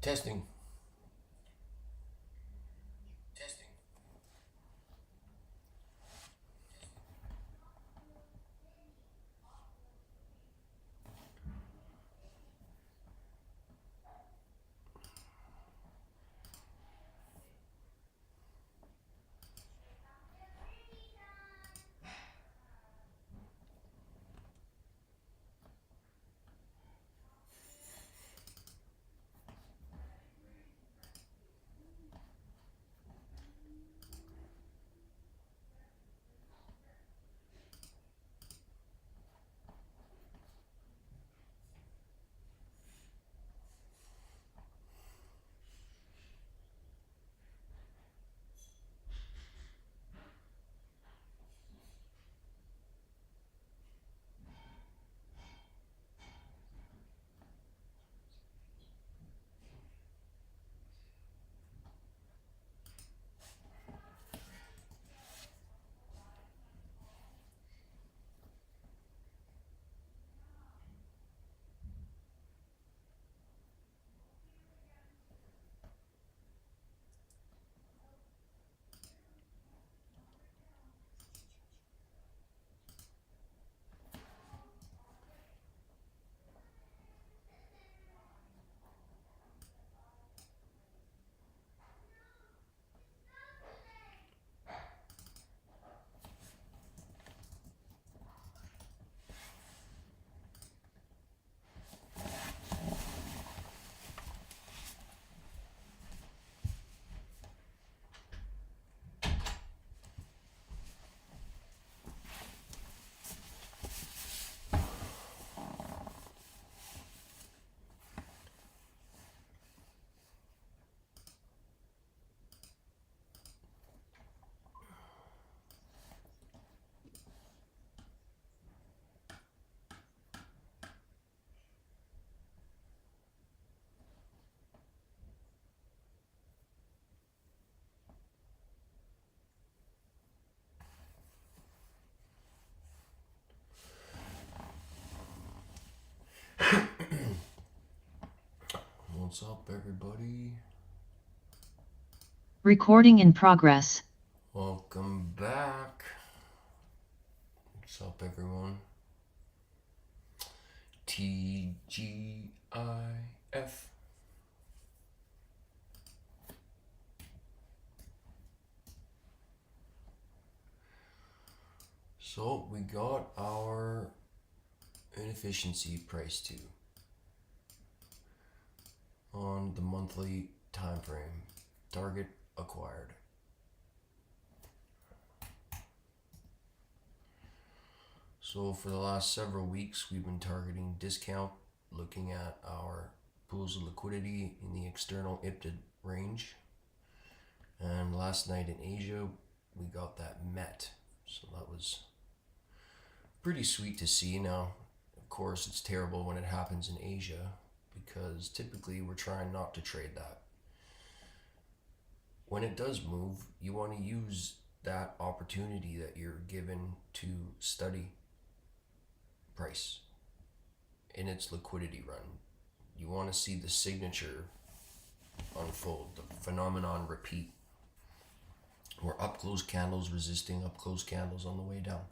Testing. What's up, everybody? Recording in progress. Welcome back. What's up, everyone? TGIF. So we got our inefficiency price too on the monthly time frame. Target acquired. So for the last several weeks, we've been targeting discount, looking at our pools of liquidity in the external IPTID range. And last night in Asia, we got that met. So that was pretty sweet to see. Now, of course, it's terrible when it happens in Asia because typically we're trying not to trade that. When it does move, you want to use that opportunity that you're given to study price in its liquidity run. You want to see the signature unfold, the phenomenon repeat. Or up close candles resisting up close candles on the way down.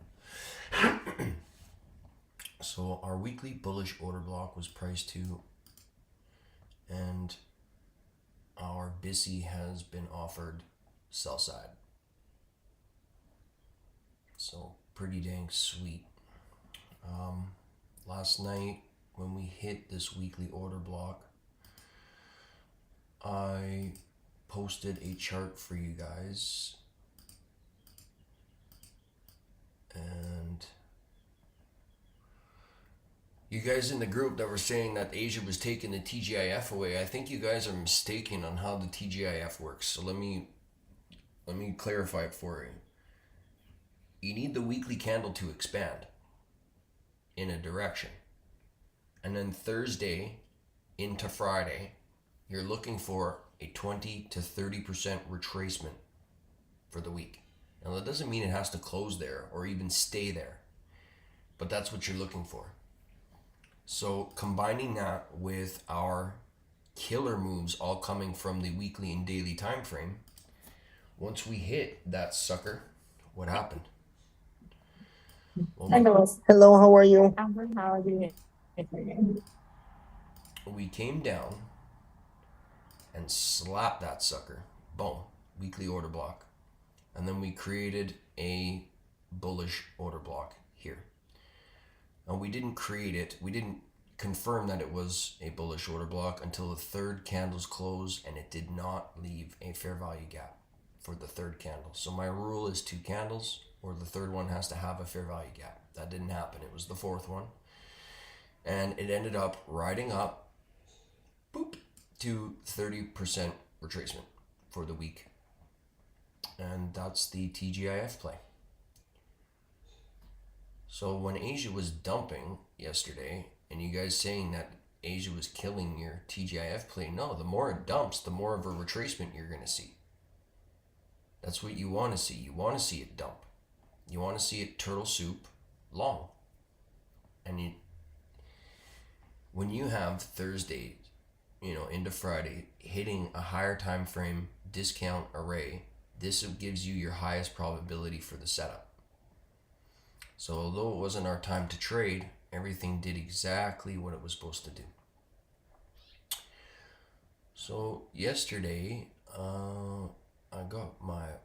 So our weekly bullish order block was priced to, and our BISI has been offered sell side. So pretty dang sweet. Last night when we hit this weekly order block, I posted a chart for you guys, and you guys in the group that were saying that Asia was taking the TGIF away, I think you guys are mistaken on how the TGIF works. So let me clarify it for you. You need the weekly candle to expand in a direction. And then Thursday into Friday, you're looking for a 20 to 30% retracement for the week. Now that doesn't mean it has to close there or even stay there, but that's what you're looking for. So combining that with our killer moves all coming from the weekly and daily time frame. Once we hit that sucker, what happened? Well, Hello, how are you? I'm good. How are you? we came down and slapped that sucker. Boom. Weekly order block. And then we created a bullish order block here. And we didn't create it, we didn't confirm that it was a bullish order block until the third candle's close, and it did not leave a fair value gap for the third candle. So my rule is 2 candles, or the third one has to have a fair value gap. That didn't happen. It was the fourth one. And it ended up riding up, boop, to 30% retracement for the week. And that's the TGIF play. So when Asia was dumping yesterday, and you guys saying that Asia was killing your TGIF play, no, the more it dumps, the more of a retracement you're going to see. That's what you want to see. You want to see it dump. You want to see it turtle soup long. And when you have Thursday, into Friday, hitting a higher time frame discount array, this gives you your highest probability for the setup. So although it wasn't our time to trade, everything did exactly what it was supposed to do. So yesterday, I got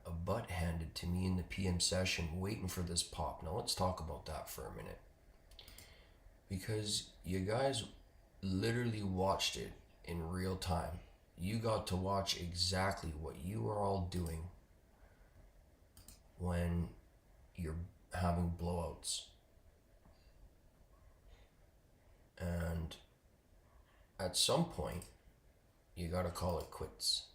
a butt handed to me in the PM session waiting for this pop. Now let's talk about that for a minute. Because you guys literally watched it in real time. You got to watch exactly what you are all doing when you're having blowouts. And at some point, you gotta call it quits.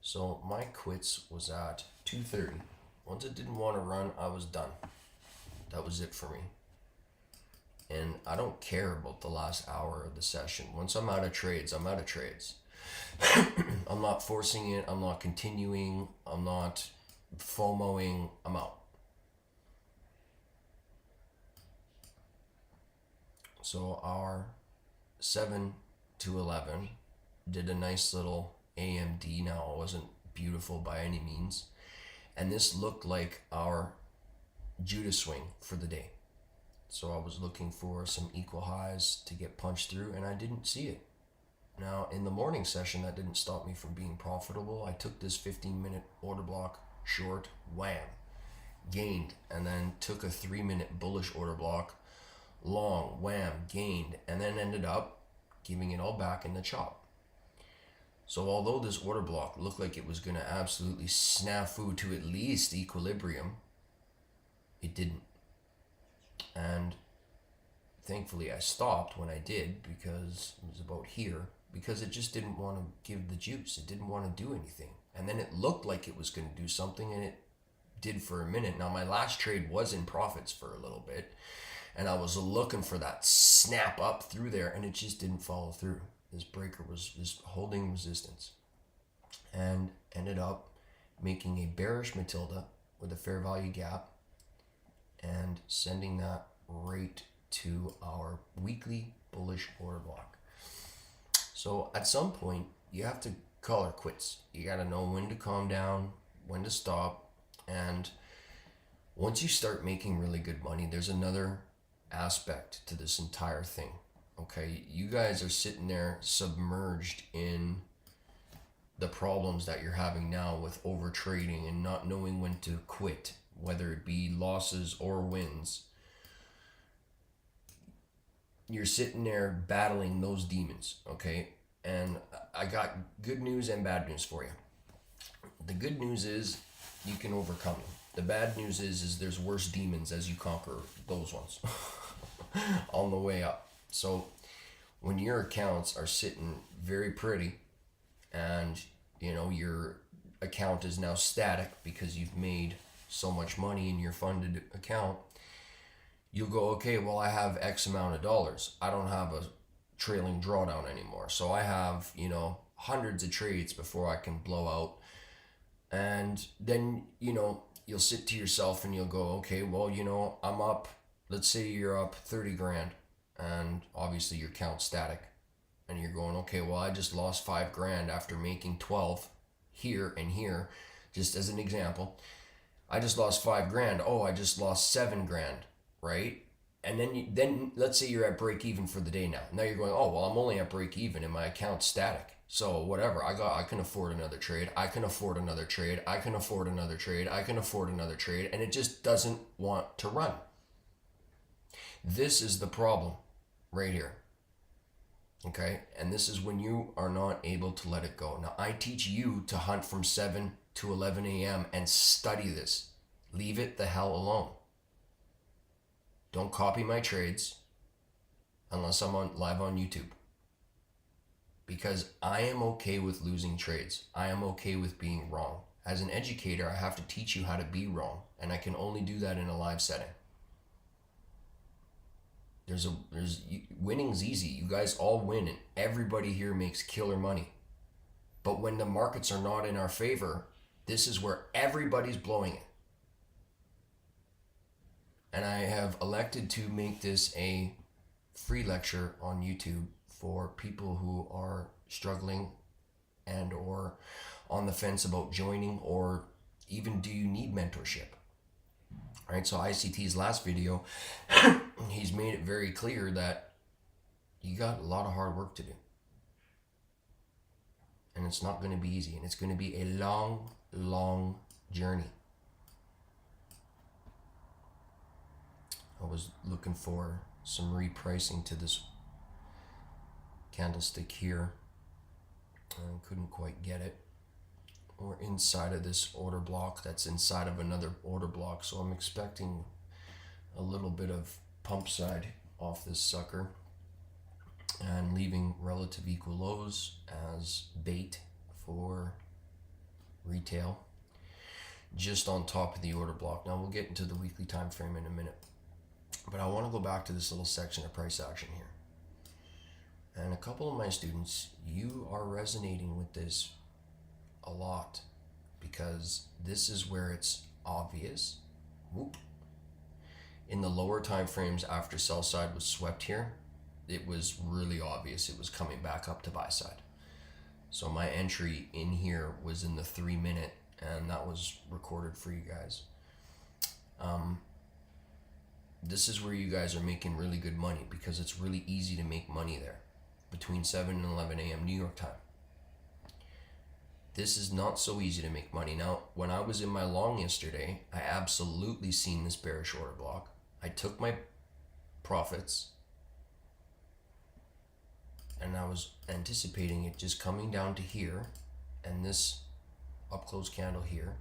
So my quits was at 2:30. Once it didn't want to run, I was done. That was it for me. And I don't care about the last hour of the session. Once I'm out of trades, I'm out of trades. I'm not forcing it. I'm not continuing. I'm not FOMOing. I'm out. So our 7 to 11 did a nice little AMD. Now it wasn't beautiful by any means. And this looked like our Judah swing for the day. So I was looking for some equal highs to get punched through, and I didn't see it. Now in the morning session, that didn't stop me from being profitable. I took this 15-minute order block short, wham, gained, and then took a 3-minute bullish order block, long, wham, gained, and then ended up giving it all back in the chop. So although this order block looked like it was going to absolutely snafu to at least equilibrium, it didn't. And thankfully I stopped when I did, because it was about here, because it just didn't want to give the juice. It didn't want to do anything. And then it looked like it was going to do something, and it did for a minute. Now my last trade was in profits for a little bit, and I was looking for that snap up through there, and it just didn't follow through. This breaker was just holding resistance, and ended up making a bearish Matilda with a fair value gap and sending that right to our weekly bullish order block. So at some point, you have to call it quits. You got to know when to calm down, when to stop. And once you start making really good money, there's another aspect to this entire thing. Okay, you guys are sitting there submerged in the problems that you're having now with overtrading and not knowing when to quit, whether it be losses or wins. You're sitting there battling those demons, okay? And I got good news and bad news for you. The good news is you can overcome them. The bad news is there's worse demons as you conquer those ones on the way up. So when your accounts are sitting very pretty, and your account is now static because you've made so much money in your funded account, you'll go, okay, well, I have X amount of dollars. I don't have a trailing drawdown anymore. So I have, hundreds of trades before I can blow out. And then, you'll sit to yourself and you'll go, okay, well, I'm up, let's say you're up 30 grand, and obviously your account's static. And you're going, okay, well, I just lost 5 grand after making 12 here and here, just as an example. I just lost 5 grand. Oh, I just lost 7 grand, right? And then let's say you're at break even for the day now. Now you're going, oh, well, I'm only at break even and my account's static. So whatever, I can afford another trade. I can afford another trade. I can afford another trade. I can afford another trade. And it just doesn't want to run. This is the problem right here. Okay? And this is when you are not able to let it go. Now, I teach you to hunt from 7 to 11 a.m. and study this. Leave it the hell alone. Don't copy my trades unless I'm live on YouTube. Because I am okay with losing trades. I am okay with being wrong. As an educator, I have to teach you how to be wrong. And I can only do that in a live setting. Winning's easy. You guys all win and everybody here makes killer money. But when the markets are not in our favor, this is where everybody's blowing it. And I have elected to make this a free lecture on YouTube for people who are struggling and or on the fence about joining, or even do you need mentorship? Right, so ICT's last video, he's made it very clear that you got a lot of hard work to do. And it's not going to be easy, and it's going to be a long, long journey. I was looking for some repricing to this candlestick here. I couldn't quite get it. We're inside of this order block that's inside of another order block, so I'm expecting a little bit of pump side off this sucker and leaving relative equal lows as bait for retail just on top of the order block. Now we'll get into the weekly time frame in a minute, but I want to go back to this little section of price action here. And a couple of my students, you are resonating with this a lot, because this is where it's obvious. Whoop. In the lower time frames after sell side was swept here, it was really obvious it was coming back up to buy side. So my entry in here was in the 3 minute, and that was recorded for you guys. This is where you guys are making really good money, because it's really easy to make money there between 7 and 11 a.m. New York time. This is not so easy to make money. Now, when I was in my long yesterday, I absolutely seen this bearish order block. I took my profits, and I was anticipating it just coming down to here, and this up close candle here,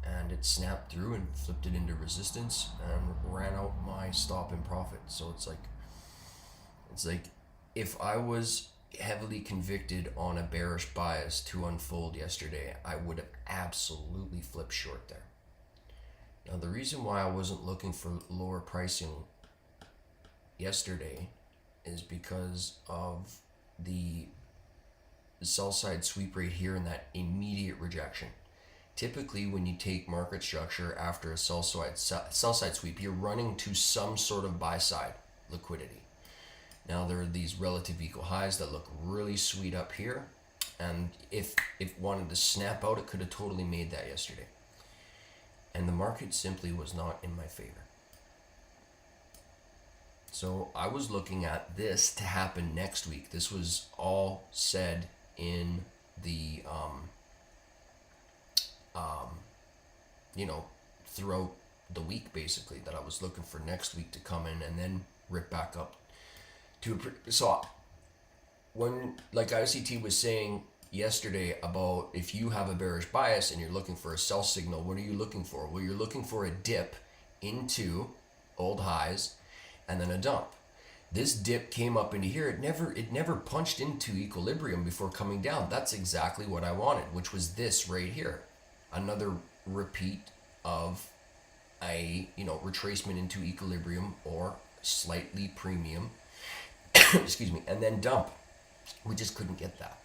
and it snapped through and flipped it into resistance and ran out my stop in profit. So it's like if I was heavily convicted on a bearish bias to unfold yesterday, I would have absolutely flipped short there. Now, the reason why I wasn't looking for lower pricing yesterday is because of the sell side sweep rate here and that immediate rejection. Typically, when you take market structure after a sell side sweep, you're running to some sort of buy side liquidity. Now, there are these relative equal highs that look really sweet up here, and if it wanted to snap out, it could have totally made that yesterday. And the market simply was not in my favor. So I was looking at this to happen next week. This was all said in the throughout the week, basically, that I was looking for next week to come in and then rip back up to so when, like ICT was saying yesterday about if you have a bearish bias and you're looking for a sell signal, what are you looking for? Well, you're looking for a dip into old highs and then a dump. This dip came up into here. It never punched into equilibrium before coming down. That's exactly what I wanted, which was this right here. Another repeat of a retracement into equilibrium or slightly premium excuse me, and then dump. We just couldn't get that,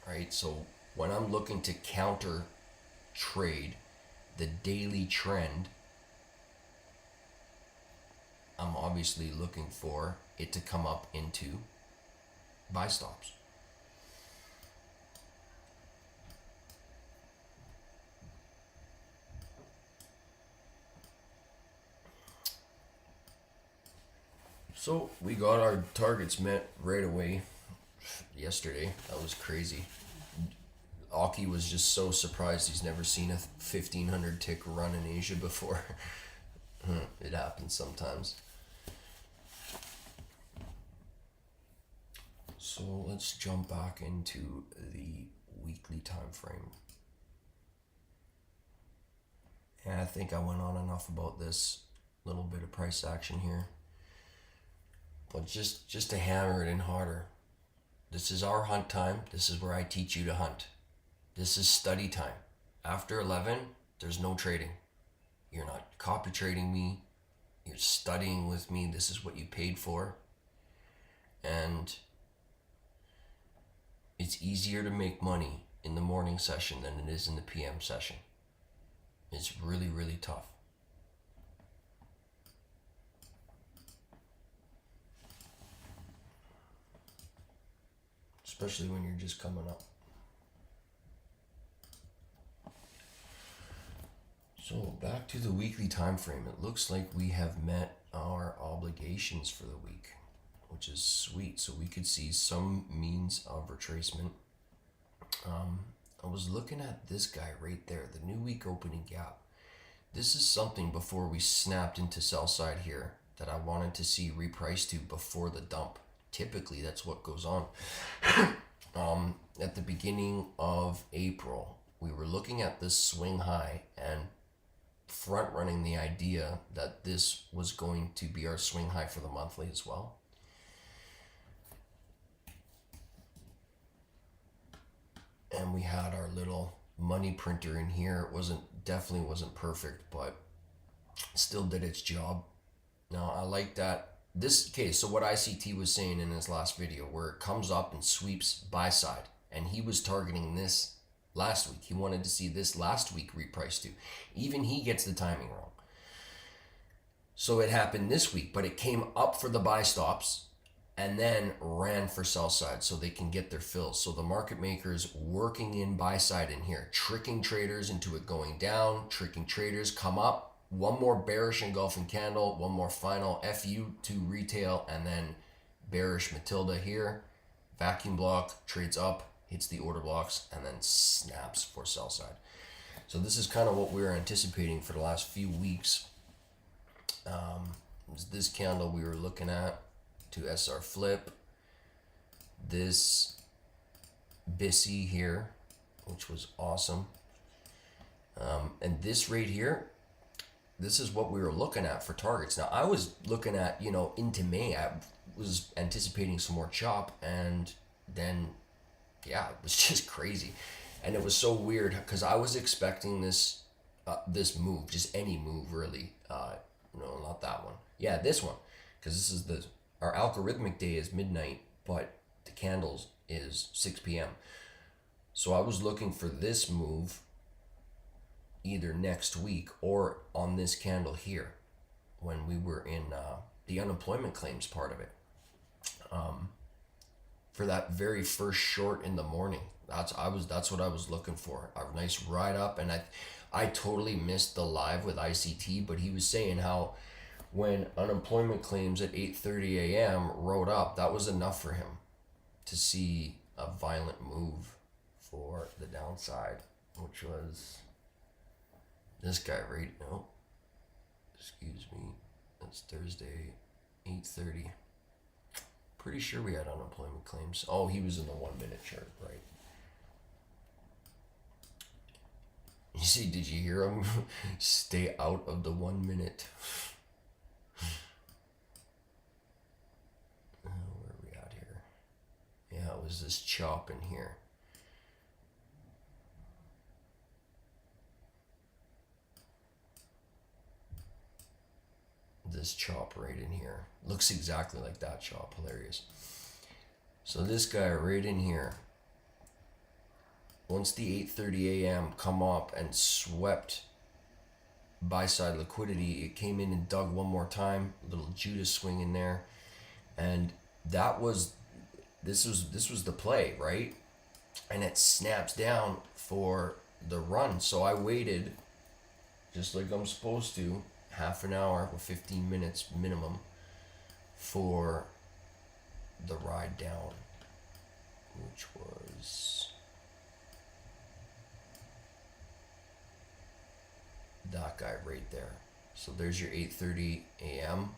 right? So when I'm looking to counter trade the daily trend, I'm obviously looking for it to come up into buy stops. So we got our targets met right away yesterday. That was crazy. Aki was just so surprised. He's never seen a 1,500 tick run in Asia before. It happens sometimes. So let's jump back into the weekly time frame. And I think I went on enough about this little bit of price action here. But just to hammer it in harder. This is our hunt time. This is where I teach you to hunt. This is study time. After 11, there's no trading. You're not copy trading me. You're studying with me. This is what you paid for. And it's easier to make money in the morning session than it is in the PM session. It's really, really tough. Especially when you're just coming up. So back to the weekly time frame. It looks like we have met our obligations for the week, which is sweet. So we could see some means of retracement. I was looking at this guy right there, the new week opening gap. This is something before we snapped into sell side here that I wanted to see reprice to before the dump. Typically that's what goes on. At the beginning of April, we were looking at this swing high and front running the idea that this was going to be our swing high for the monthly as well. And we had our little money printer in here. It definitely wasn't perfect, but still did its job. Now I like that. So what ICT was saying in his last video, where it comes up and sweeps buy side, and he was targeting this last week. He wanted to see this last week repriced to. Even he gets the timing wrong. So it happened this week, but it came up for the buy stops and then ran for sell side so they can get their fills. So the market makers working in buy side in here, tricking traders into it going down, tricking traders come up, one more bearish engulfing candle, one more final FU to retail, and then bearish Matilda here, vacuum block, trades up, hits the order blocks, and then snaps for sell side. So this is kind of what we were anticipating for the last few weeks. This candle we were looking at to SR flip, this BISI here, which was awesome, and this right here, this is what we were looking at for targets. Now I was looking at, into May, I was anticipating some more chop, and then it was just crazy. And it was so weird because I was expecting this move, just any move really. No, not that one. Yeah, this one, because this is our algorithmic day is midnight, but the candles is 6 p.m. So I was looking for this move either next week or on this candle here when we were in the unemployment claims part of it. For that very first short in the morning, that's what I was looking for. A nice ride up, and I totally missed the live with ICT, but he was saying how when unemployment claims at 8:30 a.m. rode up, that was enough for him to see a violent move for the downside, which was this guy right now. Excuse me. That's Thursday, 8:30. Pretty sure we had unemployment claims. Oh, he was in the 1 minute chart, right? You see, did you hear him? Stay out of the 1 minute. Where are we at here? Yeah, it was this chop in here. This chop right in here looks exactly like that chop. Hilarious. So this guy right in here, once the 8:30 a.m. come up and swept buy side liquidity, it came in and dug one more time, little Judas swing in there, and that was this was the play, right? And it snaps down for the run. So I waited, just like I'm supposed to, half an hour or 15 minutes minimum for the ride down, which was that guy right there. So there's your 8:30 a.m.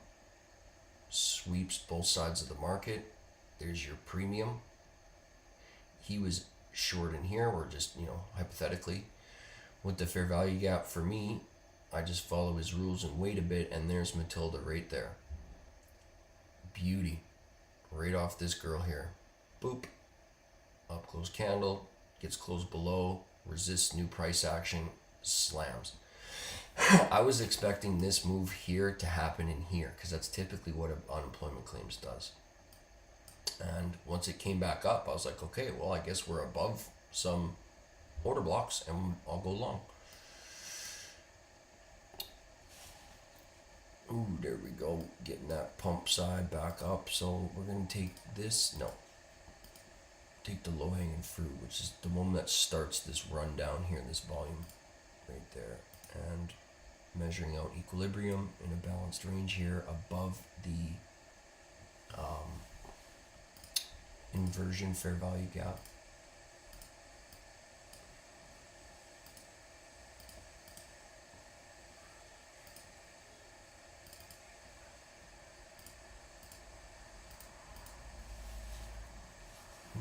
sweeps both sides of the market. There's your premium. He was short in here. We're just, hypothetically, with the fair value gap for me, I just follow his rules and wait a bit, and there's Matilda right there. Beauty. Right off this girl here. Boop. Up close candle. Gets closed below. Resists new price action. Slams. I was expecting this move here to happen in here, because that's typically what unemployment claims does. And once it came back up, I was like, okay, well, I guess we're above some order blocks, and I'll go long. Ooh, there we go. Getting that pump side back up. So we're going to take this. No. Take the low-hanging fruit, which is the one that starts this run down here, this volume right there. And measuring out equilibrium in a balanced range here above the inversion fair value gap.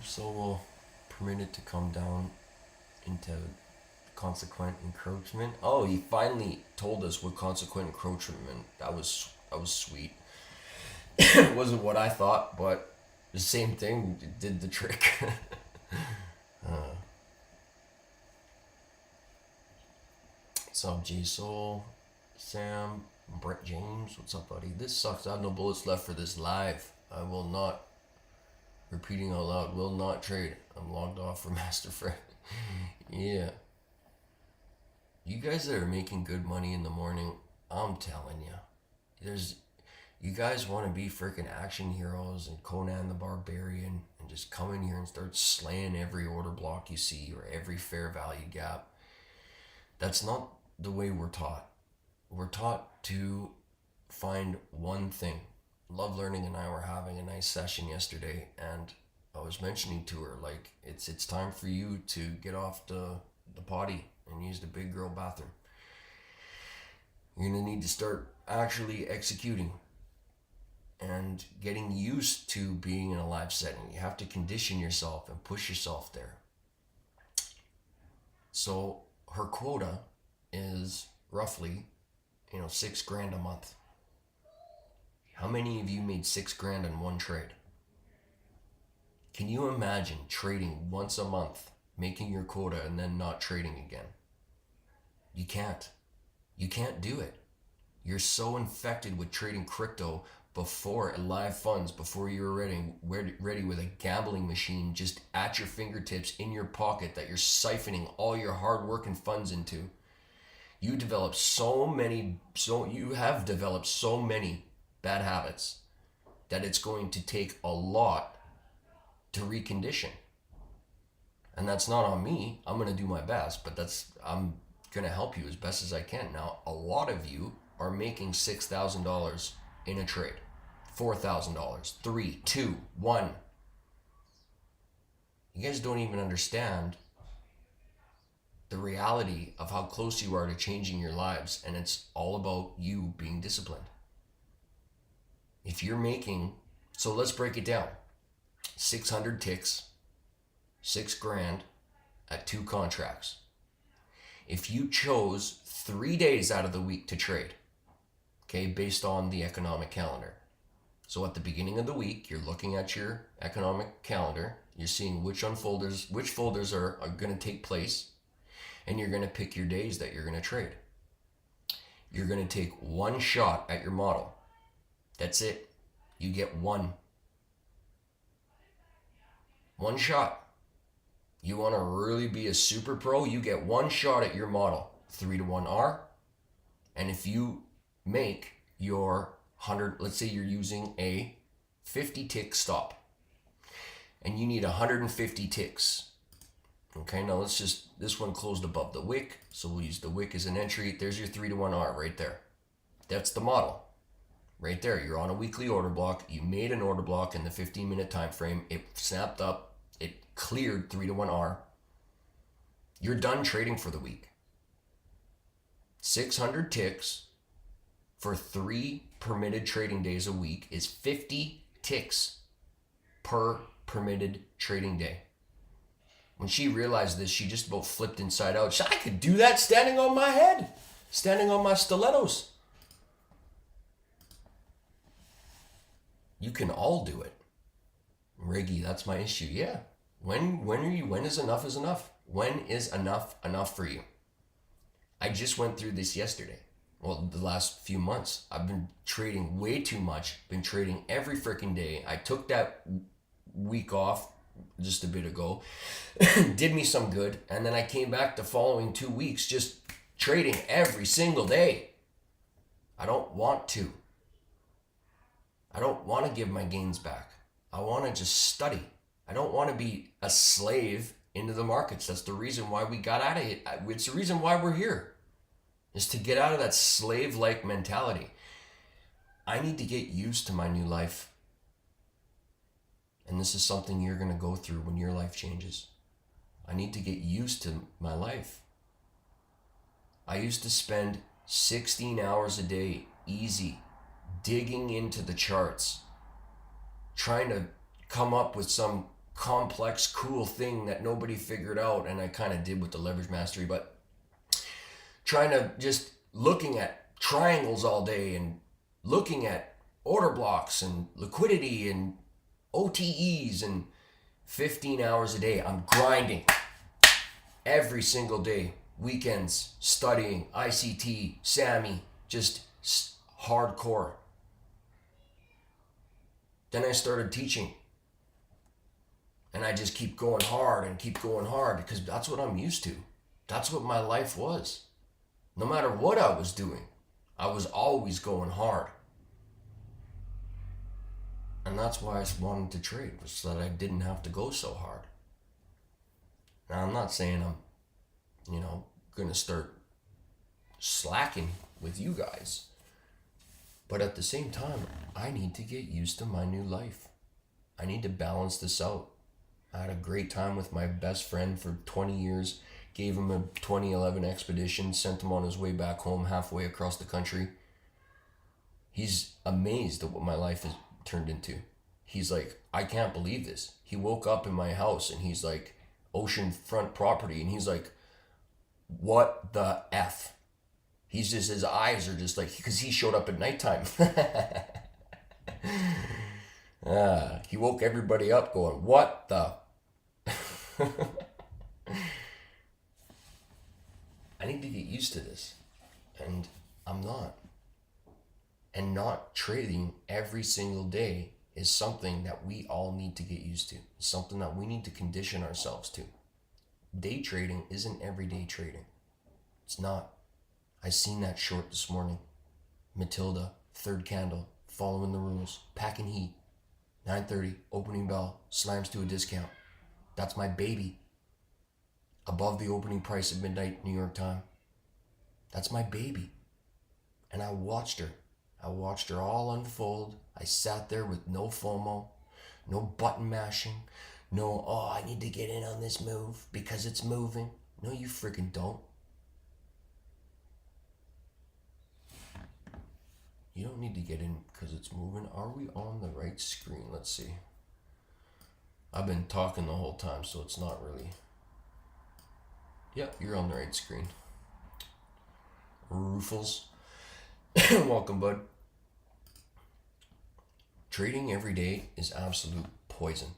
So we'll permit it to come down into consequent encroachment. Oh, he finally told us what consequent encroachment meant. That was sweet. It wasn't what I thought, but the same thing did the trick. What's up, J Soul, Sam, Brett James? What's up, buddy? This sucks. I have no bullets left for this live. I will not. Repeating out loud, will not trade. I'm logged off for Master Fren. Yeah. You guys that are making good money in the morning, I'm telling you, you guys want to be freaking action heroes and Conan the Barbarian and just come in here and start slaying every order block you see or every fair value gap. That's not the way we're taught. We're taught to find one thing. Love Learning and I were having a nice session yesterday, and I was mentioning to her, like, it's time for you to get off the potty and use the big girl bathroom. You're going to need to start actually executing and getting used to being in a live setting. You have to condition yourself and push yourself there. So her quota is roughly, $6,000 a month. How many of you made $6,000 in one trade? Can you imagine trading once a month, making your quota, and then not trading again? You can't. You can't do it. You're so infected with trading crypto before live funds, before you're ready with a gambling machine just at your fingertips in your pocket that you're siphoning all your hard work and funds into. You have developed so many bad habits that it's going to take a lot to recondition. And that's not on me. I'm going to do my best, but I'm going to help you as best as I can. Now, a lot of you are making $6,000 in a trade. $4,000, 3, 2, 1. You guys don't even understand the reality of how close you are to changing your lives, and it's all about you being disciplined. If you're making, so let's break it down. 600 ticks, $6,000 at 2 contracts. If you chose 3 days out of the week to trade, okay, based on the economic calendar. So at the beginning of the week, you're looking at your economic calendar, you're seeing which folders are going to take place, and you're going to pick your days that you're going to trade. You're going to take one shot at your model. That's it. You get one shot. You want to really be a super pro, you get one shot at your model, 3-to-1 R. And if you make your 100, let's say you're using a 50 tick stop, and you need 150 ticks. Okay, now this one closed above the wick, so we'll use the wick as an entry. There's your 3-to-1 R right there. That's the model. Right there, you're on a weekly order block. You made an order block in the 15-minute time frame. It snapped up. It cleared 3-to-1 R. You're done trading for the week. 600 ticks for 3 permitted trading days a week is 50 ticks per permitted trading day. When she realized this, she just about flipped inside out. I could do that standing on my head, standing on my stilettos. You can all do it. Riggy, that's my issue. Yeah. When is enough is enough? When is enough for you? I just went through this yesterday. Well, the last few months. I've been trading way too much. Been trading every freaking day. I took that week off just a bit ago. Did me some good. And then I came back the following 2 weeks just trading every single day. I don't want to. I don't want to give my gains back. I want to just study. I don't want to be a slave into the markets. That's the reason why we got out of it. It's the reason why we're here, is to get out of that slave-like mentality. I need to get used to my new life. And this is something you're going to go through when your life changes. I need to get used to my life. I used to spend 16 hours a day, easy, digging into the charts, trying to come up with some complex, cool thing that nobody figured out, and I kind of did with the leverage mastery, but trying to just looking at triangles all day and looking at order blocks and liquidity and OTEs, and 15 hours a day. I'm grinding every single day, weekends, studying, ICT, SAMI, just hardcore. Then I started teaching, and I just keep going hard because that's what I'm used to. That's what my life was. No matter what I was doing, I was always going hard. And that's why I wanted to trade, was so that I didn't have to go so hard. Now, I'm not saying I'm, going to start slacking with you guys. But at the same time, I need to get used to my new life. I need to balance this out. I had a great time with my best friend for 20 years. Gave him a 2011 expedition, sent him on his way back home halfway across the country. He's amazed at what my life has turned into. He's like, I can't believe this. He woke up in my house and he's like, oceanfront property, and he's like, what the F? He's just, his eyes are just like, because he showed up at nighttime. He woke everybody up going, what the? I need to get used to this, and I'm not. And not trading every single day is something that we all need to get used to. It's something that we need to condition ourselves to. Day trading isn't everyday trading. It's not. I seen that short this morning. Matilda, third candle, following the rules, packing heat. 9:30, opening bell, slams to a discount. That's my baby. Above the opening price at midnight, New York time. That's my baby. And I watched her. I watched her all unfold. I sat there with no FOMO, no button mashing, no, I need to get in on this move because it's moving. No, you freaking don't. You don't need to get in because it's moving. Are we on the right screen? Let's see. I've been talking the whole time, so it's not really. Yep, you're on the right screen. Roofles. Welcome, bud. Trading every day is absolute poison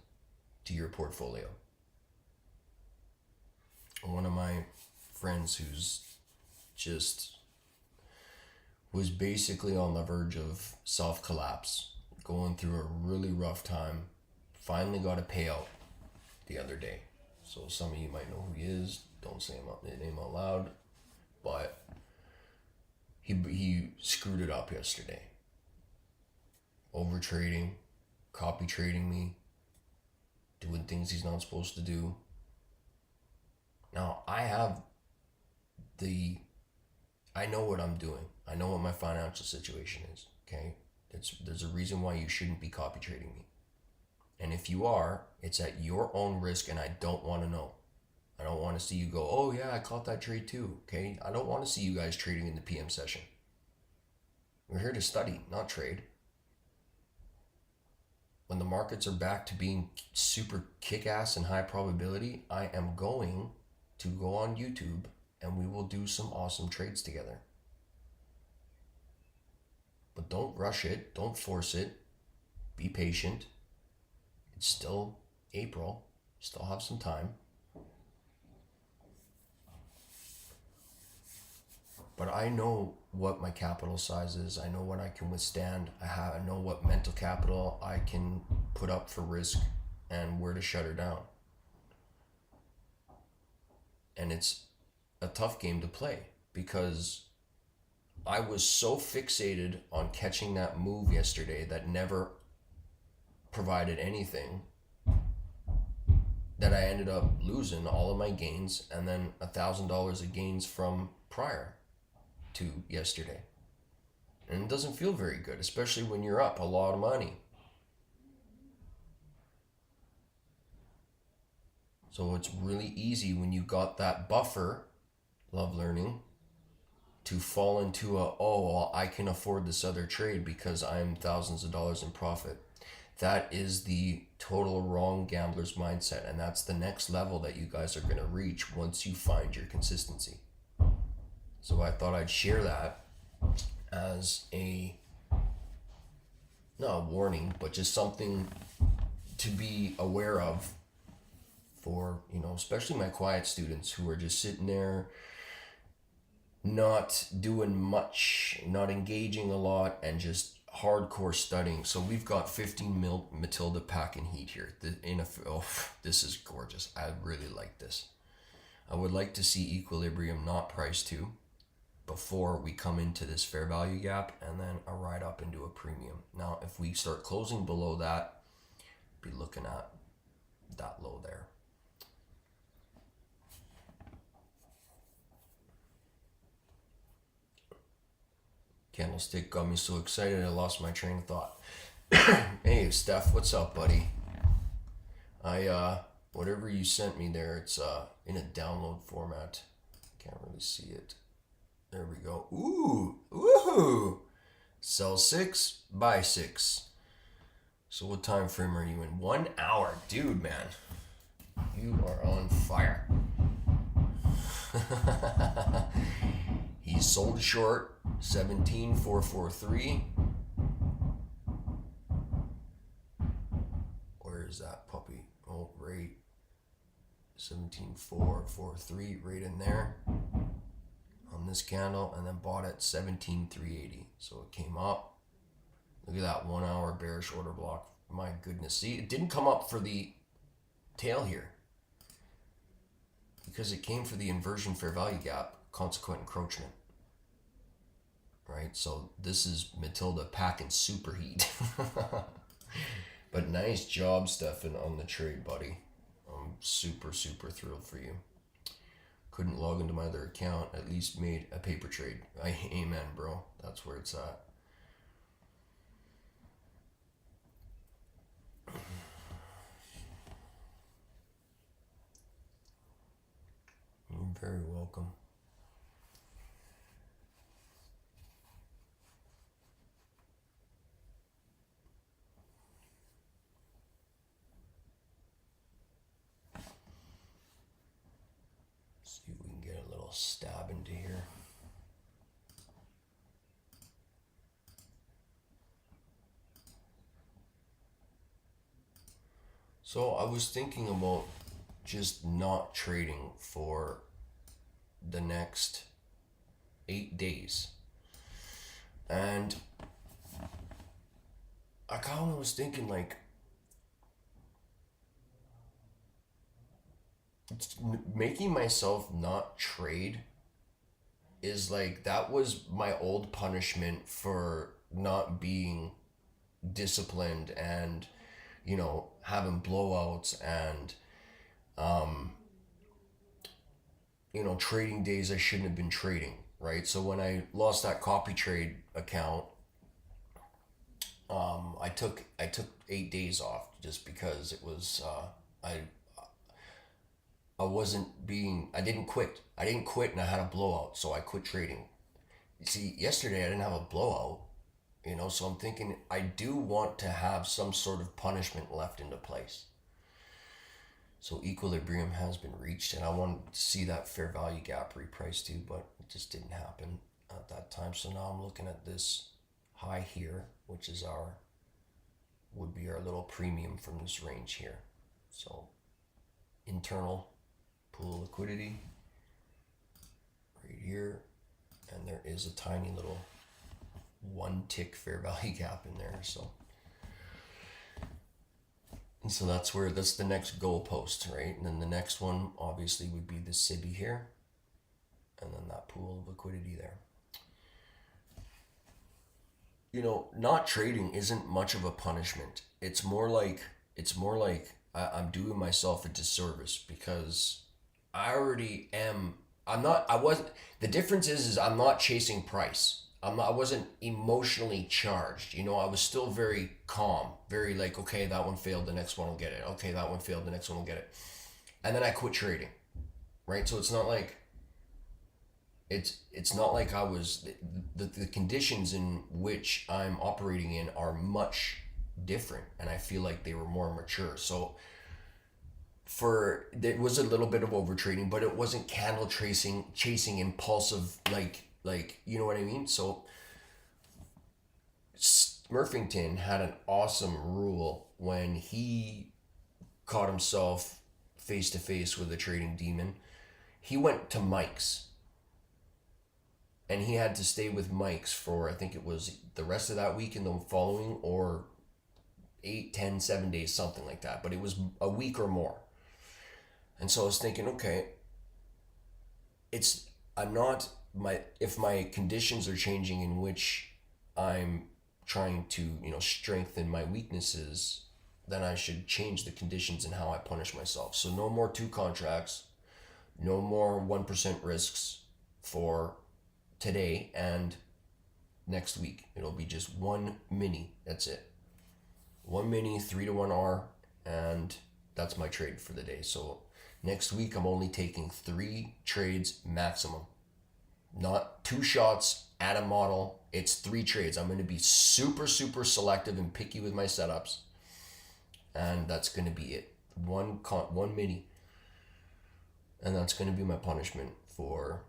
to your portfolio. One of my friends who's just was basically on the verge of self-collapse, going through a really rough time, finally got a payout the other day. So some of you might know who he is. Don't say his name out loud, but he screwed it up yesterday. Overtrading, copy trading me, doing things he's not supposed to do. Now, I know what I'm doing. I know what my financial situation is, okay? There's a reason why you shouldn't be copy trading me. And if you are, it's at your own risk, and I don't want to know. I don't want to see you go, oh yeah, I caught that trade too, okay? I don't want to see you guys trading in the PM session. We're here to study, not trade. When the markets are back to being super kick-ass and high probability, I am going to go on YouTube and we will do some awesome trades together. But don't rush it, don't force it, be patient. It's still April, still have some time. But I know what my capital size is. I know what I can withstand. I know what mental capital I can put up for risk and where to shut her down. And it's a tough game to play because I was so fixated on catching that move yesterday that never provided anything that I ended up losing all of my gains and then $1,000 of gains from prior to yesterday. And it doesn't feel very good, especially when you're up a lot of money. So it's really easy when you got that buffer, love learning, to fall into I can afford this other trade because I'm thousands of dollars in profit. That is the total wrong gambler's mindset, and that's the next level that you guys are going to reach once you find your consistency. So I thought I'd share that as not a warning, but just something to be aware of for, especially my quiet students who are just sitting there, not doing much, not engaging a lot, and just hardcore studying. So we've got 15 mil Matilda pack and heat here. This is gorgeous. I really like this. I would like to see equilibrium not price to before we come into this fair value gap and then a ride up into a premium. Now, if we start closing below that, be looking at that low there. Candlestick got me so excited I lost my train of thought. Hey, Steph, what's up, buddy? Whatever you sent me there, it's in a download format. Can't really see it. There we go. Ooh. Sell 6, buy 6. So what time frame are you in? 1 hour. Dude, man. You are on fire. He sold short 17,443. Where is that puppy? Oh, right. 17,443 right in there on this candle, and then bought at 17,380. So it came up. Look at that 1 hour bearish order block. My goodness. See, it didn't come up for the tail here because it came for the inversion fair value gap, consequent encroachment. Right? So this is Matilda packing superheat. But nice job, Stefan, on the trade, buddy. I'm super, super thrilled for you. Couldn't log into my other account, at least made a paper trade. Amen, bro. That's where it's at. You're very welcome. See if we can get a little stab into here. So I was thinking about just not trading for the next 8 days. And I kind of was thinking like, making myself not trade is like, that was my old punishment for not being disciplined and, having blowouts and trading days I shouldn't have been trading, right? So when I lost that copy trade account, I took 8 days off just because it was I didn't quit. I didn't quit and I had a blowout, so I quit trading. You see, yesterday I didn't have a blowout, so I'm thinking I do want to have some sort of punishment left into place. So equilibrium has been reached, and I wanted to see that fair value gap repriced too, but it just didn't happen at that time. So now I'm looking at this high here, which is would be our little premium from this range here. So internal pool liquidity right here, and there is a tiny little 1 tick fair value gap in there. And so that's the next goalpost, right? And then the next one obviously would be the SIBI here, and then that pool of liquidity there. Not trading isn't much of a punishment. It's more like I'm doing myself a disservice because the difference is I'm not chasing price. I wasn't emotionally charged. I was still very calm, very like, okay, that one failed, the next one will get it. Okay, that one failed, the next one will get it. And then I quit trading, right? So it's not like I was the conditions in which I'm operating in are much different, and I feel like they were more mature. So there was a little bit of overtrading, but it wasn't candle chasing impulsive like you know what I mean. So Smurfington had an awesome rule when he caught himself face to face with a trading demon. He went to Mike's. And he had to stay with Mike's for, I think it was the rest of that week and the following, or 8, 10, 7 days, something like that. But it was a week or more. And so I was thinking, okay, if my conditions are changing in which I'm trying to, strengthen my weaknesses, then I should change the conditions in how I punish myself. So no more 2 contracts, no more 1% risks for today and next week. It'll be just 1 mini. That's it. 1 mini, 3-to-1 R, and that's my trade for the day. So next week I'm only taking 3 trades maximum. Not 2 shots at a model. It's 3 trades. I'm going to be super, super selective and picky with my setups. And that's going to be it. One mini. And that's going to be my punishment for,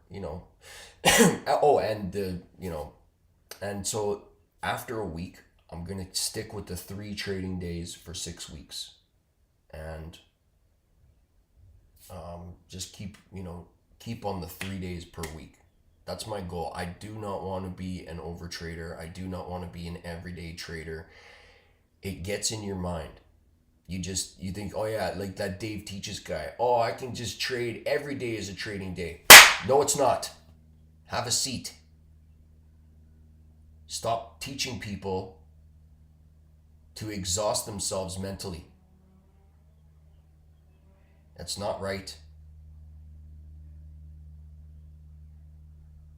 and so after a week, I'm going to stick with the 3 trading days for 6 weeks. And just keep on the 3 days per week. That's my goal. I do not want to be an overtrader. I do not want to be an everyday trader. It gets in your mind. You think, oh yeah, like that Dave Teaches guy. Oh, I can just trade every day as a trading day. No, it's not. Have a seat. Stop teaching people to exhaust themselves mentally. That's not right.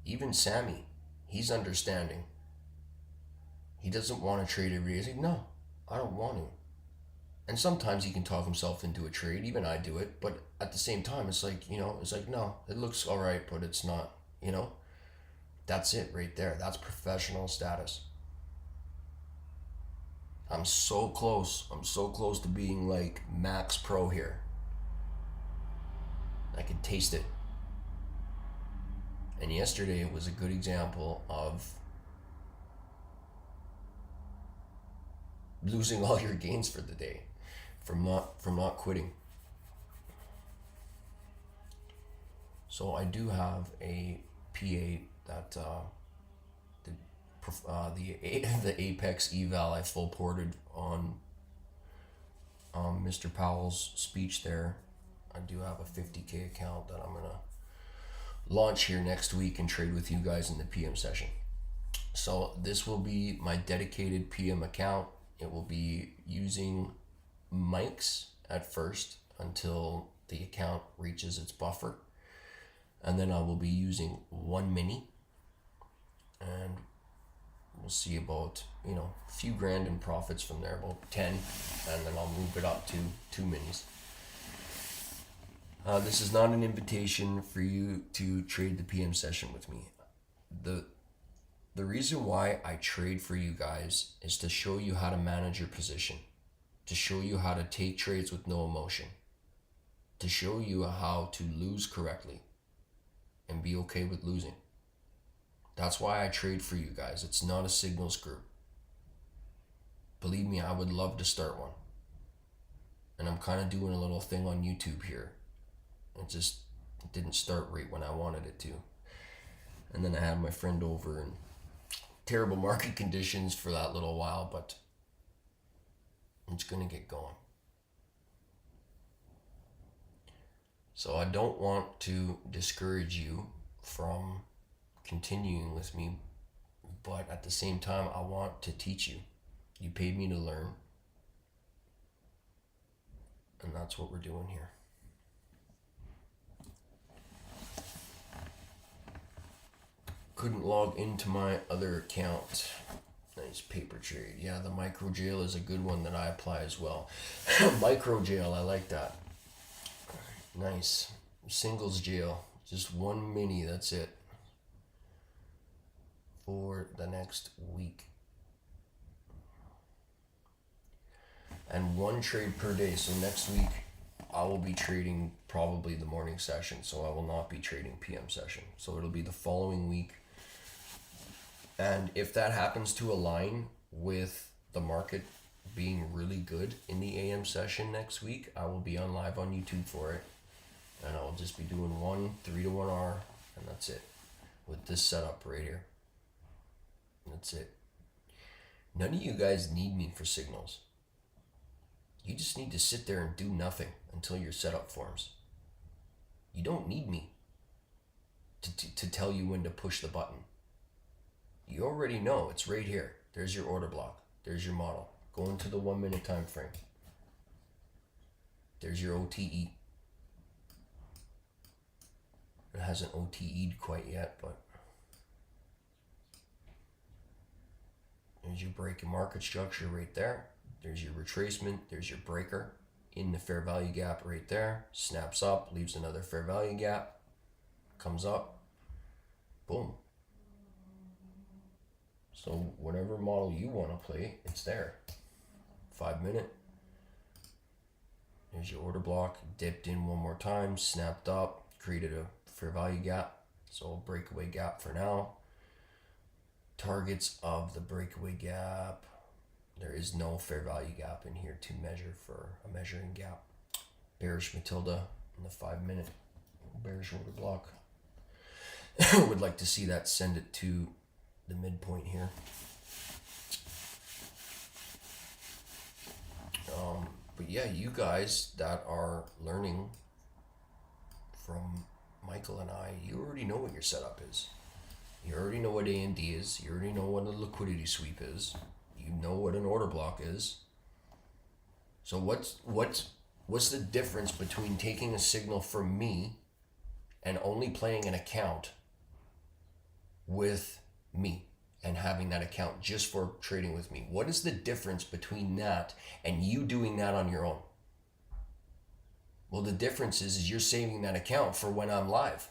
Even Sammy, he's understanding. He doesn't want to trade every day. He's like, no, I don't want to. And sometimes he can talk himself into a trade. Even I do it. But at the same time, it's like, no, it looks all right, but it's not, That's it right there. That's professional status. I'm so close. I'm so close to being like max pro here. I can taste it. And yesterday it was a good example of losing all your gains for the day from not quitting. So I do have a PA that the Apex eval I full ported on Mr. Powell's speech there. I do have a 50K account that I'm gonna launch here next week and trade with you guys in the PM session. So this will be my dedicated PM account. It will be using mics at first until the account reaches its buffer, and then I will be using one mini, and we'll see about a few grand in profits from there, about 10, and then I'll move it up to 2 minis. This is not an invitation for you to trade the PM session with me. The reason why I trade for you guys is to show you how to manage your position, to show you how to take trades with no emotion, to show you how to lose correctly and be okay with losing. That's why I trade for you guys. It's not a signals group. Believe me, I would love to start one. And I'm kind of doing a little thing on YouTube here. It didn't start right when I wanted it to. And then I had my friend over, and terrible market conditions for that little while, but it's going to get going. So I don't want to discourage you from continuing with me, but at the same time, I want to teach you. You paid me to learn, and that's what we're doing here. Couldn't log into my other account. Nice paper trade. Yeah, the micro jail is a good one that I apply as well. Micro jail, I like that. Nice. Singles jail, just one mini, that's it. For the next week. And one trade per day. So next week I will be trading probably the morning session, so I will not be trading PM session. So it'll be the following week. And if that happens to align with the market being really good in the AM session next week, I will be on live on YouTube for it. And I'll just be doing 3 to 1 hour, and that's it. With this setup right here. That's it. None of you guys need me for signals. You just need to sit there and do nothing until your setup forms. You don't need me to tell you when to push the button. You already know, it's right here. There's your order block. There's your model. Go into the 1 minute time frame. There's your OTE. It hasn't OTE'd quite yet, but there's your break and market structure right there. There's your retracement. There's your breaker in the fair value gap right there. Snaps up, leaves another fair value gap. Comes up. Boom. So whatever model you want to play, it's there. 5 minute. There's your order block. Dipped in one more time. Snapped up. Created a fair value gap. So breakaway gap for now. Targets of the breakaway gap. There is no fair value gap in here to measure for a measuring gap. Bearish Matilda in the 5 minute. Bearish order block. Would like to see that send it to the midpoint here. But yeah, you guys that are learning from Michael and I, you already know what your setup is. You already know what A&D is. You already know what a liquidity sweep is. You know what an order block is. So what's the difference between taking a signal from me and only playing an account with me and having that account just for trading with me? What is the difference between that and you doing that on your own? Well, the difference is you're saving that account for when I'm live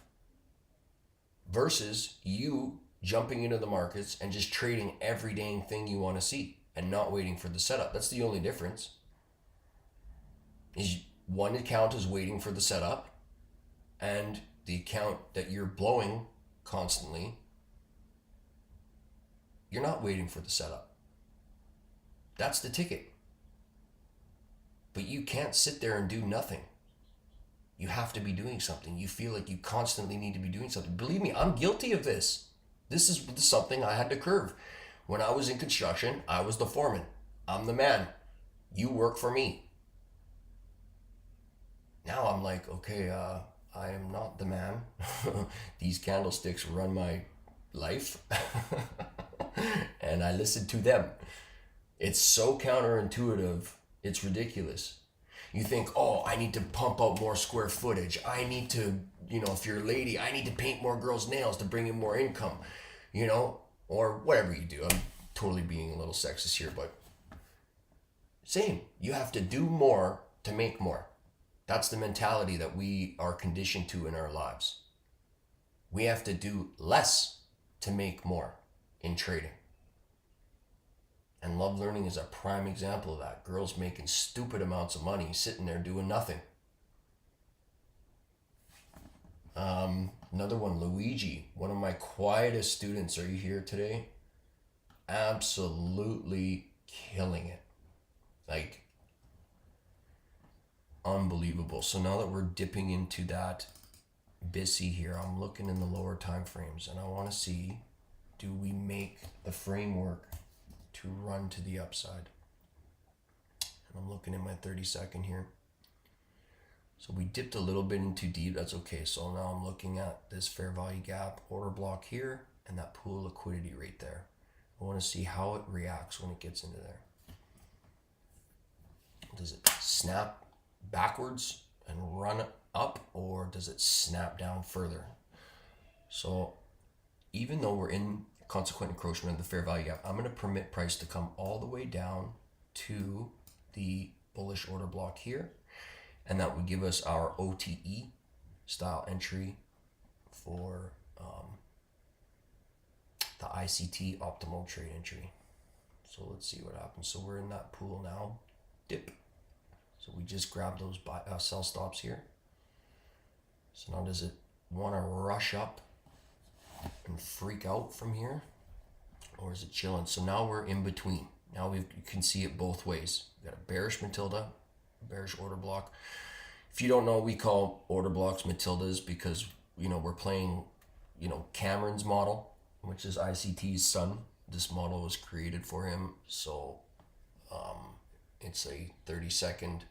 versus you jumping into the markets and just trading every dang thing you want to see and not waiting for the setup. That's the only difference. Is one account is waiting for the setup, and the account that you're blowing constantly, you're not waiting for the setup. That's the ticket. But you can't sit there and do nothing. You have to be doing something. You feel like you constantly need to be doing something. Believe me, I'm guilty of this. This is something I had to curve. When I was in construction, I was the foreman. I'm the man. You work for me. Now I'm like, okay, I am not the man. These candlesticks run my life. And I listen to them. It's so counterintuitive It's ridiculous. You think, oh, I need to pump out more square footage. I need to, if you're a lady, I need to paint more girls' nails to bring in more income, or whatever you do. I'm totally being a little sexist here, but same. You have to do more to make more. That's the mentality that we are conditioned to in our lives. We have to do less to make more in trading. And Love Learning is a prime example of that. Girls making stupid amounts of money sitting there doing nothing. Another one, Luigi, one of my quietest students. Are you here today? Absolutely killing it. Like, unbelievable. So now that we're dipping into that BISI here, I'm looking in the lower time frames and I want to see, do we make the framework to run to the upside? And I'm looking at my 30-second here. So we dipped a little bit in too deep. That's okay. So now I'm looking at this fair value gap order block here and that pool liquidity right there. I want to see how it reacts when it gets into there. Does it snap backwards and run up, or does it snap down further? So even though we're in consequent encroachment of the fair value gap, I'm going to permit price to come all the way down to the bullish order block here, and that would give us our OTE style entry for the ICT optimal trade entry. So let's see what happens. So we're in that pool now. Dip. So we just grab those sell stops here. So now does it want to rush up and freak out from here, or is it chilling? So now we're in between. Now you can see it both ways. We've got a bearish Matilda, bearish order block. If you don't know, we call order blocks Matildas because we're playing Cameron's model, which is ICT's son. This model was created for him. So it's a 30-second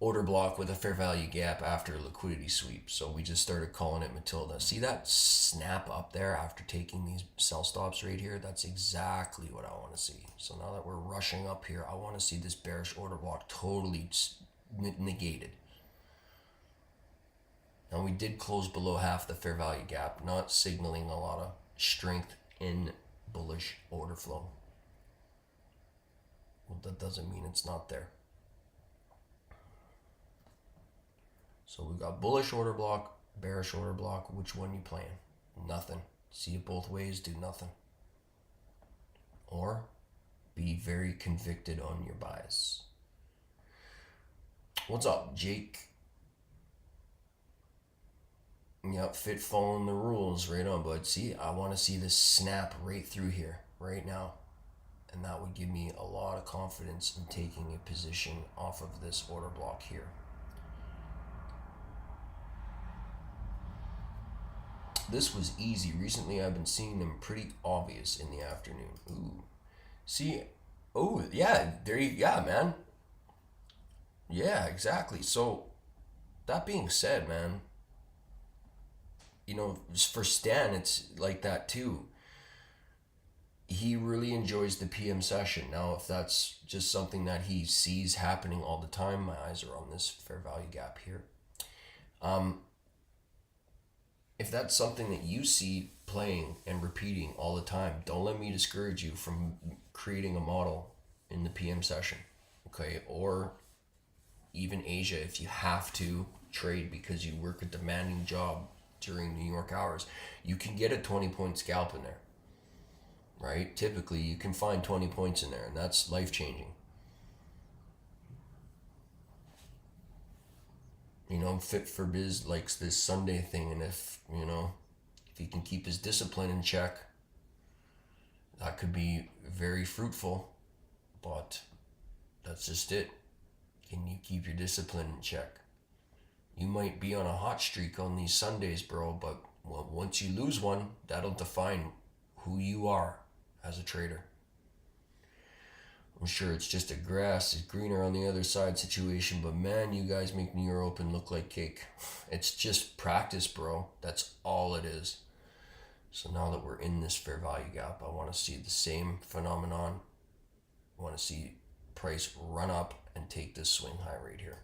order block with a fair value gap after a liquidity sweep. So we just started calling it Matilda. See that snap up there after taking these sell stops right here? That's exactly what I want to see. So now that we're rushing up here, I want to see this bearish order block totally negated. Now we did close below half the fair value gap, not signaling a lot of strength in bullish order flow. Well, that doesn't mean it's not there. So we've got bullish order block, bearish order block. Which one you playing? Nothing. See it both ways, do nothing. Or be very convicted on your bias. What's up, Jake? Yep, fit following the rules. Right on, bud. See, I want to see this snap right through here, right now. And that would give me a lot of confidence in taking a position off of this order block here. This was easy. Recently, I've been seeing them pretty obvious in the afternoon. Ooh. See, oh, yeah, yeah, man. Yeah, exactly. So, that being said, man, for Stan, it's like that too. He really enjoys the PM session. Now, if that's just something that he sees happening all the time, my eyes are on this fair value gap here. If that's something that you see playing and repeating all the time, don't let me discourage you from creating a model in the PM session, okay? Or even Asia, if you have to trade because you work a demanding job during New York hours, you can get a 20-point scalp in there, right? Typically, you can find 20 points in there, and that's life-changing. Fit for Biz likes this Sunday thing, and if he can keep his discipline in check, that could be very fruitful, but that's just it. Can you keep your discipline in check? You might be on a hot streak on these Sundays, bro, but once you lose one, that'll define who you are as a trader. I'm sure it's just a grass is greener on the other side situation, but man, you guys make New Year Open look like cake. It's just practice, bro. That's all it is. So now that we're in this fair value gap, I want to see the same phenomenon. I want to see price run up and take this swing high right here.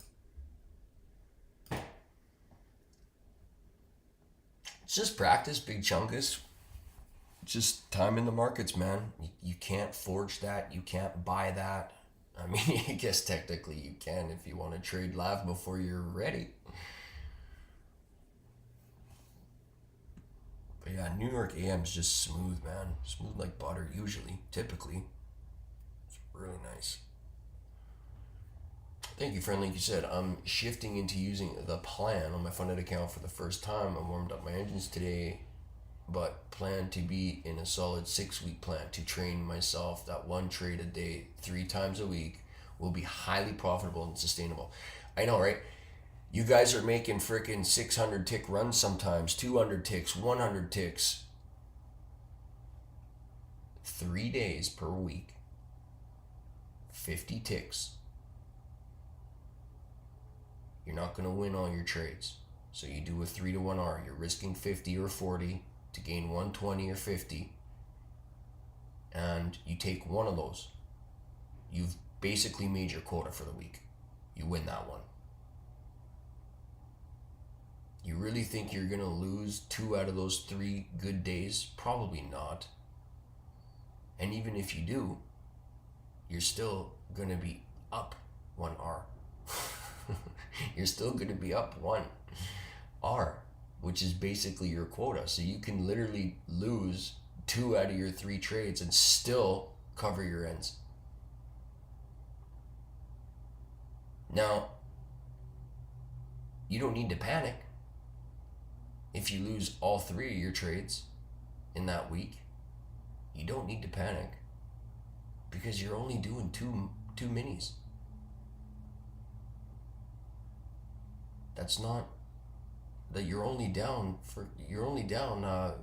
It's just practice, big chunkus. Just time in the markets, man. You can't forge that. You can't buy that. I mean, I guess technically you can if you want to trade live before you're ready. But yeah, New York AM's just smooth, man. Smooth like butter, usually, typically. It's really nice. Thank you, Fren. Like you said, I'm shifting into using the plan on my funded account for the first time. I warmed up my engines today, but plan to be in a solid 6-week plan to train myself that one trade a day 3 times a week will be highly profitable and sustainable. I know, right? You guys are making freaking 600 tick runs sometimes, 200 ticks, 100 ticks. 3 days per week, 50 ticks. You're not going to win all your trades. So you do a 3-to-1 R. You're risking 50 or 40 to gain 120 or 50. And you take one of those. You've basically made your quota for the week. You win that one. You really think you're going to lose 2 out of those 3 good days? Probably not. And even if you do, you're still going to be up 1 R. You're still going to be up 1 R, which is basically your quota. So you can literally lose 2 out of your 3 trades and still cover your ends. Now, you don't need to panic if you lose all 3 of your trades in that week. You don't need to panic because you're only doing two minis. That's not that you're only down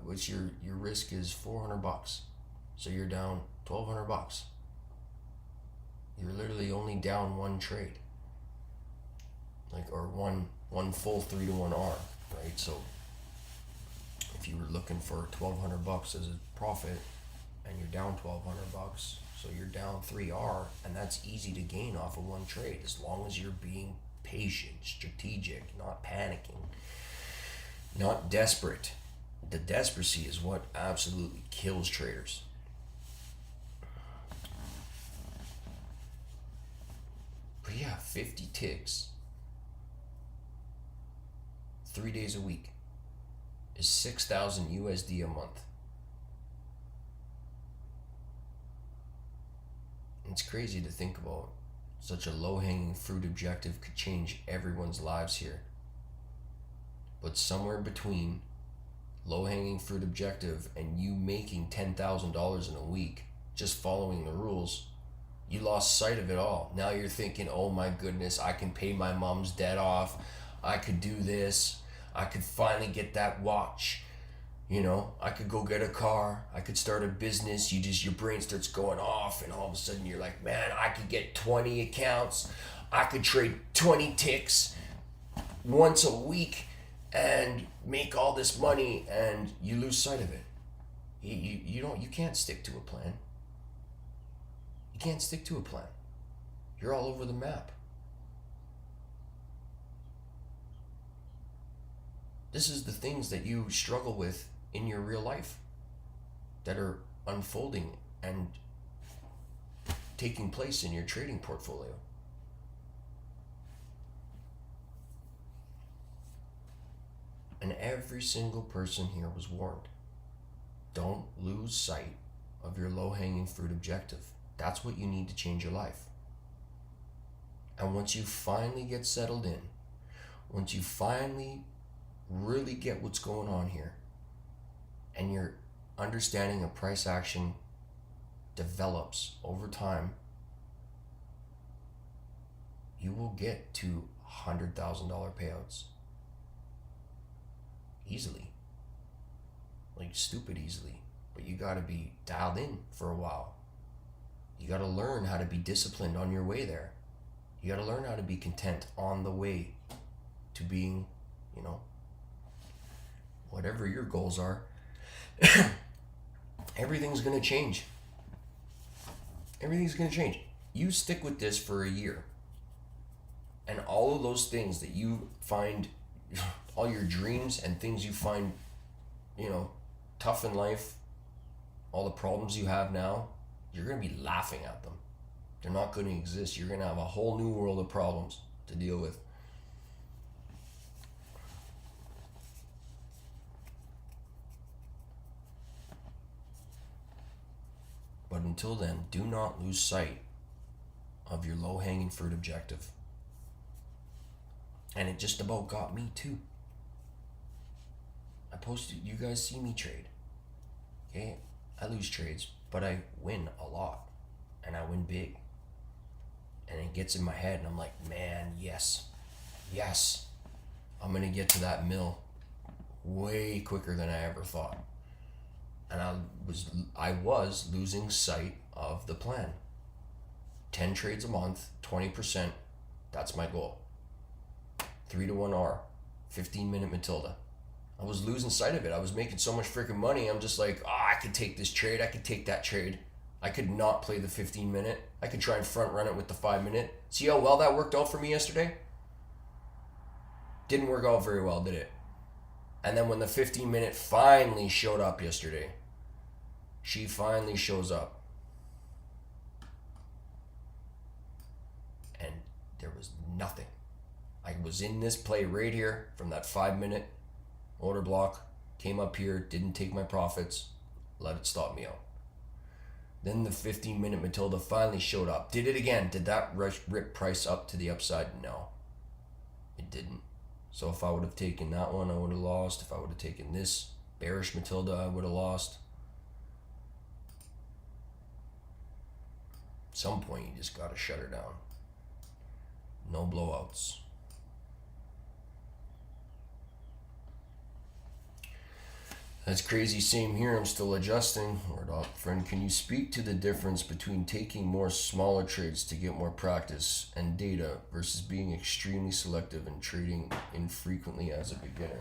which your risk is $400. So you're down $1,200. You're literally only down 1 trade. Or one full 3-to-1 R, right? So if you were looking for $1,200 as a profit and you're down $1,200, so you're down 3 R, and that's easy to gain off of 1 trade as long as you're being patient, strategic, not panicking, not desperate. The desperacy is what absolutely kills traders. But yeah, 50 ticks, 3 days a week is 6,000 USD a month. It's crazy to think about. Such a low-hanging fruit objective could change everyone's lives here. But somewhere between low-hanging fruit objective and you making $10,000 in a week, just following the rules, you lost sight of it all. Now you're thinking, oh my goodness, I can pay my mom's debt off. I could do this. I could finally get that watch. You know, I could go get a car. I could start a business. Your brain starts going off, and all of a sudden you're like, man, I could get 20 accounts. I could trade 20 ticks once a week and make all this money, and you lose sight of it. You can't stick to a plan. You can't stick to a plan. You're all over the map. This is the things that you struggle with in your real life that are unfolding and taking place in your trading portfolio. And every single person here was warned. Don't lose sight of your low-hanging fruit objective. That's what you need to change your life. And once you finally get settled in, once you finally really get what's going on here, and your understanding of price action develops over time, you will get to $100,000 payouts easily, like stupid easily. But you got to be dialed in for a while. You got to learn how to be disciplined on your way there. You got to learn how to be content on the way to being, whatever your goals are. Everything's going to change. Everything's going to change. You stick with this for a year. And all of those things that you find, all your dreams and things you find, tough in life, all the problems you have now, you're going to be laughing at them. They're not going to exist. You're going to have a whole new world of problems to deal with. But until then, do not lose sight of your low-hanging fruit objective. And it just about got me too. I posted, you guys see me trade. Okay? I lose trades, but I win a lot. And I win big. And it gets in my head and I'm like, man, yes. I'm gonna get to that mill way quicker than I ever thought. And I was losing sight of the plan. 10 trades a month, 20%, that's my goal. 3-to-1 R, 15-minute Matilda. I was losing sight of it. I was making so much freaking money. I'm just like, I could take this trade. I could take that trade. I could not play the 15-minute. I could try and front run it with the 5-minute. See how well that worked out for me yesterday? Didn't work out very well, did it? And then when the 15-minute finally showed up yesterday, she finally shows up. And there was nothing. I was in this play right here from that 5-minute order block, came up here, didn't take my profits, let it stop me out. Then the 15-minute Matilda finally showed up. Did it again. Did that rip price up to the upside? No, it didn't. So if I would have taken that one, I would have lost. If I would have taken this bearish Matilda, I would have lost. At some point, you just got to shut her down. No blowouts. That's crazy. Same here. I'm still adjusting. Word up, friend. Can you speak to the difference between taking more smaller trades to get more practice and data versus being extremely selective and trading infrequently as a beginner?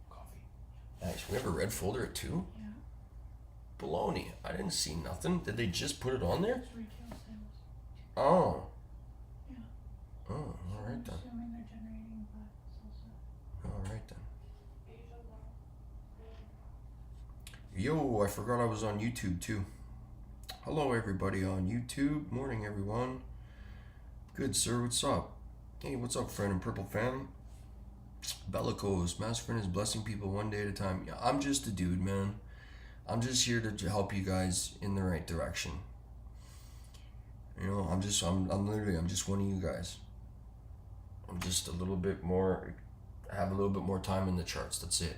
Coffee. Nice. We have a red folder at 2? Yeah. Baloney. I didn't see nothing. Did they just put it on there? It's retail sales. Oh. Yeah. Oh, all right then. Assuming they're generating, but it's also. All right then. Yo, I forgot I was on YouTube too. Hello everybody on YouTube. Morning everyone. Good sir, what's up? Hey, what's up, Fren and Purple Fam? Bellicose, Master Fren is blessing people one day at a time. Yeah, I'm just a dude, man. I'm just here to help you guys in the right direction. You know, I'm just one of you guys. I'm just a little bit more, I have a little bit more time in the charts, that's it.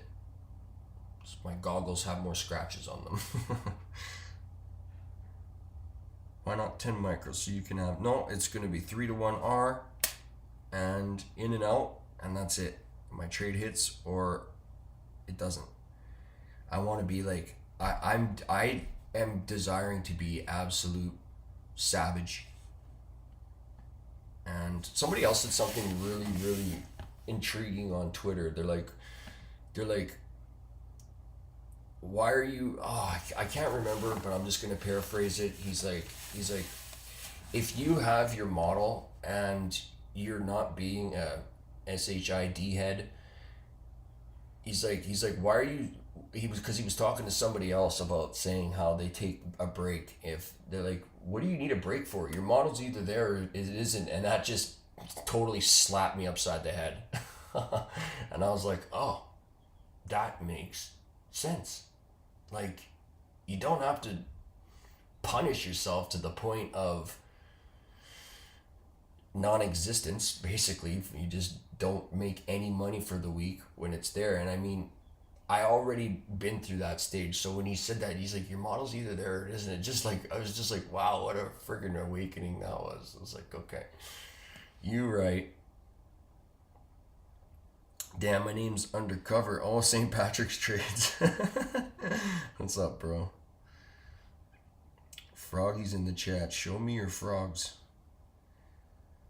Just my goggles have more scratches on them. Why not 10 micros? So you can have, no, it's going to be 3-to-1 R and in and out, and that's it. My trade hits or it doesn't. I want to be like, I am desiring to be absolute savage. And somebody else said something really, really intriguing on Twitter. They're like, why are you, I can't remember, but I'm just going to paraphrase it. He's like, if you have your model and you're not being a SHID head, he's like, why are you, because he was talking to somebody else about saying how they take a break. If they're like, what do you need a break for? Your model's either there or it isn't. And that just totally slapped me upside the head. And I was like, oh, that makes sense. Like, you don't have to punish yourself to the point of non-existence. Basically, you just don't make any money for the week when it's there. And I mean, I already been through that stage. So when he said that, he's like, your model's either there or it isn't. It just like, I was just like, wow, what a friggin' awakening that was. I was like, okay, you right. Damn, my name's Undercover. Oh, St. Patrick's Trades. What's up, bro? Froggy's in the chat. Show me your frogs.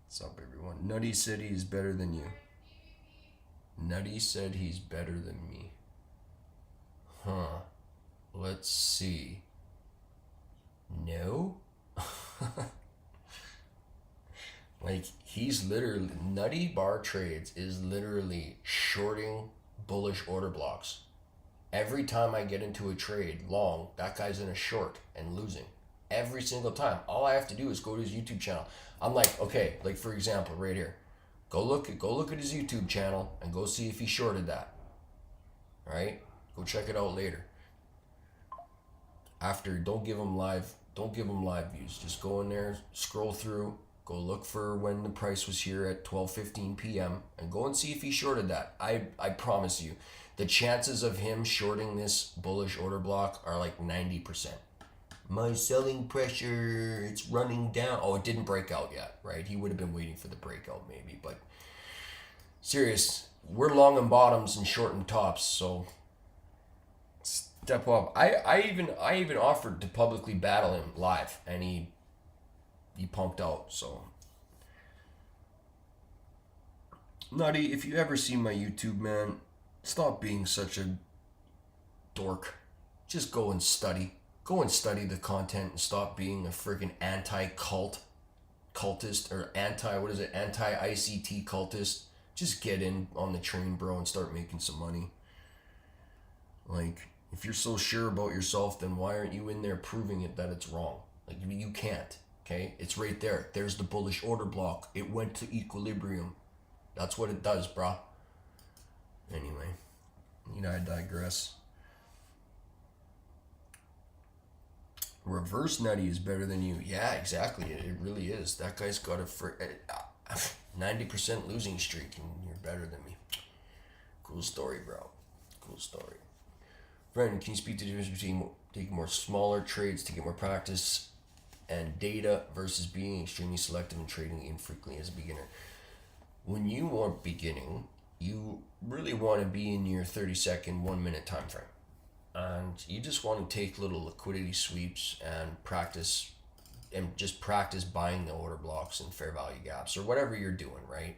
What's up, everyone? Nutty said he's better than you. Nutty said he's better than me. Huh. Let's see. No? Like, he's literally, Nutty Bar Trades is literally shorting bullish order blocks. Every time I get into a trade long, that guy's in a short and losing. Every single time. All I have to do is go to his YouTube channel. I'm like, okay, like for example, right here. Go look at his YouTube channel and go see if he shorted that. All right? Go check it out later. After, don't give him live views. Just go in there, scroll through, go look for when the price was here at 12:15 p.m. and go and see if he shorted that. I promise you, the chances of him shorting this bullish order block are like 90%. My selling pressure, it's running down. Oh, it didn't break out yet, right? He would have been waiting for the breakout maybe, but serious, we're long on bottoms and short on tops, so step up. I even offered to publicly battle him live, and he punked out. So, Nutty, if you ever see my YouTube, man, stop being such a dork. Just go and study. Go and study the content and stop being a friggin' cultist, or anti-ICT cultist. Just get in on the train, bro, and start making some money. Like, if you're so sure about yourself, then why aren't you in there proving it that it's wrong? Like, you can't, okay? It's right there. There's the bullish order block. It went to equilibrium. That's what it does, brah. Anyway, I digress. Reverse Nutty is better than you. Yeah, exactly. It really is. That guy's got a 90% losing streak, and you're better than me. Cool story, bro. Cool story. Fren, can you speak to the difference between taking more smaller trades to get more practice and data versus being extremely selective and trading infrequently as a beginner? When you are beginning, you really want to be in your 30-second, 1-minute time frame. And you just want to take little liquidity sweeps and practice buying the order blocks and fair value gaps or whatever you're doing, right?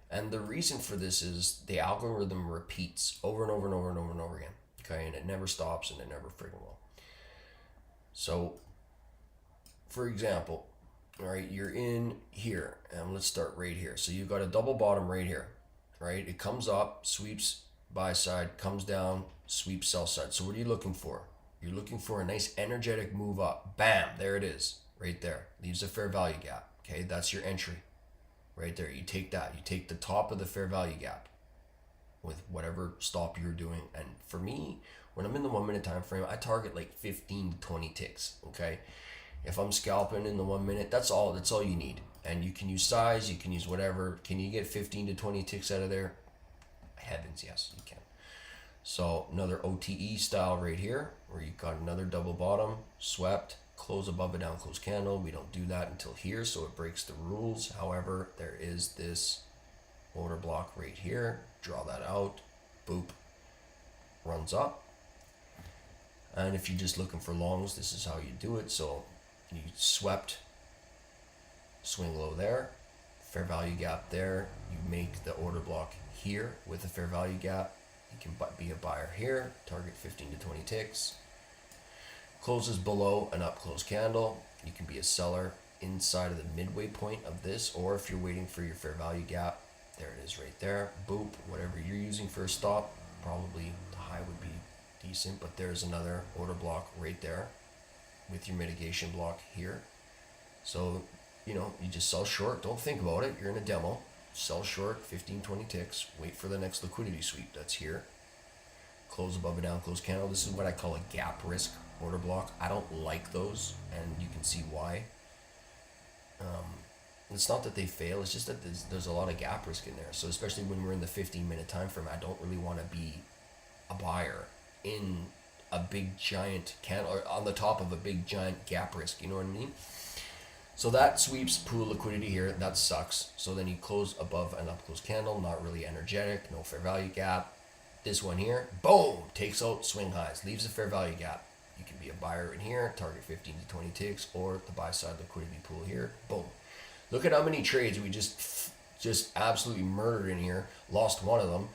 And the reason for this is the algorithm repeats over and over and over and over and over again. Okay, and it never stops and it never friggin' will. So, for example, all right, you're in here, and let's start right here. So you've got a double bottom right here, right? It comes up, sweeps buy side, comes down, sweeps sell side. So what are you looking for? You're looking for a nice energetic move up. Bam, there it is, right there. Leaves a fair value gap. Okay, that's your entry, right there. You take that. You take the top of the fair value gap with whatever stop you're doing. And for me, when I'm in the 1-minute time frame, I target like 15 to 20 ticks. Okay, if I'm scalping in the 1 minute, that's all you need. And you can use size, you can use whatever. Can you get 15 to 20 ticks out of there? Heavens, yes, you can. So another OTE style right here, where you got another double bottom, swept, close above a down close candle. We don't do that until here, so it breaks the rules. However, there is this order block right here. Draw that out, boop, runs up. And if you're just looking for longs, this is how you do it. So you swept, swing low there, fair value gap there. You make the order block here with a fair value gap. You can be a buyer here, target 15 to 20 ticks. Closes below an up close candle. You can be a seller inside of the midway point of this, or if you're waiting for your fair value gap, there it is right there. Boop, whatever you're using for a stop, probably the high would be decent, but there's another order block right there with your mitigation block here. So, you just sell short. Don't think about it. You're in a demo. Sell short, 15, 20 ticks. Wait for the next liquidity sweep. That's here. Close above a down close candle. This is what I call a gap risk order block. I don't like those, and you can see why. It's not that they fail. It's just that there's a lot of gap risk in there. So especially when we're in the 15-minute time frame, I don't really want to be a buyer in a big giant candle or on the top of a big giant gap risk. You know what I mean? So that sweeps pool liquidity here. That sucks. So then you close above an up close candle, not really energetic, no fair value gap. This one here, boom, takes out swing highs, leaves a fair value gap. You can be a buyer in here, target 15 to 20 ticks, or the buy side liquidity pool here, boom. Look at how many trades we just absolutely murdered in here, lost one of them,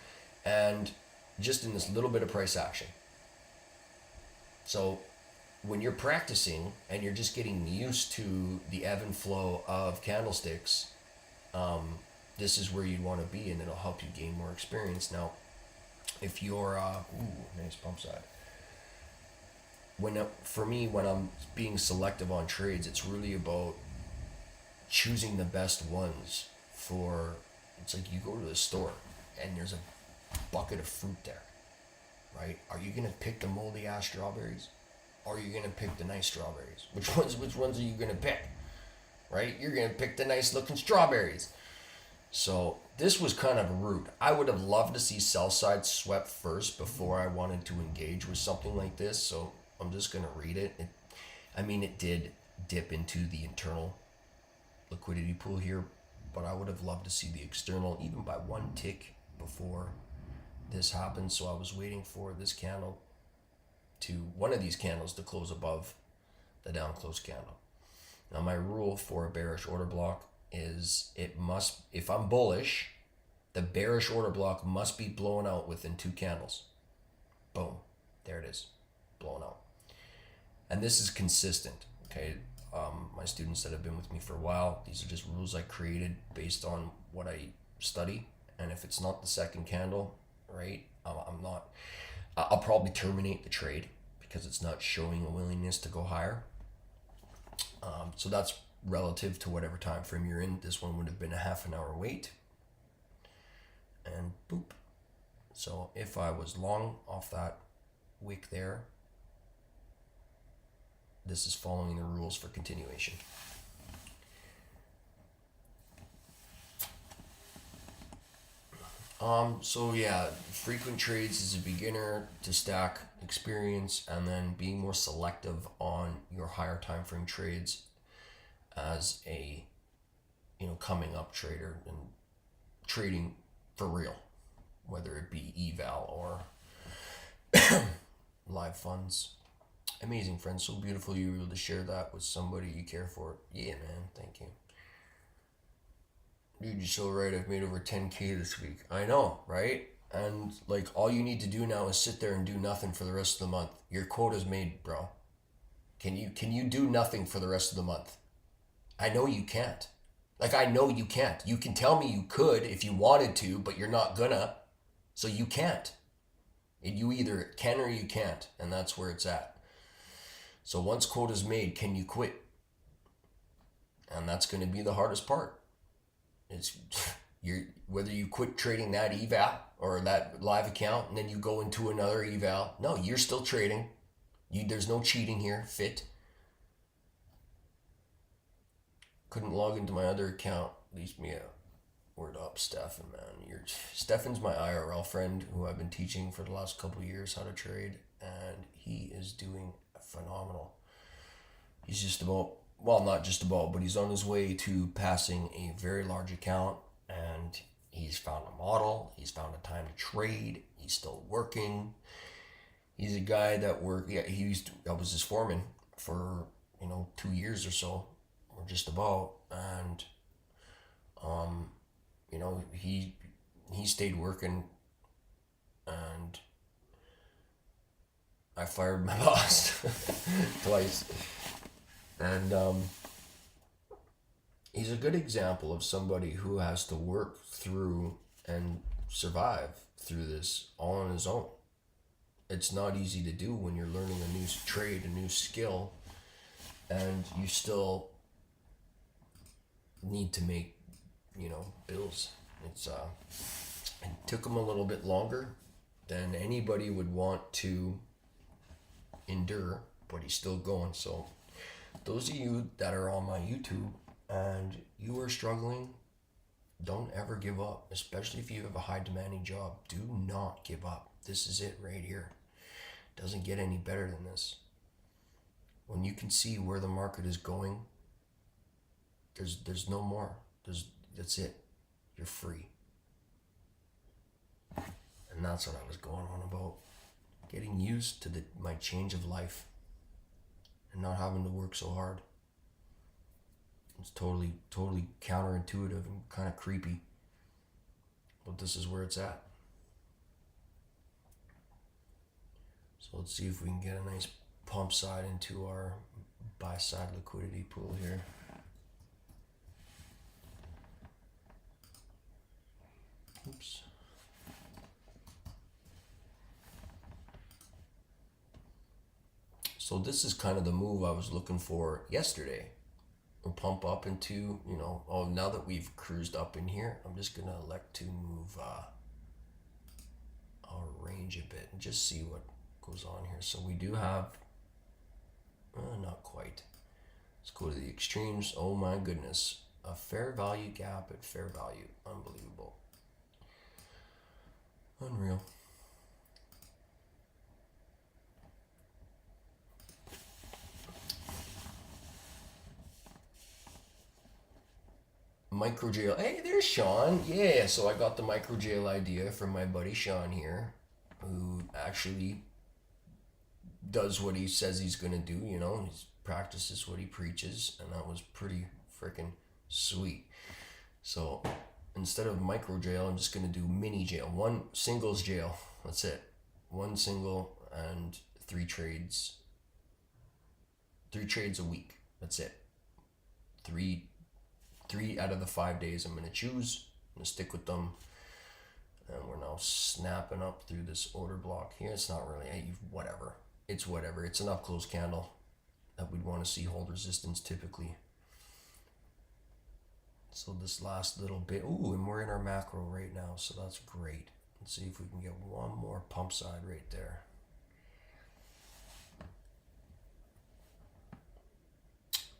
and just in this little bit of price action. So when you're practicing and you're just getting used to the ebb and flow of candlesticks, this is where you'd want to be, and it'll help you gain more experience. Now, if you're nice pump side. For me, when I'm being selective on trades, it's really about choosing the best ones for. It's like you go to the store and there's a bucket of fruit there, right? Are you gonna pick the moldy ass strawberries, or are you gonna pick the nice strawberries? Which ones are you gonna pick? Right? You're gonna pick the nice looking strawberries. So this was kind of rude. I would have loved to see sell side swept first before I wanted to engage with something like this. So I'm just gonna read it. It did dip into the internal liquidity pool here, but I would have loved to see the external even by one tick before this happened. So I was waiting for this candle one of these candles to close above the down close candle. Now my rule for a bearish order block is if I'm bullish, the bearish order block must be blown out within 2 candles. Boom, there it is, blown out. And this is consistent, okay? My students that have been with me for a while, these are just rules I created based on what I study. And if it's not the second candle, right, I'll probably terminate the trade because it's not showing a willingness to go higher. So that's relative to whatever time frame you're in. This one would have been a half an hour wait. And boop. So if I was long off that wick there, this is following the rules for continuation. So yeah, frequent trades as a beginner to stack experience, and then being more selective on your higher time frame trades as a coming up trader and trading for real, whether it be eval or live funds. Amazing, friends. So beautiful you were able to share that with somebody you care for. Yeah, man. Thank you. Dude, you're so right. I've made over 10K this week. I know, right? And like all you need to do now is sit there and do nothing for the rest of the month. Your quota's made, bro. Can you do nothing for the rest of the month? I know you can't. Like, I know you can't. You can tell me you could if you wanted to, but you're not gonna. So you can't. You either can or you can't, and that's where it's at. So once quota's made, can you quit? And that's going to be the hardest part. It's whether you quit trading that eval or that live account and then you go into another eval. No, you're still trading. There's no cheating here. Fit. Couldn't log into my other account. Leaves me a word up, Stefan, man. Stefan's my IRL friend who I've been teaching for the last couple of years how to trade, and he is doing phenomenal. He's just about, well, not just about, but he's on his way to passing a very large account, and he's found a model. He's found a time to trade. He's still working. He's a guy that I was his foreman for 2 years or so, or just about, and he stayed working, and I fired my boss twice. And he's a good example of somebody who has to work through and survive through this all on his own. It's not easy to do when you're learning a new trade, a new skill, and you still need to make, bills. It took him a little bit longer than anybody would want to endure, but he's still going. So those of you that are on my YouTube and you are struggling, don't ever give up, especially if you have a high demanding job. Do not give up. This is it right here. It doesn't get any better than this. When you can see where the market is going, there's no more. That's it. You're free. And that's what I was going on about. Getting used to my change of life and not having to work so hard. It's totally counterintuitive and kind of creepy. But this is where it's at. So let's see if we can get a nice pump side into our buy side liquidity pool here. Oops. So this is kind of the move I was looking for yesterday. We'll pump up into, oh, now that we've cruised up in here, I'm just going to elect to move our range a bit and just see what goes on here. So we do have, not quite. Let's go to the extremes. Oh my goodness. A fair value gap at fair value. Unbelievable. Unreal. Micro jail. Hey, there's Sean. Yeah, so I got the micro jail idea from my buddy Sean here, who actually does what he says he's gonna do. He practices what he preaches, and that was pretty freaking sweet. So instead of micro jail, I'm just gonna do mini jail. One singles jail. That's it. One single and 3 trades. 3 trades a week. That's it. Three out of the 5 days I'm going to choose. I'm going to stick with them. And we're now snapping up through this order block here. It's not really, whatever. It's whatever. It's an up close candle that we'd want to see hold resistance typically. So this last little bit, and we're in our macro right now, so that's great. Let's see if we can get one more pump side right there.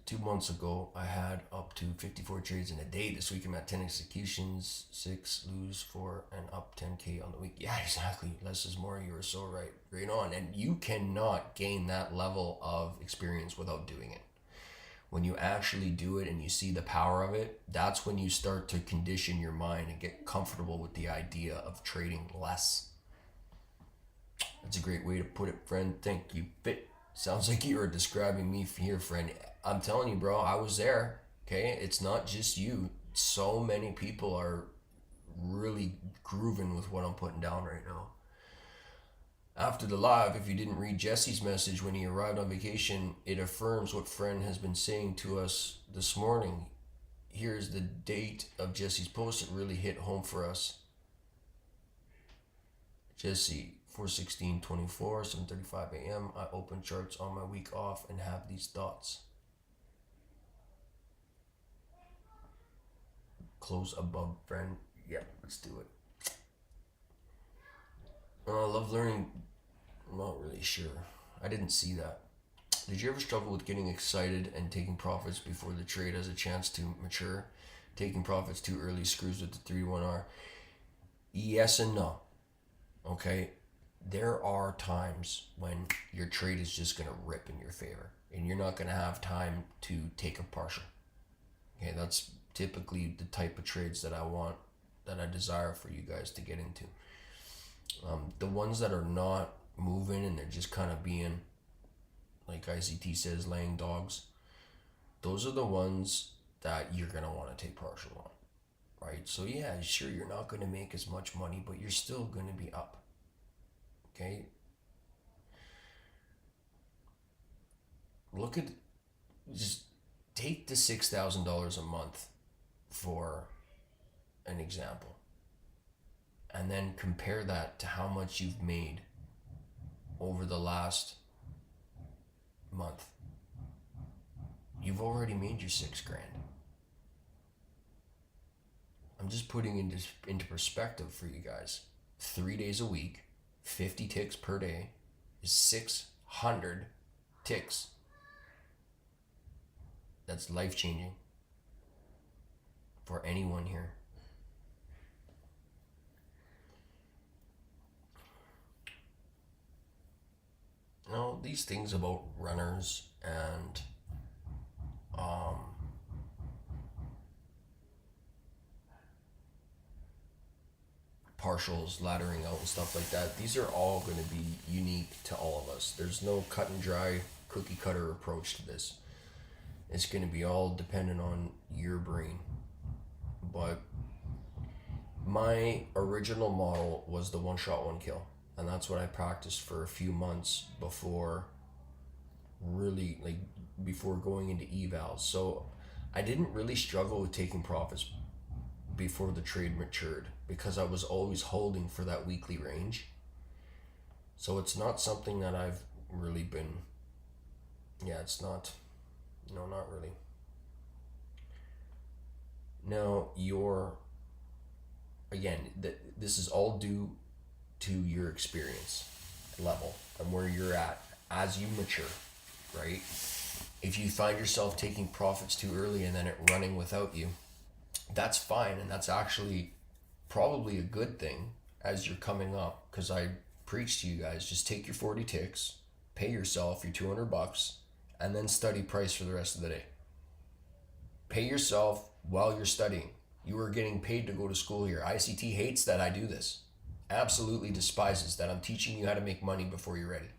Two months ago, I had up to 54 trades in a day. This week I'm at 10 executions, 6 lose 4, and up 10K on the week. Yeah, exactly. Less is more. You were so right. Right on. And you cannot gain that level of experience without doing it. When you actually do it and you see the power of it, that's when you start to condition your mind and get comfortable with the idea of trading less. That's a great way to put it, friend. Thank you. Sounds like you are describing me here, friend. I'm telling you, bro, I was there. Okay, it's not just you. So many people are really grooving with what I'm putting down right now. After the live, if you didn't read Jesse's message when he arrived on vacation, it affirms what Fren has been saying to us this morning. Here's the date of Jesse's post. It really hit home for us. Jesse, 4/16/24, 7:35 a.m. I open charts on my week off and have these thoughts. Close above, friend. Yeah, let's do it. I love learning. I'm not really sure. I didn't see that. Did you ever struggle with getting excited and taking profits before the trade has a chance to mature? Taking profits too early screws with the 3-1R. Yes and no. Okay? There are times when your trade is just going to rip in your favor and you're not going to have time to take a partial. Okay, that's typically the type of trades that I desire for you guys to get into. The ones that are not moving and they're just kind of being, like ICT says, laying dogs, those are the ones that you're going to want to take partial on, right? So yeah, sure, you're not going to make as much money, but you're still going to be up, okay? Just take the $6,000 a month for an example, and then compare that to how much you've made over the last month. You've already made your $6,000. I'm just putting into perspective for you guys. 3 days a week, 50 ticks per day is 600 ticks. That's life-changing for anyone here. These things about runners and partials, laddering out and stuff like that, these are all going to be unique to all of us. There's no cut and dry cookie cutter approach to this. It's going to be all dependent on your brain. But my original model was the one shot, one kill. And that's what I practiced for a few months before going into evals. So I didn't really struggle with taking profits before the trade matured, because I was always holding for that weekly range. So it's not something that I've really been, it's not, no, not really. Now, this is all due to your experience level and where you're at as you mature, right? If you find yourself taking profits too early and then it running without you, that's fine, and that's actually probably a good thing as you're coming up, because I preach to you guys, just take your 40 ticks, pay yourself your $200, and then study price for the rest of the day. Pay yourself while you're studying. You are getting paid to go to school here. ICT hates that I do this. Absolutely despises that I'm teaching you how to make money before you're ready.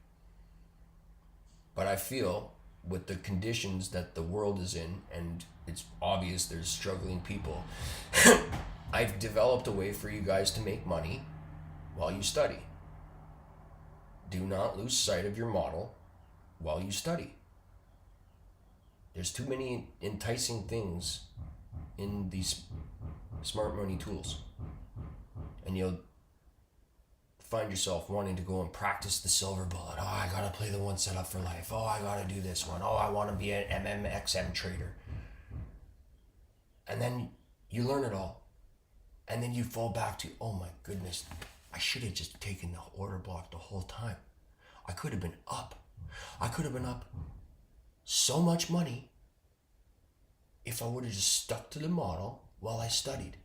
But I feel with the conditions that the world is in, and it's obvious there's struggling people, I've developed a way for you guys to make money while you study. Do not lose sight of your model while you study. There's too many enticing things in these smart money tools, and you'll find yourself wanting to go and practice the silver bullet. Oh, I gotta play the one set up for life. Oh, I gotta do this one. Oh, I want to be an MMXM trader. And then you learn it all, and then you fall back to, oh my goodness, I should have just taken the order block the whole time. I could have been up. I could have been up so much money if I would have just stuck to the model while I studied.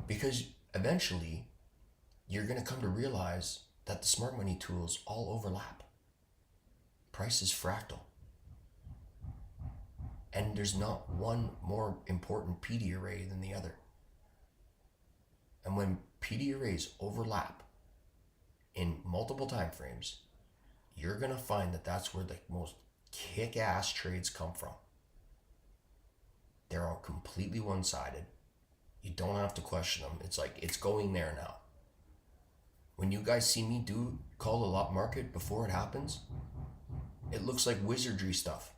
Because eventually, you're going to come to realize that the smart money tools all overlap. Price is fractal. And there's not one more important PD array than the other. And when PD arrays overlap in multiple time frames, you're going to find that that's where the most kick-ass trades come from. They're all completely one-sided. You don't have to question them. It's like, it's going there now. When you guys see me call a lot market before it happens, it looks like wizardry stuff.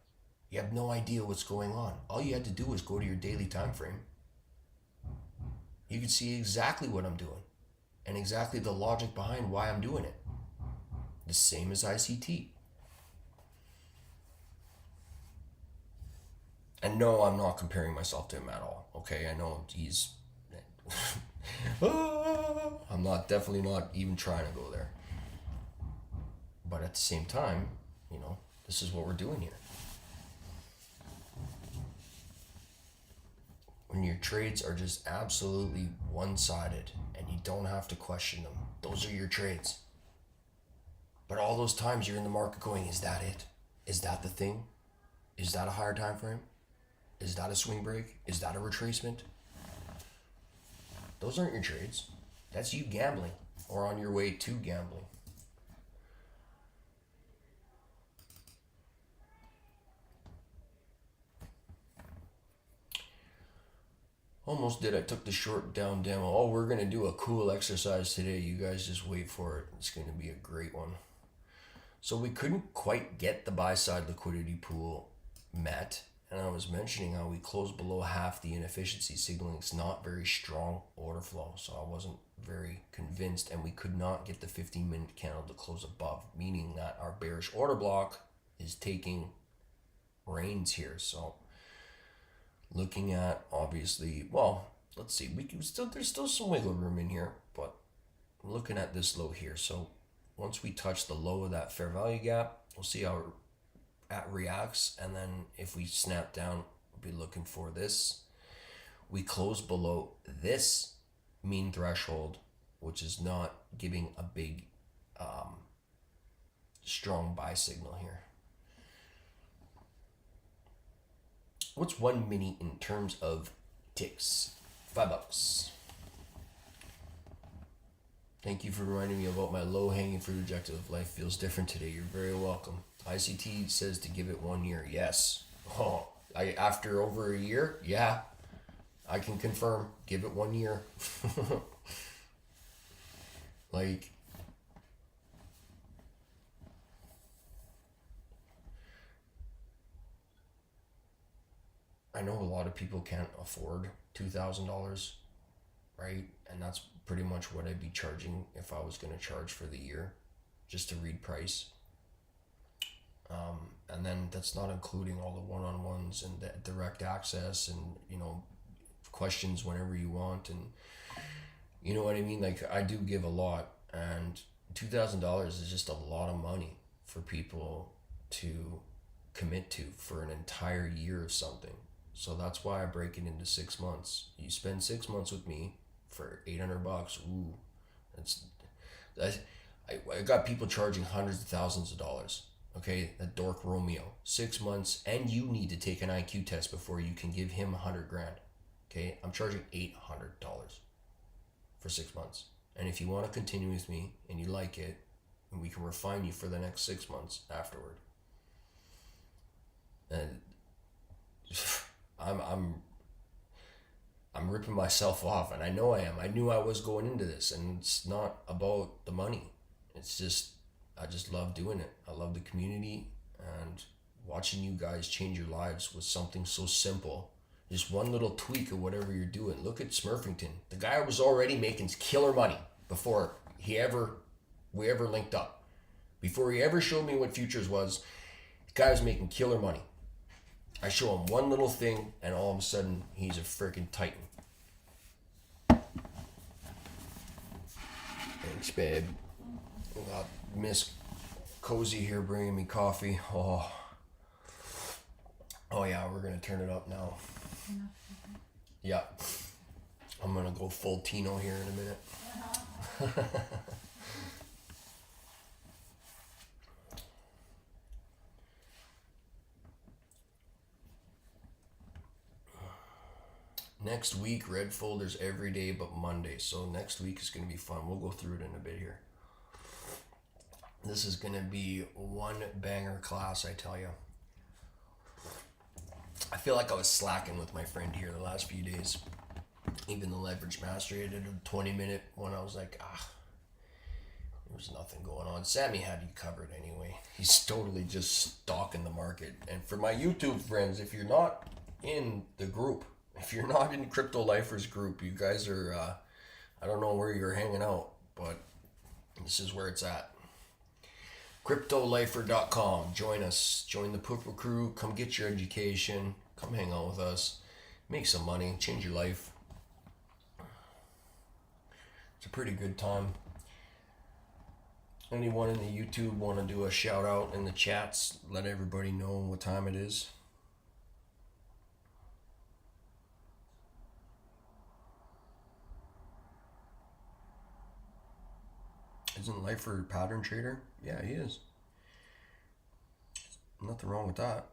You have no idea what's going on. All you had to do was go to your daily time frame. You can see exactly what I'm doing and exactly the logic behind why I'm doing it. The same as ICT. And no, I'm not comparing myself to him at all. Okay, I know he's... I'm definitely not even trying to go there. But at the same time, this is what we're doing here. When your trades are just absolutely one-sided and you don't have to question them, those are your trades. But all those times you're in the market going, is that it? Is that the thing? Is that a higher time frame? Is that a swing break? Is that a retracement? Those aren't your trades. That's you gambling or on your way to gambling. Almost did. I took the short down demo. Oh, we're going to do a cool exercise today. You guys just wait for it. It's going to be a great one. So we couldn't quite get the buy side liquidity pool met. And I was mentioning how we closed below half the inefficiency, signaling it's not very strong order flow. So I wasn't very convinced, and we could not get the 15-minute candle to close above, meaning that our bearish order block is taking reins here. So looking at, obviously, let's see, there's still some wiggle room in here, but looking at this low here. So once we touch the low of that fair value gap, we'll see how it reacts, and then if we snap down, we'll be looking for this. We close below this mean threshold, which is not giving a big strong buy signal here. What's 1 minute in terms of ticks? $5. Thank you for reminding me about my low-hanging fruit objective. Life feels different today. You're very welcome. ICT says to give it 1 year. Yes. After over a year? Yeah. I can confirm. Give it 1 year. I know a lot of people can't afford $2,000 right? And that's pretty much what I'd be charging if I was going to charge for the year, just to read price. And then that's not including all the one-on-ones and the direct access and, you know, questions whenever you want. And you know what I mean? Like, I do give a lot, and $2,000 is just a lot of money for people to commit to for an entire year of something. So that's why I break it into 6 months. You spend 6 months with me for $800. Ooh, I got people charging hundreds of thousands of dollars. Okay, a dork Romeo, 6 months, and you need to take an IQ test before you can give him $100,000. Okay, I'm charging $800 for 6 months. And if you want to continue with me and you like it, and we can refine you for the next 6 months afterward. And I'm ripping myself off, and I know I am. I knew I was going into this, and it's not about the money. It's just, I just love doing it. I love the community and watching you guys change your lives with something so simple. Just one little tweak of whatever you're doing. Look at Smurfington. The guy was already making killer money before we ever linked up. Before he ever showed me what futures was, the guy was making killer money. I show him one little thing, and all of a sudden, he's a freaking titan. Thanks, babe. I got Miss Cozy here bringing me coffee. Oh yeah, we're gonna turn it up now. Yeah, I'm gonna go full Tino here in a minute. Next week, red folders every day but Monday. So next week is going to be fun. We'll go through it in a bit here. This is going to be one banger class, I tell you. I feel like I was slacking with my friend here the last few days. Even the leverage mastery, I did a 20-minute one. I was like, there was nothing going on. Sammy had you covered anyway. He's totally just stalking the market. And for my YouTube friends, if you're not in the group, if you're not in Crypto Lifers group, you guys are, I don't know where you're hanging out, but this is where it's at. CryptoLifer.com. Join us. Join the Pooper crew. Come get your education. Come hang out with us. Make some money. Change your life. It's a pretty good time. Anyone in the YouTube want to do a shout out in the chats? Let everybody know what time it is. Isn't Lifer a pattern trader? Yeah, he is. Nothing wrong with that.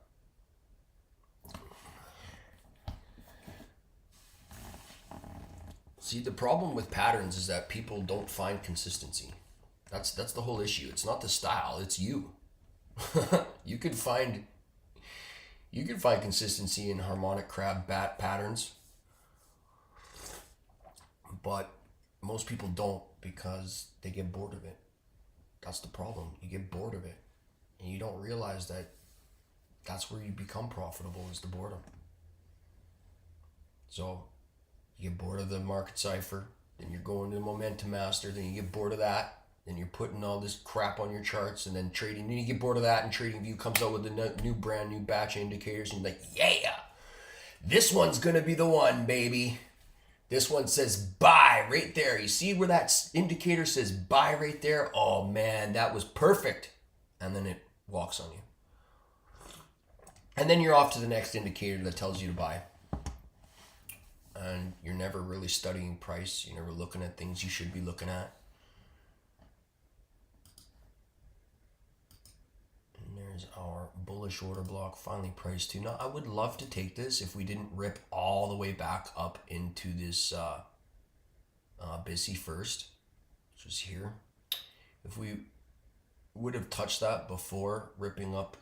See, the problem with patterns is that people don't find consistency. That's the whole issue. It's not the style, it's you. You could find consistency in harmonic crab bat patterns, but most people don't because they get bored of it. That's the problem. You get bored of it, and you don't realize that that's where you become profitable, is the boredom. So you get bored of the market cipher, then you're going to momentum master, then you get bored of that, then you're putting all this crap on your charts, and then trading, then you get bored of that, and TradingView comes out with a new brand new batch of indicators, and you're like, yeah, this one's gonna be the one, baby. This one says buy right there. You see where that indicator says buy right there? Oh man, that was perfect. And then it walks on you. And then you're off to the next indicator that tells you to buy. And you're never really studying price. You're never looking at things you should be looking at. And there's our bullish order block finally priced to. Now, I would love to take this if we didn't rip all the way back up into this BISI first, which is here. If we would have touched that before ripping up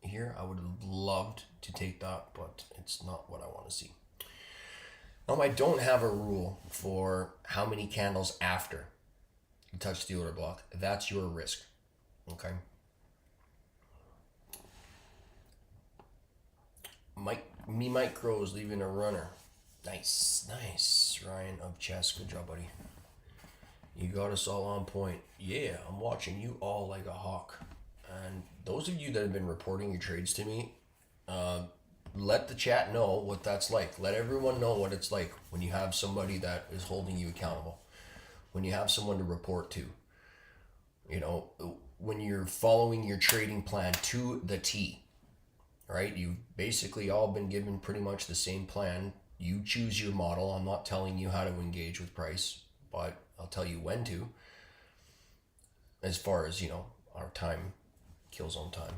here, I would have loved to take that, but it's not what I want to see. I don't have a rule for how many candles after you touch the order block. That's your risk, okay? Micro is leaving a runner. Nice, Ryan of Chess. Good job, buddy. You got us all on point. Yeah, I'm watching you all like a hawk. And those of you that have been reporting your trades to me, let the chat know what that's like. Let everyone know what it's like when you have somebody that is holding you accountable, when you have someone to report to. You know, when you're following your trading plan to the T, right? You've basically all been given pretty much the same plan. You choose your model. I'm not telling you how to engage with price, but I'll tell you when to. As far as, our time kills on time.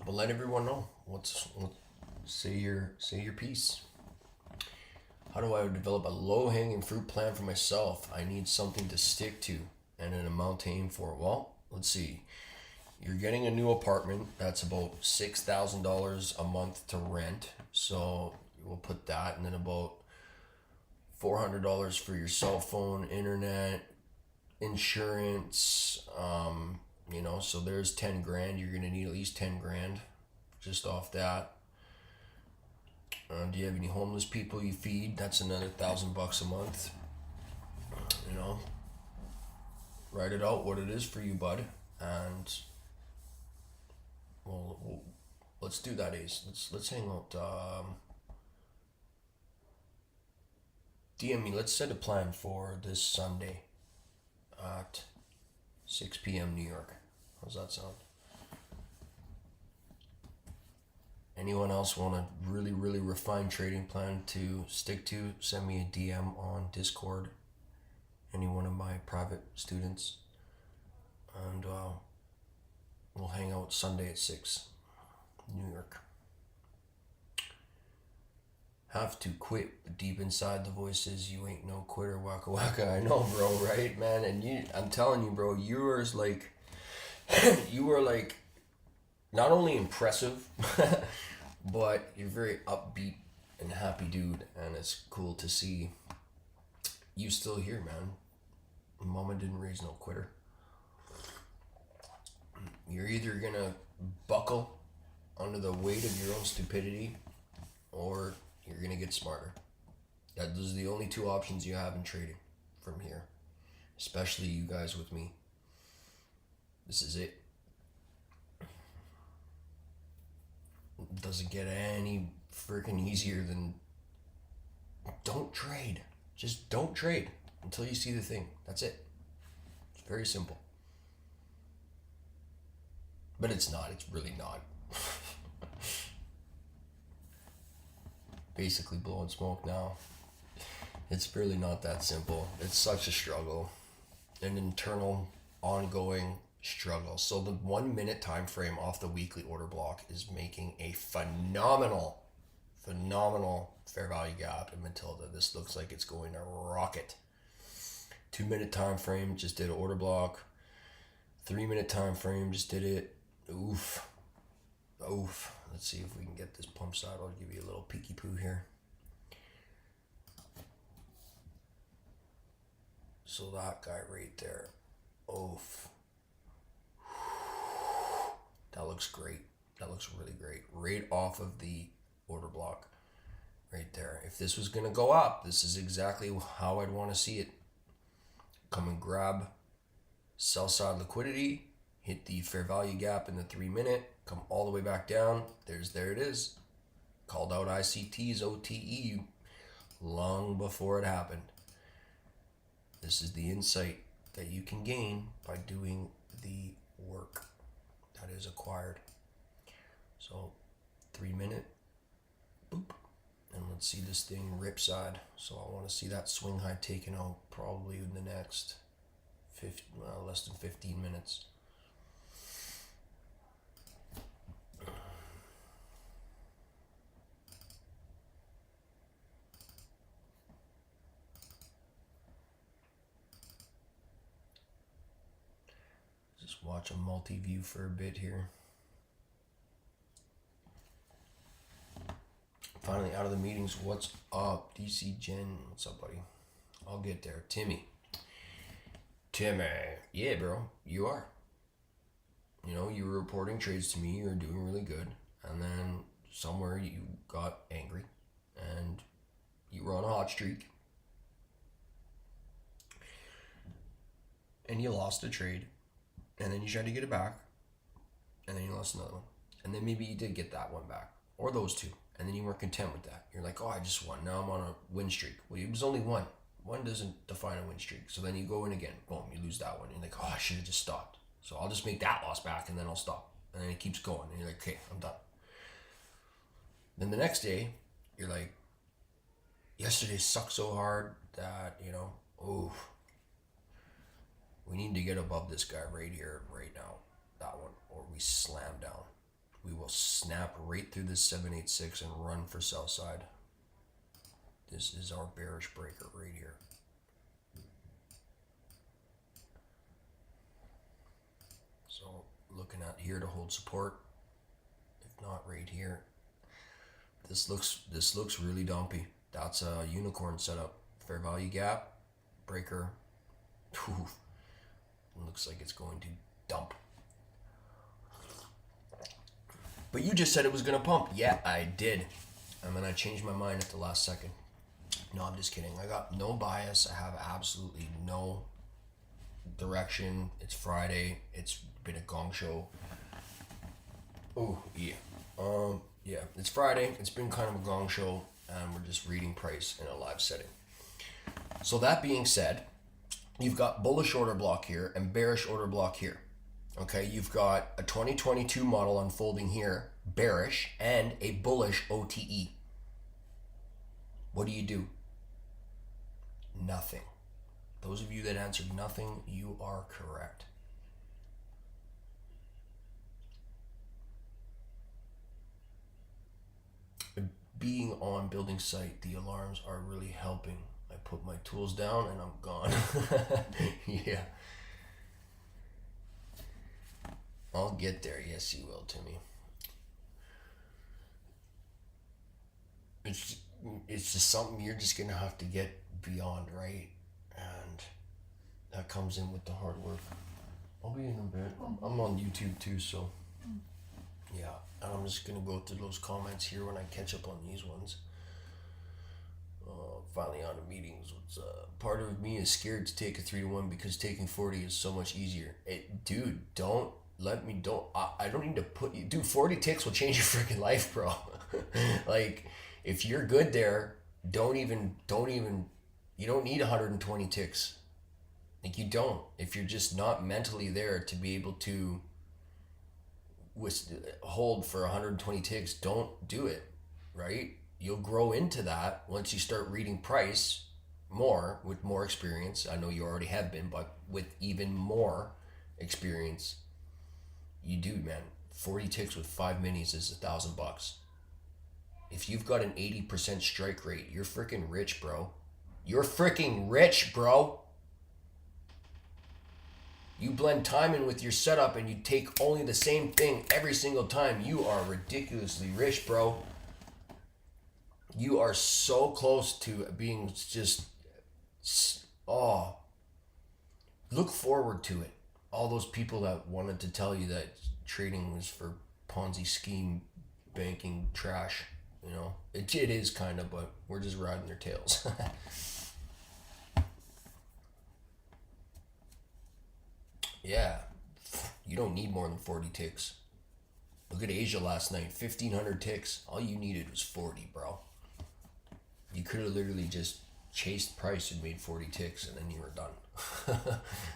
But let everyone know say your piece. How do I develop a low-hanging fruit plan for myself? I need something to stick to and an amount to aim for. Well, let's see. You're getting a new apartment. That's about $6,000 a month to rent. So we'll put that, and then about $400 for your cell phone, internet, insurance. So there's 10 grand. You're gonna need at least 10 grand just off that. Do you have any homeless people you feed? That's another $1,000 a month. Write it out what it is for you, bud, and we'll let's do that, Ace. Let's hang out. DM me. Let's set a plan for this Sunday at 6 p.m. New York. How's that sound? Anyone else want a really, really refined trading plan to stick to? Send me a DM on Discord. Any one of my private students. And we'll hang out Sunday at 6, New York. Have to quit, but deep inside the voice says you ain't no quitter, waka waka. I know, bro, right, man? And I'm telling you, bro, you are like not only impressive, but you're very upbeat and happy dude, and it's cool to see you still here, man. Mama didn't raise no quitter. You're either gonna buckle under the weight of your own stupidity, or you're gonna get smarter. Those are the only two options you have in trading from here, especially you guys with me. This is it. It doesn't get any freaking easier than don't trade. Just don't trade until you see the thing. That's it. It's very simple. But it's not. It's really not. Basically blowing smoke now. It's really not that simple. It's such a struggle. An internal, ongoing struggle. So the 1 minute time frame off the weekly order block is making a phenomenal fair value gap in Matilda. This looks like it's going to rocket. 2 minute time frame, just did an order block. 3 minute time frame, just did it. Oof. Let's see if we can get this pump side. I'll give you a little peeky poo here. So that guy right there. Oof. That looks great. That looks really great. Right off of the order block. Right there. If this was going to go up, this is exactly how I'd want to see it. Come and grab sell side liquidity. Hit the fair value gap in the 3 minute. Come all the way back down. There it is. Called out ICT's OTE long before it happened. This is the insight that you can gain by doing the work that is acquired. So 3 minute, boop, and let's see this thing rip side. So I want to see that swing high taken out probably in the next less than 15 minutes. Just watch a multi-view for a bit here. Finally out of the meetings. What's up, DC Jen? What's up, buddy? I'll get there. Timmy, yeah, bro, you are. You were reporting trades to me. You were doing really good, and then somewhere you got angry, and You were on a hot streak. And you lost a trade. And then you tried to get it back. And then you lost another one. And then maybe you did get that one back. Or those two. And then you weren't content with that. You're like, oh, I just won. Now I'm on a win streak. Well, it was only one. One doesn't define a win streak. So then you go in again. Boom, you lose that one. You're like, oh, I should have just stopped. So I'll just make that loss back and then I'll stop. And then it keeps going. And you're like, okay, I'm done. Then the next day, you're like, yesterday sucked so hard that, oh, we need to get above this guy right here, right now. That one. Or we slam down. We will snap right through this 786 and run for sell side. This is our bearish breaker right here. So looking at here to hold support. If not right here. This looks really dumpy. That's a unicorn setup. Fair value gap. Breaker. Whew. Looks like it's going to dump. But you just said it was going to pump. Yeah, I did. And then I changed my mind at the last second. No, I'm just kidding. I got no bias. I have absolutely no direction. It's Friday. It's been a gong show. Oh, yeah. Yeah, it's Friday. It's been kind of a gong show. And we're just reading price in a live setting. So that being said, you've got bullish order block here and bearish order block here. Okay, you've got a 2022 model unfolding here, bearish, and a bullish OTE. What do? Nothing. Those of you that answered nothing, you are correct. Being on building site, the alarms are really helping. I put my tools down and I'm gone. Yeah. I'll get there. Yes, you will, Timmy. It's just something you're just gonna have to get beyond, right? And that comes in with the hard work. I'll be in a bit. I'm on YouTube too, so yeah. And I'm just gonna go through those comments here when I catch up on these ones. Finally on the meetings. Part of me is scared to take a 3-1 because taking 40 is so much easier. Dude, don't let me. I don't need to put you. Dude, 40 ticks will change your freaking life, bro. Like, if you're good there, don't even. You don't need 120 ticks. Like, you don't. If you're just not mentally there to be able to hold for 120 ticks, don't do it, right? You'll grow into that once you start reading price more with more experience. I know you already have been, but with even more experience, you do, man. 40 ticks with 5 minis is $1,000. If you've got an 80% strike rate, you're freaking rich, bro. You're freaking rich, bro. You blend time in with your setup and you take only the same thing every single time. You are ridiculously rich, bro. You are so close to being just, look forward to it. All those people that wanted to tell you that trading was for Ponzi scheme banking trash, it is kind of, but we're just riding their tails. Yeah, you don't need more than 40 ticks. Look at Asia last night, 1,500 ticks. All you needed was 40, bro. You could have literally just chased price and made 40 ticks and then you were done.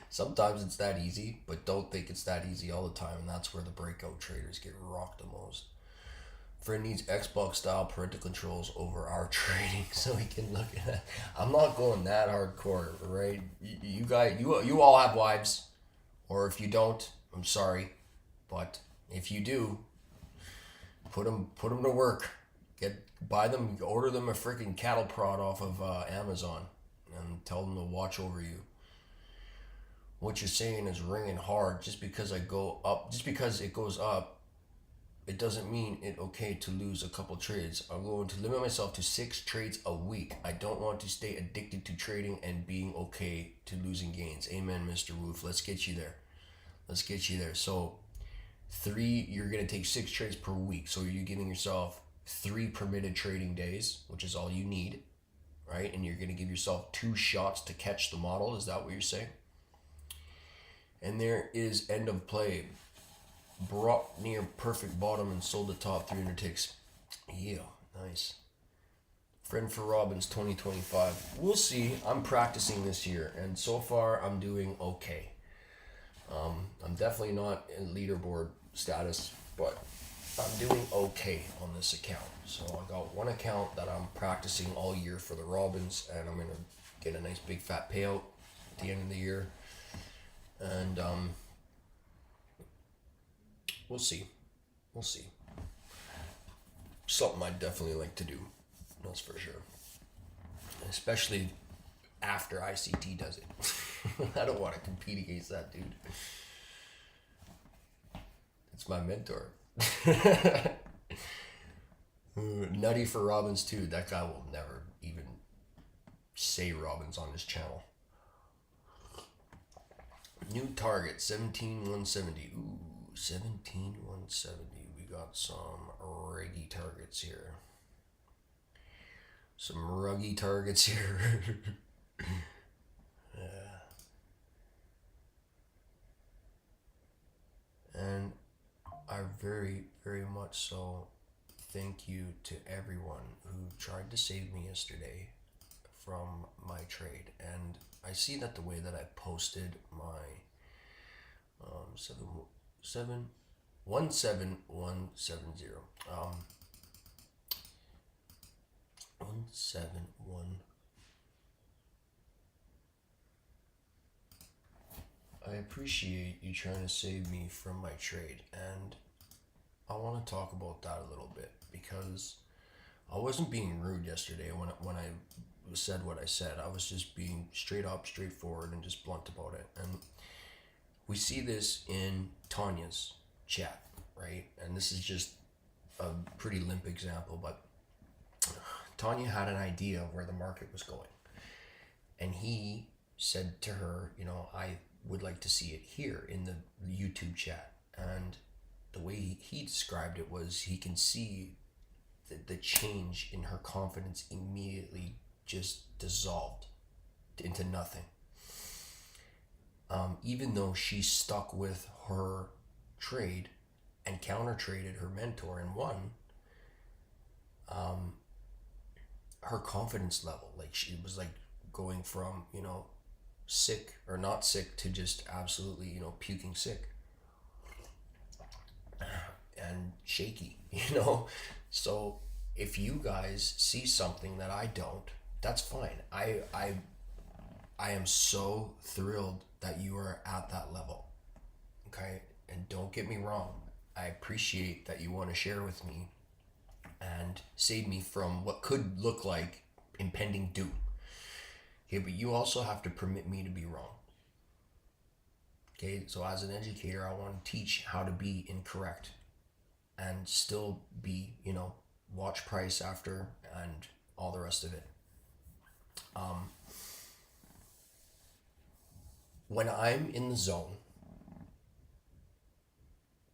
Sometimes it's that easy, but don't think it's that easy all the time, and that's where the breakout traders get rocked the most. Fren needs Xbox style parental controls over our trading so he can look at it. I'm not going that hardcore, right? You guys, you all have wives, or if you don't, I'm sorry, but if you do, put them to work. Buy them, order them a freaking cattle prod off of Amazon, and tell them to watch over you. What you're saying is ringing hard. Just because it goes up, it doesn't mean it's okay to lose a couple trades. I'm going to limit myself to 6 trades a week. I don't want to stay addicted to trading and being okay to losing gains. Amen, Mr. Woof. Let's get you there. So 3, you're going to take 6 trades per week. So you're giving yourself 3 permitted trading days, which is all you need. right? And you're going to give yourself 2 shots to catch the model. Is that what you're saying? And there is end of play. Brought near perfect bottom and sold the top 300 ticks. Yeah, nice. Fren for Robbins 2025. We'll see. I'm practicing this year, and so far I'm doing okay. I'm definitely not in leaderboard status, but I'm doing okay on this account. So I got one account that I'm practicing all year for the Robbins, and I'm gonna get a nice big fat payout at the end of the year. And we'll see. We'll see. Something I'd definitely like to do. That's for sure. Especially after ICT does it. I don't want to compete against that dude. It's my mentor. Nutty for Robbins too. That guy will never even say Robbins on his channel. New target 17,170. Ooh, 17,170. We got some reggy targets here. Some ruggy targets here. Yeah. And I very, very much so thank you to everyone who tried to save me yesterday from my trade. And I see that the way that I posted my 1717170 171. I appreciate you trying to save me from my trade, and I want to talk about that a little bit because I wasn't being rude yesterday when I said what I said. I was just being straight up, straightforward, and just blunt about it. And we see this in Tanya's chat, right? And this is just a pretty limp example, but Tanya had an idea of where the market was going. And he said to her, you know, I would like to see it here in the YouTube chat. And the way he described it was he can see the change in her confidence immediately just dissolved into nothing. Even though she stuck with her trade and counter traded her mentor and won, her confidence level, like she was like going from, you know, sick or not sick to just absolutely, you know, puking sick and shaky, you know. So if you guys see something that I don't, that's fine. I am so thrilled that you are at that level. Okay? And don't get me wrong. I appreciate that you want to share with me and save me from what could look like impending doom. Okay, but you also have to permit me to be wrong. Okay, so as an educator, I want to teach how to be incorrect and still be, you know, watch price after and all the rest of it. When I'm in the zone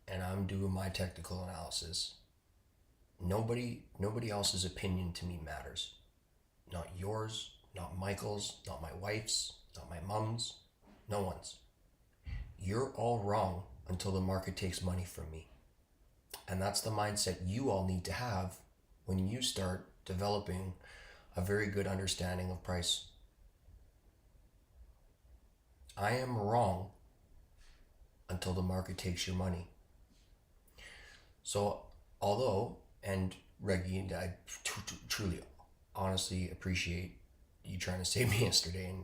and I'm doing my technical analysis, nobody else's opinion to me matters. Not yours, not Michael's, not my wife's, not my mom's, no one's. You're all wrong until the market takes money from me. And that's the mindset you all need to have when you start developing a very good understanding of price. I am wrong until the market takes your money. So, although, and Reggie, I truly, honestly appreciate you trying to save me yesterday, and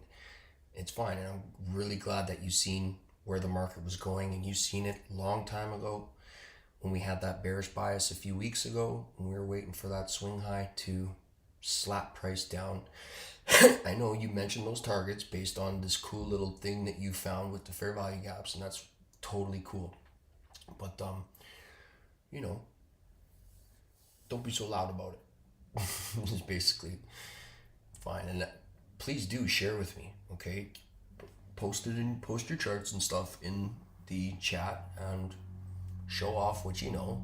it's fine. And I'm really glad that you've seen where the market was going, and you've seen it a long time ago when we had that bearish bias a few weeks ago, when we were waiting for that swing high to slap price down. I know you mentioned those targets based on this cool little thing that you found with the fair value gaps, and that's totally cool. But you know, don't be so loud about it. It's basically fine. And please do share with me, okay? Post your charts and stuff in the chat and show off what you know.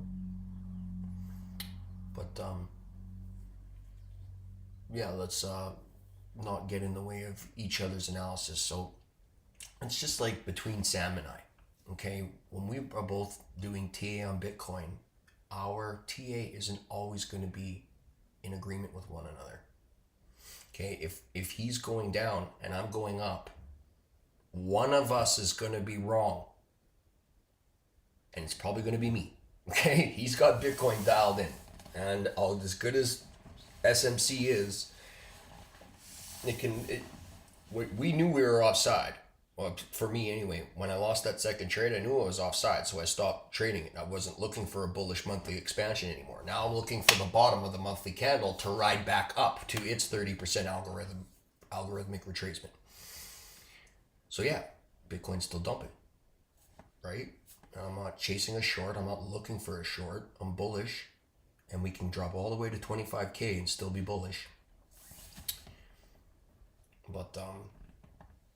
But yeah, let's not get in the way of each other's analysis. So it's just like between Sam and I, okay? When we are both doing TA on Bitcoin, our TA isn't always going to be in agreement with one another. Okay, if he's going down and I'm going up, one of us is going to be wrong. And it's probably going to be me. Okay, he's got Bitcoin dialed in. And all as good as SMC is, we knew we were offside. Well, for me anyway, when I lost that second trade, I knew I was offside, so I stopped trading it. I wasn't looking for a bullish monthly expansion anymore. Now I'm looking for the bottom of the monthly candle to ride back up to its 30% algorithmic retracement. So yeah, Bitcoin's still dumping, right? I'm not chasing a short. I'm not looking for a short. I'm bullish, and we can drop all the way to 25K and still be bullish. But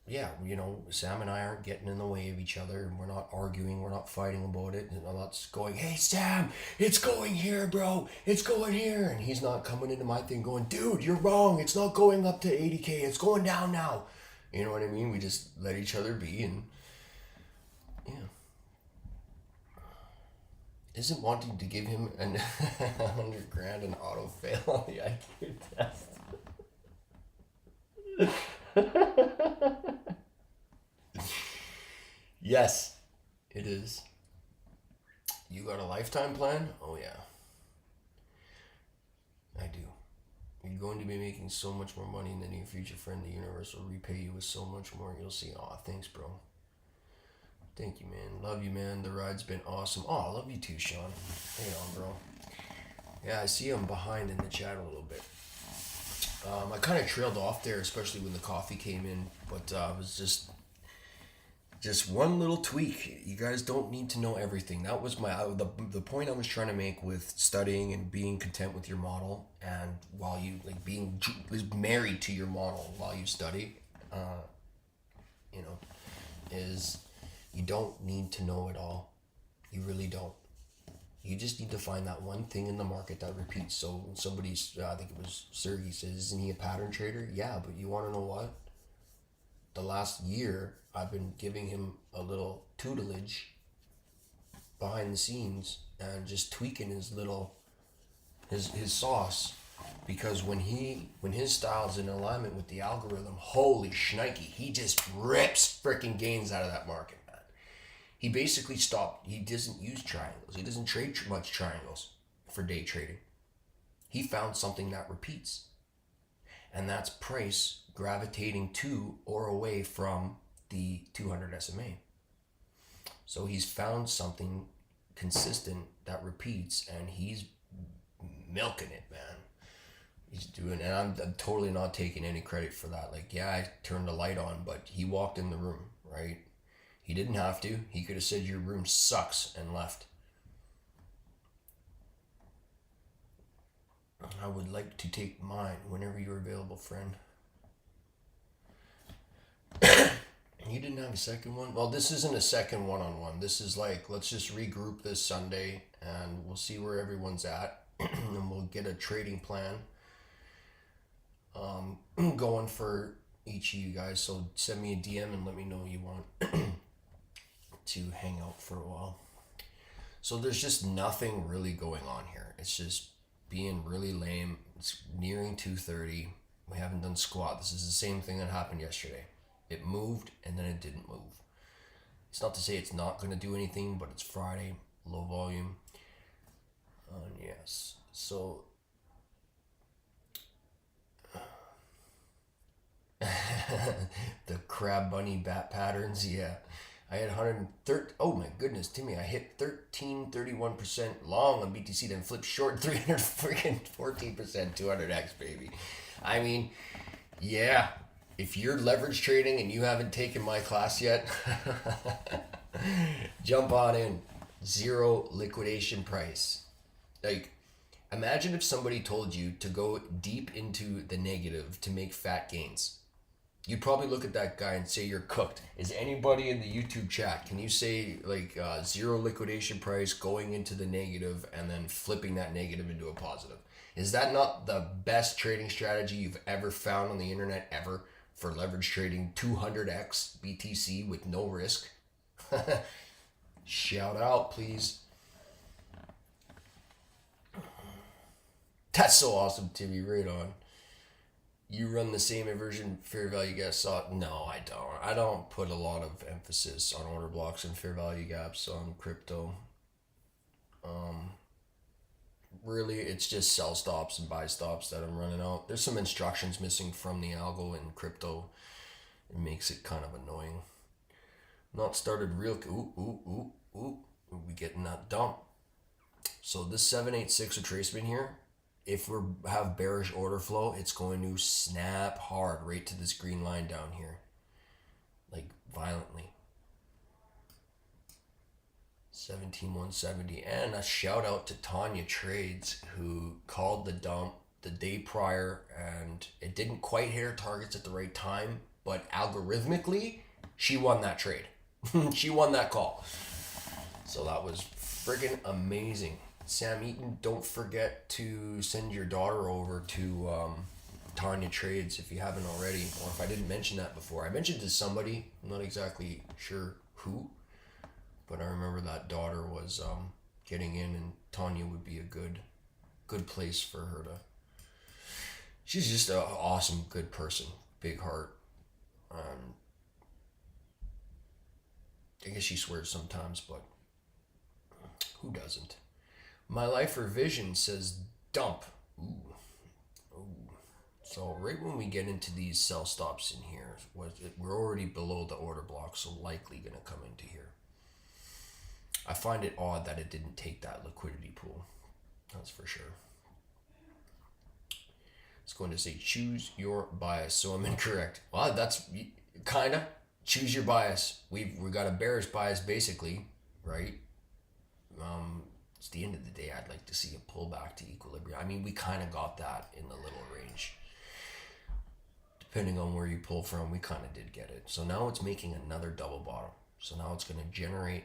yeah, you know, Sam and I aren't getting in the way of each other, and we're not arguing, we're not fighting about it, and I'm not going, hey Sam, it's going here, bro, it's going here, and he's not coming into my thing going, dude, you're wrong, it's not going up to 80K, it's going down now. You know what I mean? We just let each other be, and yeah. Isn't wanting to give him an 100 grand an auto fail on the IQ test. Yes, it is. You got a lifetime plan? Oh yeah. I do. You're going to be making so much more money in the near future, friend. The universe will repay you with so much more. You'll see. Aw, thanks, bro. Thank you, man. Love you, man. The ride's been awesome. Oh, I love you too, Sean. Hang on, bro. Yeah, I see I'm behind in the chat a little bit. I kind of trailed off there, especially when the coffee came in, but it was just one little tweak. You guys don't need to know everything. That was the point I was trying to make with studying and being content with your model, and while you like being married to your model while you study, you know, is you don't need to know it all. You really don't. You just need to find that one thing in the market that repeats. So when somebody's, I think it was Sergey says, isn't he a pattern trader? Yeah, but you want to know what? The last year, I've been giving him a little tutelage behind the scenes and just tweaking his sauce, because when his style's in alignment with the algorithm, holy shnikey, he just rips freaking gains out of that market, man. He basically stopped. He doesn't use triangles. He doesn't trade much triangles for day trading. He found something that repeats, and that's price gravitating to or away from the 200 SMA. So he's found something consistent that repeats, and he's milking it, man. He's doing, and I'm totally not taking any credit for that. Like, yeah, I turned the light on, but he walked in the room, right? He didn't have to. He could have said your room sucks and left. I would like to take mine whenever you're available, friend. You didn't have a second one? Well, this isn't a second one-on-one. This is like, let's just regroup this Sunday and we'll see where everyone's at. And we'll get a trading plan going for each of you guys. So send me a DM and let me know you want to hang out for a while. So there's just nothing really going on here. It's just being really lame. It's nearing 2:30. We haven't done squat. This is the same thing that happened yesterday. It moved and then it didn't move. It's not to say it's not going to do anything, but it's Friday, low volume. Yes. So the crab bunny bat patterns, yeah. I had 130. Oh my goodness, Timmy! I hit 31% long on BTC, then flipped short 314%, 200x, baby. I mean, yeah. If you're leverage trading and you haven't taken my class yet, jump on in. Zero liquidation price. Like, imagine if somebody told you to go deep into the negative to make fat gains. you'd probably look at that guy and say you're cooked. Is anybody in the YouTube chat, can you say like zero liquidation price going into the negative and then flipping that negative into a positive? Is that not the best trading strategy you've ever found on the internet ever for leverage trading 200x BTC with no risk? Shout out, please. That's so awesome, Timmy. Right on. You run the same inversion fair value gap saw? No, I don't. I don't put a lot of emphasis on order blocks and fair value gaps on crypto. Really, it's just sell stops and buy stops that I'm running out. There's some instructions missing from the algo in crypto. It makes it kind of annoying. Not started real. Ooh. We getting that dump. So this 786 retracement here, if we have bearish order flow, it's going to snap hard right to this green line down here, like violently. 17,170. And a shout out to Tanya Trades, who called the dump the day prior, and it didn't quite hit her targets at the right time, but algorithmically she won that trade. She won that call. So that was friggin' amazing. Sam Eaton, don't forget to send your daughter over to Tanya Trades if you haven't already, or if I didn't mention that before. I mentioned to somebody, I'm not exactly sure who, but I remember that daughter was getting in, and Tanya would be a good place for her to. She's just an awesome, good person, big heart. I guess she swears sometimes, but who doesn't? My Life Revision says dump. Ooh. So right when we get into these sell stops in here, we're already below the order block, so likely going to come into here. I find it odd that it didn't take that liquidity pool. That's for sure. It's going to say choose your bias, so I'm incorrect. Well, that's kind of choose your bias. We got a bearish bias basically, right? It's the end of the day. I'd like to see a pullback to equilibrium. I mean, we kind of got that in the little range. Depending on where you pull from, we kind of did get it. So now it's making another double bottom. So now it's going to generate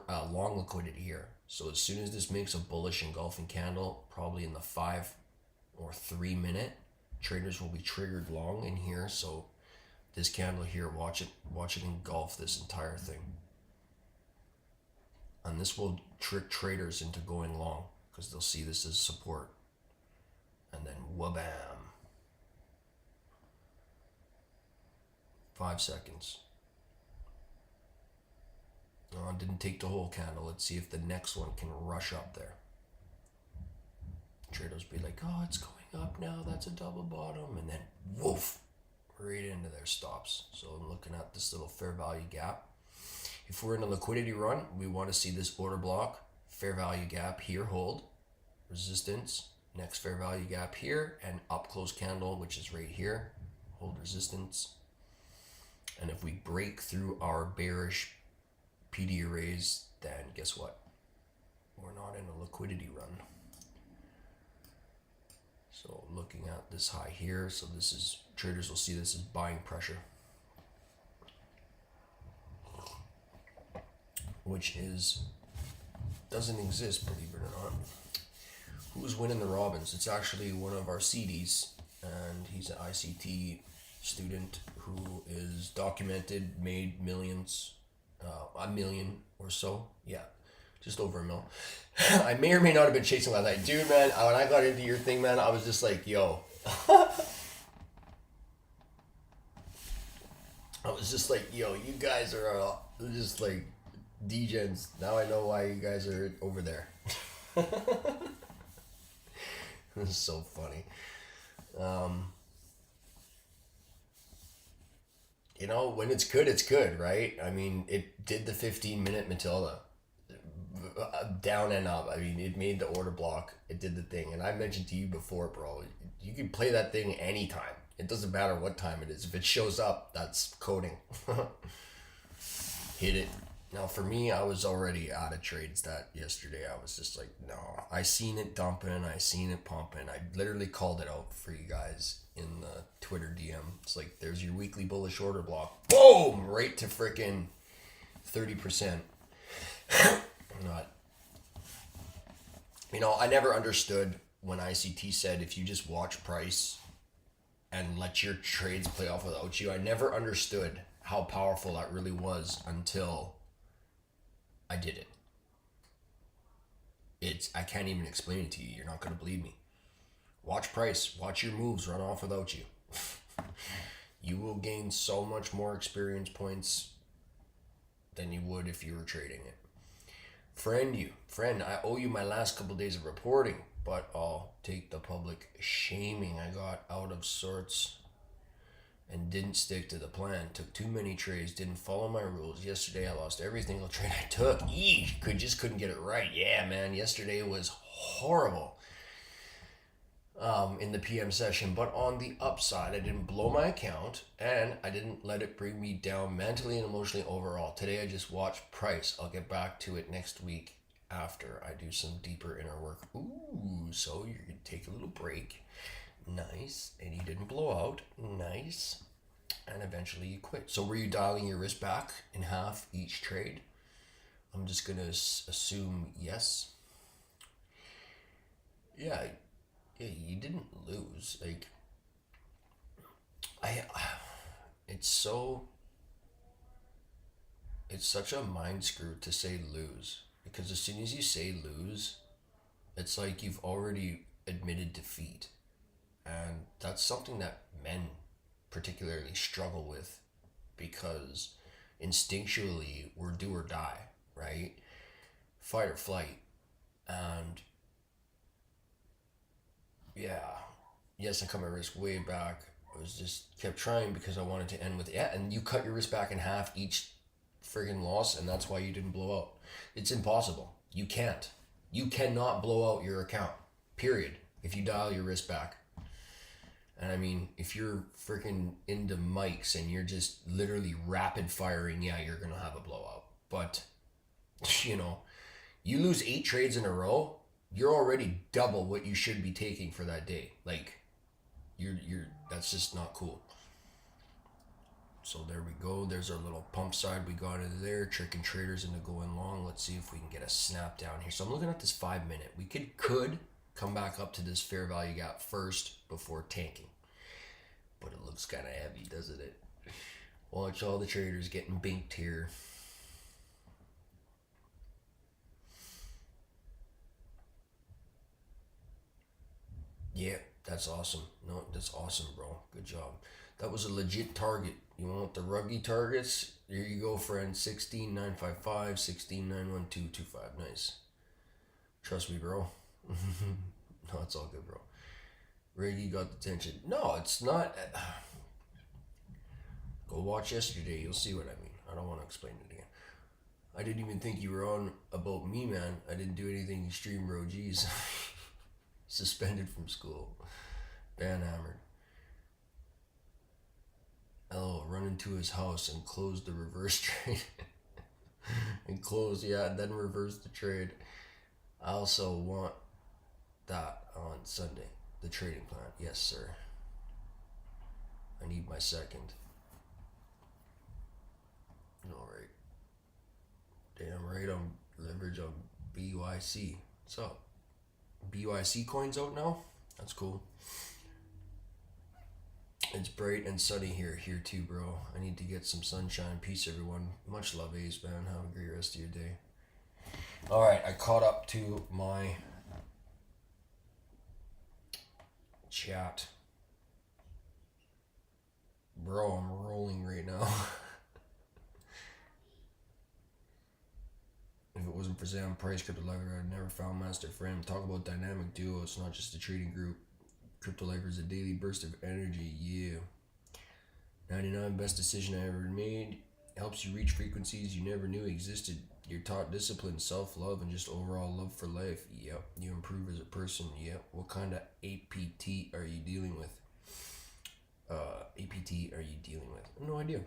long liquidity here. So as soon as this makes a bullish engulfing candle, probably in the 5 or 3 minute, traders will be triggered long in here. So this candle here, watch it engulf this entire thing. And this will trick traders into going long because they'll see this as support. And then wabam. 5 seconds. Oh, it didn't take the whole candle. Let's see if the next one can rush up there. Traders be like, oh, it's going up now. That's a double bottom. And then woof, right into their stops. So I'm looking at this little fair value gap. If we're in a liquidity run, we want to see this order block, fair value gap here, hold, resistance, next fair value gap here, and up close candle, which is right here, hold resistance. And if we break through our bearish PD arrays, then guess what? We're not in a liquidity run. So looking at this high here, so this is, traders will see this as buying pressure, which doesn't exist, believe it or not. Who's winning the Robins? It's actually one of our CDs, and he's an ICT student who is documented, made millions, $1 million or so. Yeah, just over $1 million. I may or may not have been chasing that night. Dude, man, when I got into your thing, man, I was just like, yo. I was just like, yo, you guys are just like degens. Now I know why you guys are over there. This is so funny. You know, when it's good, right? I mean, it did the 15-minute Matilda. Down and up. I mean, it made the order block. It did the thing. And I mentioned to you before, bro, you can play that thing anytime. It doesn't matter what time it is. If it shows up, that's coding. Hit it. Now, for me, I was already out of trades that yesterday. I was just like, no. I seen it dumping. I seen it pumping. I literally called it out for you guys in the Twitter DM. It's like, there's your weekly bullish order block. Boom! Right to frickin' 30%. Not. You know, I never understood when ICT said if you just watch price and let your trades play off without you. I never understood how powerful that really was until I did it. I can't even explain it to you. You're not going to believe me. Watch price. Watch your moves run off without you. You will gain so much more experience points than you would if you were trading it. Fren, I owe you my last couple days of reporting, but I'll take the public shaming. I got out of sorts and didn't stick to the plan. Took too many trades, didn't follow my rules. Yesterday I lost every single trade I took. Couldn't get it right. Yeah, man, yesterday was horrible in the PM session. But on the upside, I didn't blow my account and I didn't let it bring me down mentally and emotionally overall. Today I just watched price. I'll get back to it next week after I do some deeper inner work. Ooh, so you're going to take a little break. Nice. And you didn't blow out. Nice. And eventually you quit. So were you dialing your risk back in half each trade? I'm just going to assume yes. Yeah, you didn't lose. Like, it's such a mind screw to say lose. Because as soon as you say lose, it's like you've already admitted defeat. And that's something that men particularly struggle with because instinctually we're do or die, right? Fight or flight. And yeah, yes, I cut my risk way back. I was just kept trying because I wanted to end with and you cut your risk back in half each friggin' loss, and that's why you didn't blow out. It's impossible. You can't. You cannot blow out your account. Period. If you dial your risk back. And I mean, if you're freaking into mics and you're just literally rapid firing, yeah, you're going to have a blowout. But, you know, you lose 8 trades in a row, you're already double what you should be taking for that day. Like, that's just not cool. So there we go. There's our little pump side we got into there, tricking traders into going long. Let's see if we can get a snap down here. So I'm looking at this 5 minute. We could come back up to this fair value gap first before tanking. But it looks kind of heavy, doesn't it? Watch all the traders getting binked here. Yeah, that's awesome. No, that's awesome, bro. Good job. That was a legit target. You want the ruggy targets? Here you go, friend. 16955, 1691225. Nice. Trust me, bro. No, it's all good, bro. Reggie got the tension. No, it's not. Go watch yesterday. You'll see what I mean. I don't want to explain it again. I didn't even think you were on about me, man. I didn't do anything extreme, bro. Jeez. Suspended from school. Ban hammered. Oh, run into his house and close the reverse trade. And then reverse the trade. I also want that on Sunday. The trading plan. Yes, sir. I need my second. Alright. Damn right, I'm leverage on BYC. What's up? BYC coins out now? That's cool. It's bright and sunny here too, bro. I need to get some sunshine. Peace, everyone. Much love, Ace, man. Have a great rest of your day. Alright, I caught up to my chat. Bro, I'm rolling right now. If it wasn't for Sam Price, Crypto Lifer, I'd never found Master Fren. Talk about dynamic duo. It's not just a trading group. Crypto Lifer is a daily burst of energy. Yeah. 99 best decision I ever made. Helps you reach frequencies you never knew existed. You're taught discipline, self-love, and just overall love for life. Yep. You improve as a person. Yep. What kind of APT are you dealing with? APT are you dealing with? No idea.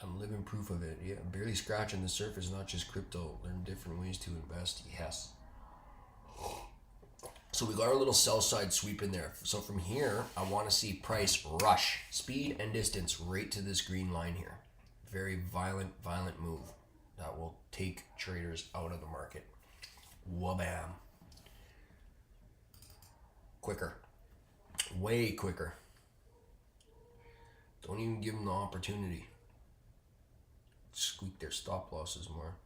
I'm living proof of it. Yeah, barely scratching the surface, not just crypto. Learn different ways to invest. Yes. So we got our little sell side sweep in there. So from here, I want to see price rush, speed and distance right to this green line here. Very violent move that will take traders out of the market. Wabam. Quicker. Way quicker. Don't even give them the opportunity. Squeak their stop losses more.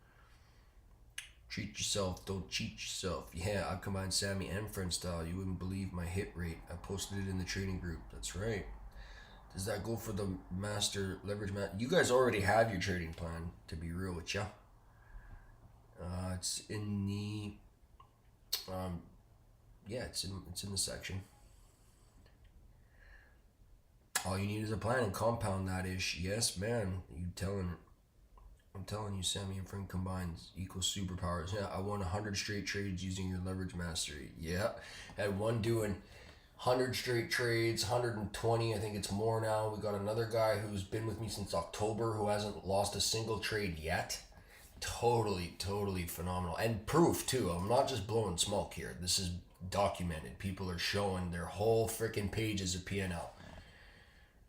Treat yourself, don't cheat yourself. Yeah, I combined Sammy and Fren style. You wouldn't believe my hit rate. I posted it in the trading group. That's right. Does that go for the master leverage You guys already have your trading plan, to be real with ya. It's in the yeah, it's in the section. All you need is a plan and compound that ish. Yes, man. I'm telling you, Sammy and Fren combined equals superpowers. Yeah, I won 100 straight trades using your leverage mastery. Yeah, had one doing 100 straight trades, 120. I think it's more now. We got another guy who's been with me since October who hasn't lost a single trade yet. Totally phenomenal. And proof, too. I'm not just blowing smoke here. This is documented. People are showing their whole freaking pages of P&L.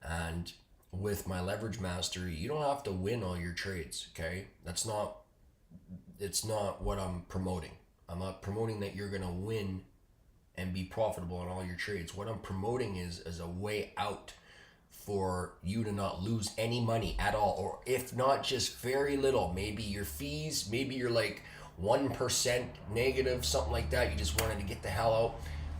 And with my leverage mastery, you don't have to win all your trades, okay? It's not what I'm promoting. I'm not promoting that you're gonna win and be profitable on all your trades. What I'm promoting is a way out for you to not lose any money at all, or if not just very little. Maybe your fees, maybe you're like 1% negative, something like that. You just wanted to get the hell out.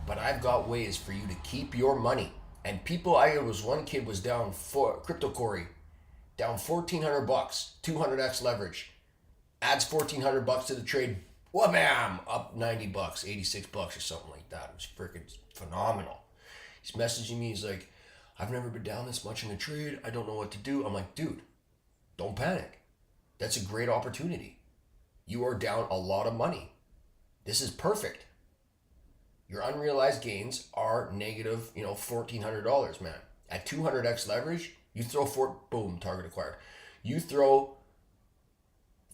But I've got ways for you to keep your money. And people, one kid was down crypto Corey, down $1,400, 200x leverage, adds $1,400 to the trade, wha-bam, up $90, $86 or something like that. It was freaking phenomenal. He's messaging me. He's like, I've never been down this much in a trade. I don't know what to do. I'm like, dude, don't panic. That's a great opportunity. You are down a lot of money. This is perfect. Your unrealized gains are negative, $1,400, man. At 200x leverage, you throw boom, target acquired. You throw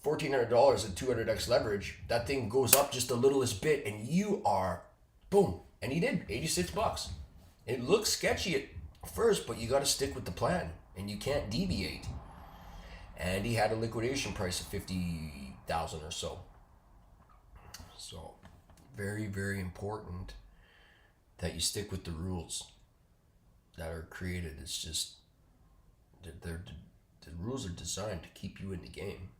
$1,400 at 200x leverage, that thing goes up just the littlest bit, and you are, boom. And he did, $86. It looks sketchy at first, but you got to stick with the plan, and you can't deviate. And he had a liquidation price of $50,000 or so. So, very, very important that you stick with the rules that are created. It's just, the rules are designed to keep you in the game.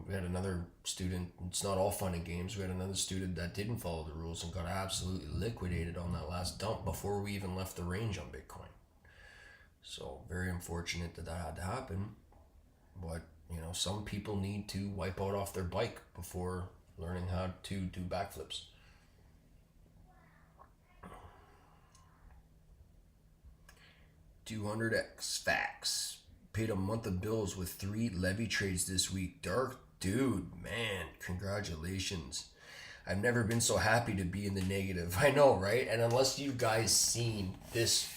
We had another student, it's not all fun and games, we had another student that didn't follow the rules and got absolutely liquidated on that last dump before we even left the range on Bitcoin. So very unfortunate that had to happen. But, some people need to wipe out off their bike before learning how to do backflips. $200x facts. Paid a month of bills with 3 levy trades this week. Dark dude, man, congratulations. I've never been so happy to be in the negative. I know, right? And unless you guys seen this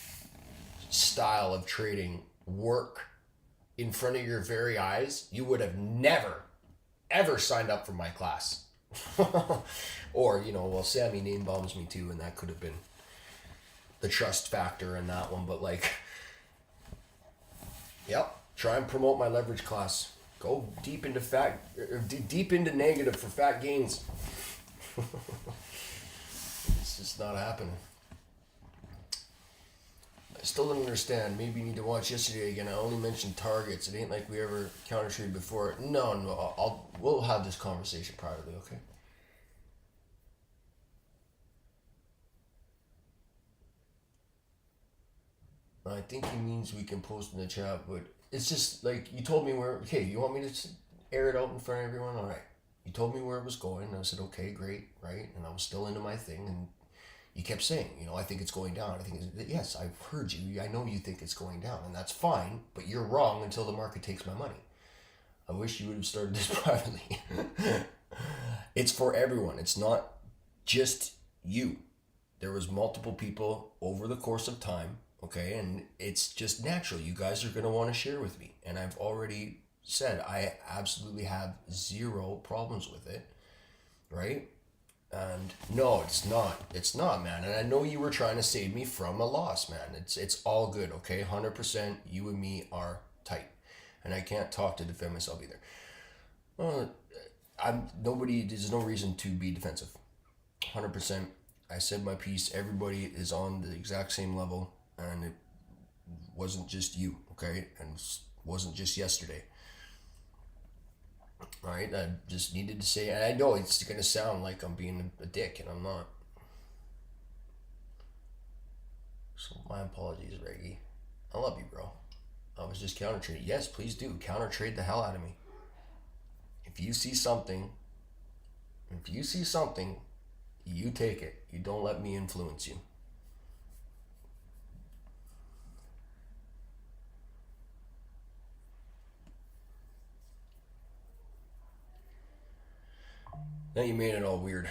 style of trading work in front of your very eyes, you would have never, ever signed up for my class. Or, Sammy name bombs me too, and that could have been the trust factor in that one. But yep, try and promote my leverage class. Go deep into deep into negative for fat gains. It's just not happening. I still don't understand. Maybe you need to watch yesterday again. I only mentioned targets. It ain't like we ever counter traded before. No, we'll have this conversation privately, okay? I think he means we can post in the chat, but it's just like you told me okay, you want me to air it out in front of everyone? All right. You told me where it was going, and I said, okay, great, right? And I was still into my thing, and you kept saying, I think it's going down. Yes, I've heard you. I know you think it's going down, and that's fine, but you're wrong until the market takes my money. I wish you would have started this privately. It's for everyone. It's not just you. There was multiple people over the course of time Okay, and it's just natural. You guys are going to want to share with me. And I've already said I absolutely have zero problems with it, right? And no, it's not. It's not, man. And I know you were trying to save me from a loss, man. It's all good, okay? 100%. You and me are tight, and I can't talk to defend myself either. I'm nobody. There's no reason to be defensive. 100%. I said my piece. Everybody is on the exact same level, and it wasn't just you, okay? And it wasn't just yesterday. All right, I just needed to say, and I know it's gonna sound like I'm being a dick, and I'm not. So my apologies, Reggie. I love you, bro. I was just counter trading. Yes, please do counter trade the hell out of me. If you see something, you take it. You don't let me influence you. Now you made it all weird.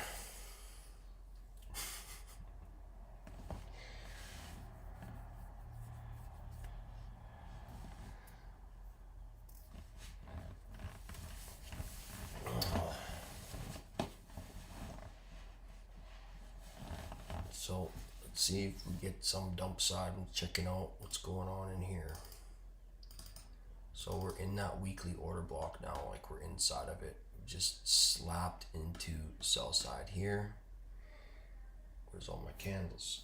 So let's see if we get some dump side and checking out what's going on in here. So we're in that weekly order block now, like we're inside of it. Just slapped into sell side here. Where's all my candles?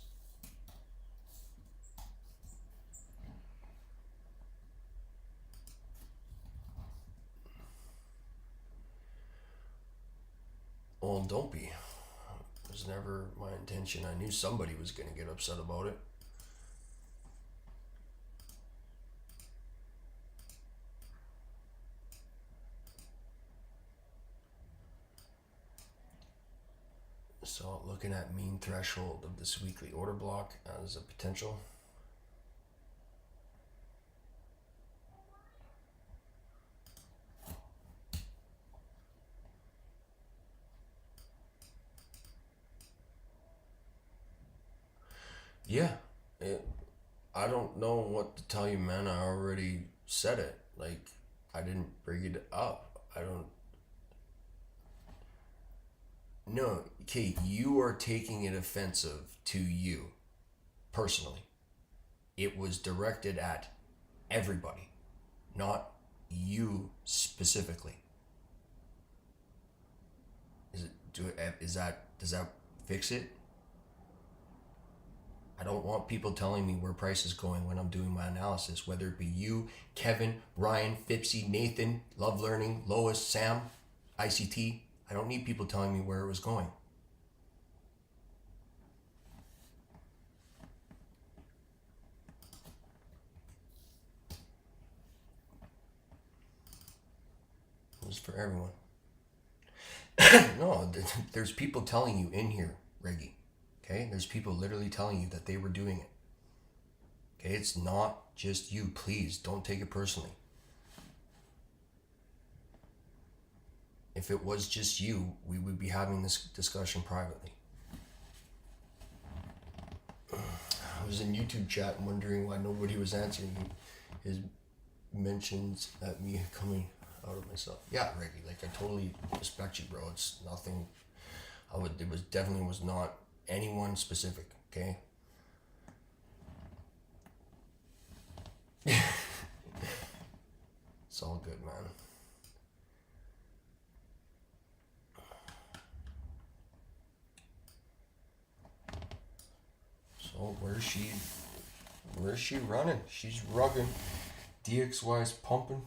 Oh, don't be. It was never my intention. I knew somebody was going to get upset about it. So looking at mean threshold of this weekly order block as a potential. Yeah, I don't know what to tell you, man. I already said it. Like, I didn't bring it up. I don't. No, Kate, you are taking it offensive to you personally. It was directed at everybody, not you specifically. Does that fix it? I don't want people telling me where price is going when I'm doing my analysis, whether it be you, Kevin, Ryan, Fipsy, Nathan, Love Learning, Lois, Sam, ICT. I don't need people telling me where it was going. It was for everyone. No, there's people telling you in here, Reggie. Okay? There's people literally telling you that they were doing it. Okay? It's not just you. Please don't take it personally. If it was just you, we would be having this discussion privately. I was in YouTube chat and wondering why nobody was answering his mentions at me coming out of myself. Yeah, Reggie, like I totally respect you, bro. It's nothing. It was definitely was not anyone specific. Okay. It's all good, man. So where's she running? She's rugging. DXY's pumping.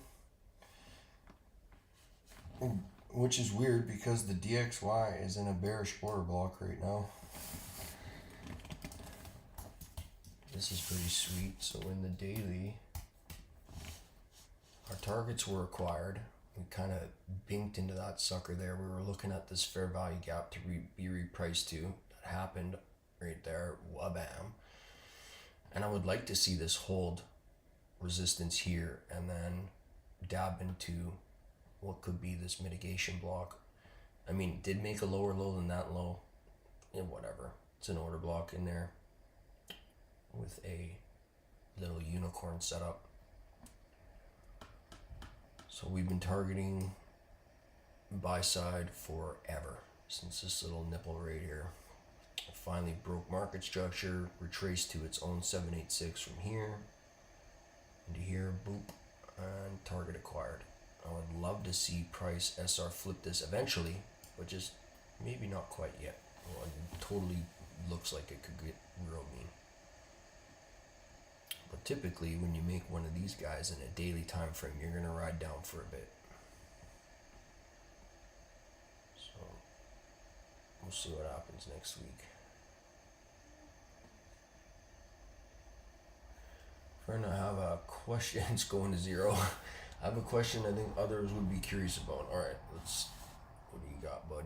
Which is weird because the DXY is in a bearish order block right now. This is pretty sweet. So in the daily, our targets were acquired. We kind of binked into that sucker there. We were looking at this fair value gap to be repriced to. That happened right there. Wabam. And I would like to see this hold resistance here and then dab into what could be this mitigation block. I mean, it did make a lower low than that low. And whatever. It's an order block in there with a little unicorn setup. So we've been targeting buy side forever, since this little nipple right here finally broke market structure, retraced to its own 786 from here into here, boop, and target acquired. I would love to see price SR flip this eventually, but just maybe not quite yet. Well, it totally looks like it could get real mean. But typically when you make one of these guys in a daily time frame, you're gonna ride down for a bit. So we'll see what happens next week. Fren, I have a question. It's going to zero. I have a question I think others would be curious about. All right, what do you got, bud?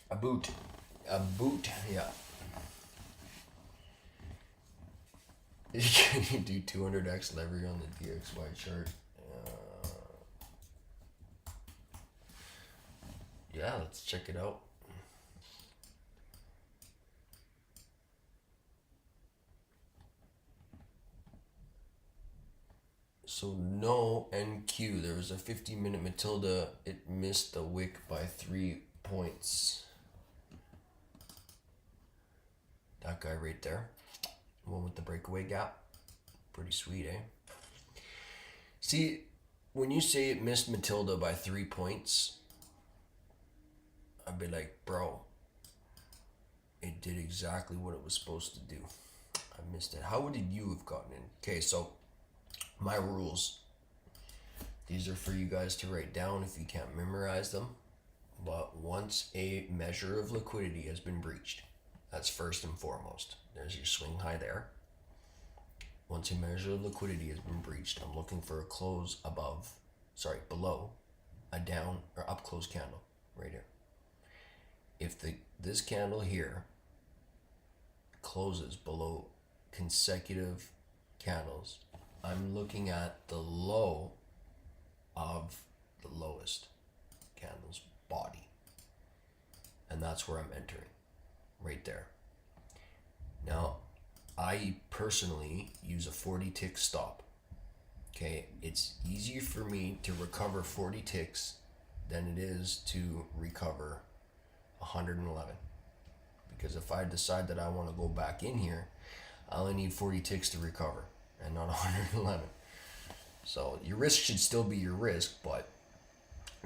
A boot, yeah. Can you do 200x leverage on the DXY chart? Yeah, let's check it out. So no NQ. There was a 50-minute Matilda. It missed the wick by 3 points. That guy right there. One with the breakaway gap. Pretty sweet, eh? See, when you say it missed Matilda by 3 points, I'd be like, bro, it did exactly what it was supposed to do. I missed it. How would you have gotten in? Okay, so my rules. These are for you guys to write down if you can't memorize them. But once a measure of liquidity has been breached, that's first and foremost. There's your swing high there. Once a measure of liquidity has been breached, I'm looking for a close below a down or up close candle right here. If this candle here closes below consecutive candles, I'm looking at the low of the lowest candle's body. And that's where I'm entering, right there. Now, I personally use a 40 tick stop. Okay, it's easier for me to recover 40 ticks than it is to recover 111. Because if I decide that I want to go back in here, I only need 40 ticks to recover and not 111. So your risk should still be your risk, but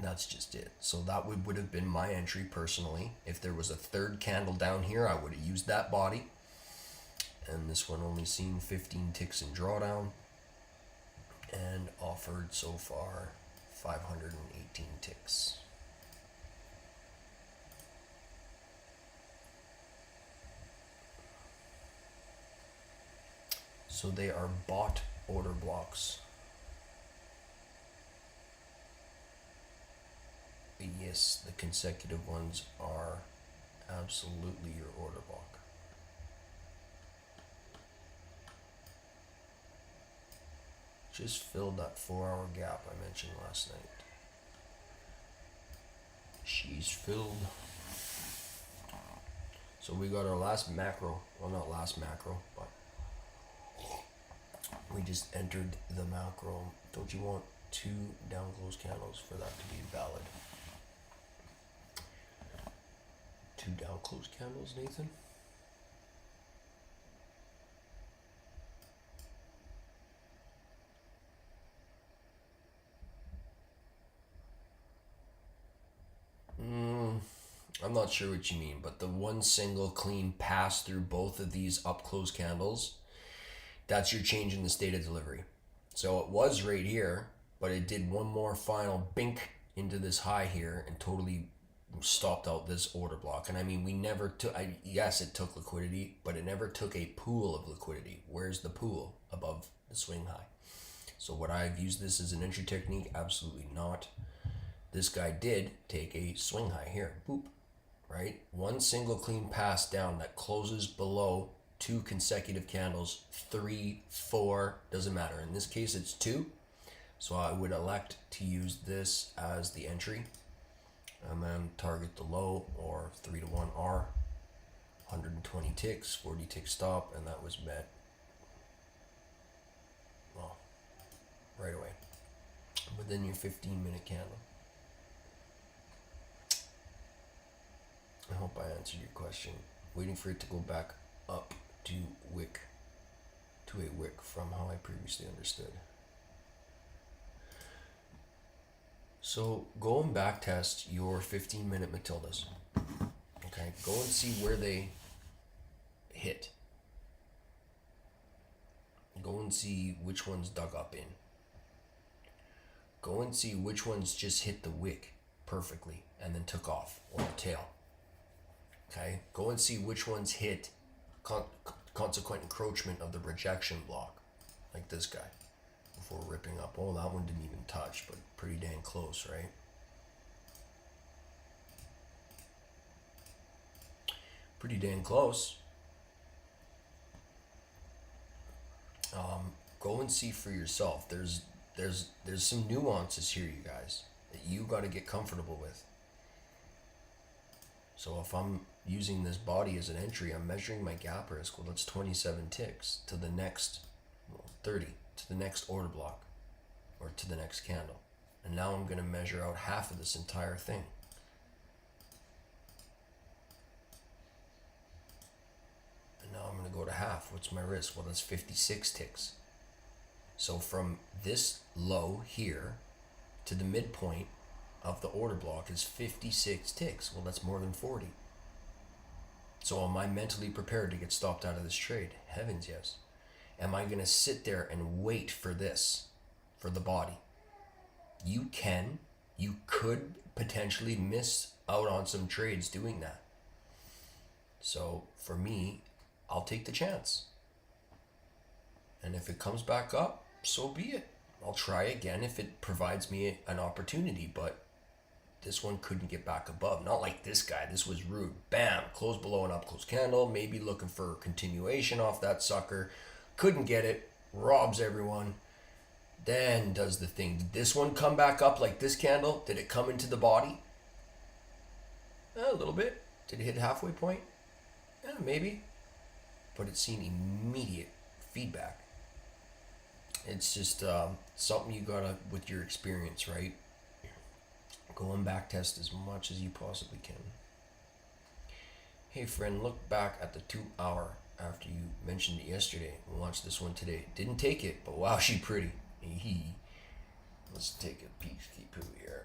that's just it. So that would have been my entry personally. If there was a third candle down here, I would have used that body. And this one only seen 15 ticks in drawdown and offered so far 518 ticks. So they are bought order blocks. Yes, the consecutive ones are absolutely your order block. Just filled that 4-hour gap I mentioned last night. She's filled. So we got our last macro. Well, not last macro, but we just entered the macro. Don't you want 2 down close candles for that to be valid? 2 down close candles, Nathan? I'm not sure what you mean, but the one single clean pass through both of these up close candles, that's your change in the state of delivery. So it was right here, but it did one more final bink into this high here and totally stopped out this order block. And I mean, we never took, yes, it took liquidity, but it never took a pool of liquidity. Where's the pool above the swing high? So would I have used this as an entry technique? Absolutely not. This guy did take a swing high here, boop, right? One single clean pass down that closes below 2 consecutive candles, 3, 4, doesn't matter. In this case, it's 2. So I would elect to use this as the entry. and then target the low or 3 to 1 R, 120 ticks, 40 tick stop, and that was met, well, right away within your 15-minute candle. I hope I answered your question. Waiting for it to go back up to a wick from how I previously understood. So go and back test your 15-minute Matildas. Okay, go and see where they hit. Go and see which ones dug up in. Go and see which ones just hit the wick perfectly and then took off, or the tail. Okay, go and see which ones hit consequent encroachment of the rejection block, like this guy, before ripping up. Oh, that one didn't even touch, but pretty dang close, right? Pretty dang close. Go and see for yourself. There's some nuances here, you guys, that you got to get comfortable with. So if I'm using this body as an entry, I'm measuring my gap risk. Well, that's 27 ticks to the next, 30 to the next order block, or to the next candle. And now I'm going to measure out half of this entire thing. And now I'm going to go to half. What's my risk? Well, that's 56 ticks. So from this low here to the midpoint of the order block is 56 ticks. Well, that's more than 40. So am I mentally prepared to get stopped out of this trade? Heavens, yes. Am I going to sit there and wait for this, for the body? You could potentially miss out on some trades doing that. So for me, I'll take the chance. And if it comes back up, so be it. I'll try again if it provides me an opportunity, but this one couldn't get back above. Not like this guy. This was rude. Bam, close below an up close candle, maybe looking for a continuation off that sucker. Couldn't get it, robs everyone, then does the thing. Did this one come back up like this candle? Did it come into the body? A little bit. Did it hit halfway point? Yeah, maybe. But it's seen immediate feedback. It's just something you gotta, with your experience, right? Go and back test as much as you possibly can. Hey friend, look back at the 2 hour after you mentioned it yesterday. We'll launch this one today. Didn't take it, but wow, she pretty. Let's take a peek here.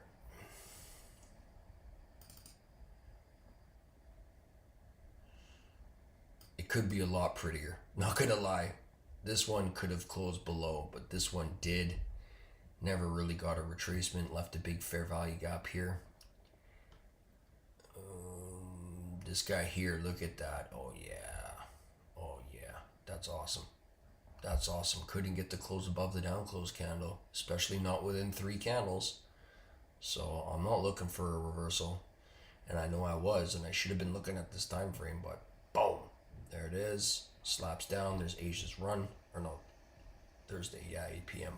It could be a lot prettier. Not gonna lie. This one could have closed below, but this one did. Never really got a retracement. Left a big fair value gap here. This guy here, look at that. Oh yeah, that's awesome. That's awesome. Couldn't get to close above the down close candle, especially not within 3 candles. So I'm not looking for a reversal, and I know I was, and I should have been looking at this time frame, but boom, there it is. Slaps down. There's Asia's run, or no, Thursday, yeah, 8 p.m.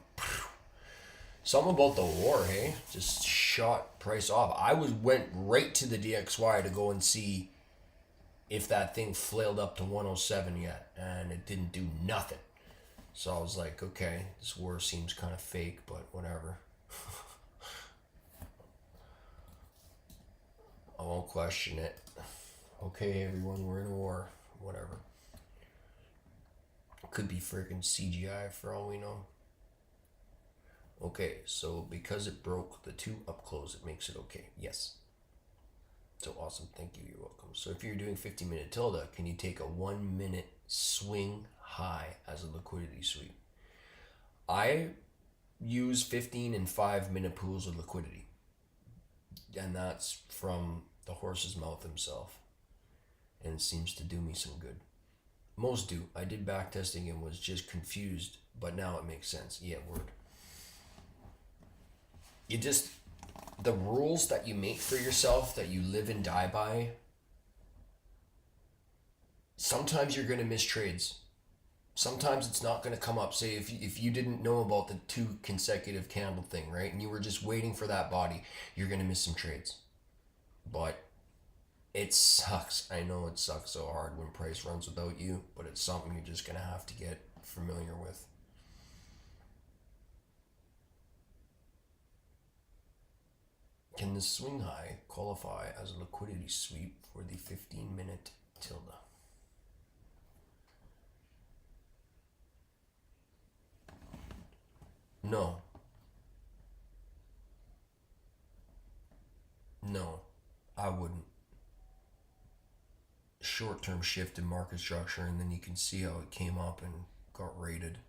Something about the war, hey? Just shot price off. I went right to the DXY to go and see if that thing flailed up to 107 yet, and it didn't do nothing. So I was like, okay, this war seems kind of fake, but whatever. I won't question it. Okay, everyone, we're in a war. Whatever. Could be freaking CGI for all we know. Okay, so because it broke the 2 up close, it makes it okay. Yes. So awesome. Thank you. You're welcome. So if you're doing 15-minute tilde, can you take a 1 minute swing high as a liquidity sweep? I use 15 and 5-minute pools of liquidity. And that's from the horse's mouth himself. And it seems to do me some good. Most do. I did back testing and was just confused, but now it makes sense. Yeah, word. The rules that you make for yourself, that you live and die by, sometimes you're going to miss trades. Sometimes it's not going to come up. Say if you didn't know about the 2 consecutive candle thing, right? And you were just waiting for that body, you're going to miss some trades. But it sucks. I know it sucks so hard when price runs without you, but it's something you're just gonna have to get familiar with. Can the swing high qualify as a liquidity sweep for the 15-minute tilde? No. No, I wouldn't. Short-term shift in market structure, and then you can see how it came up and got rated.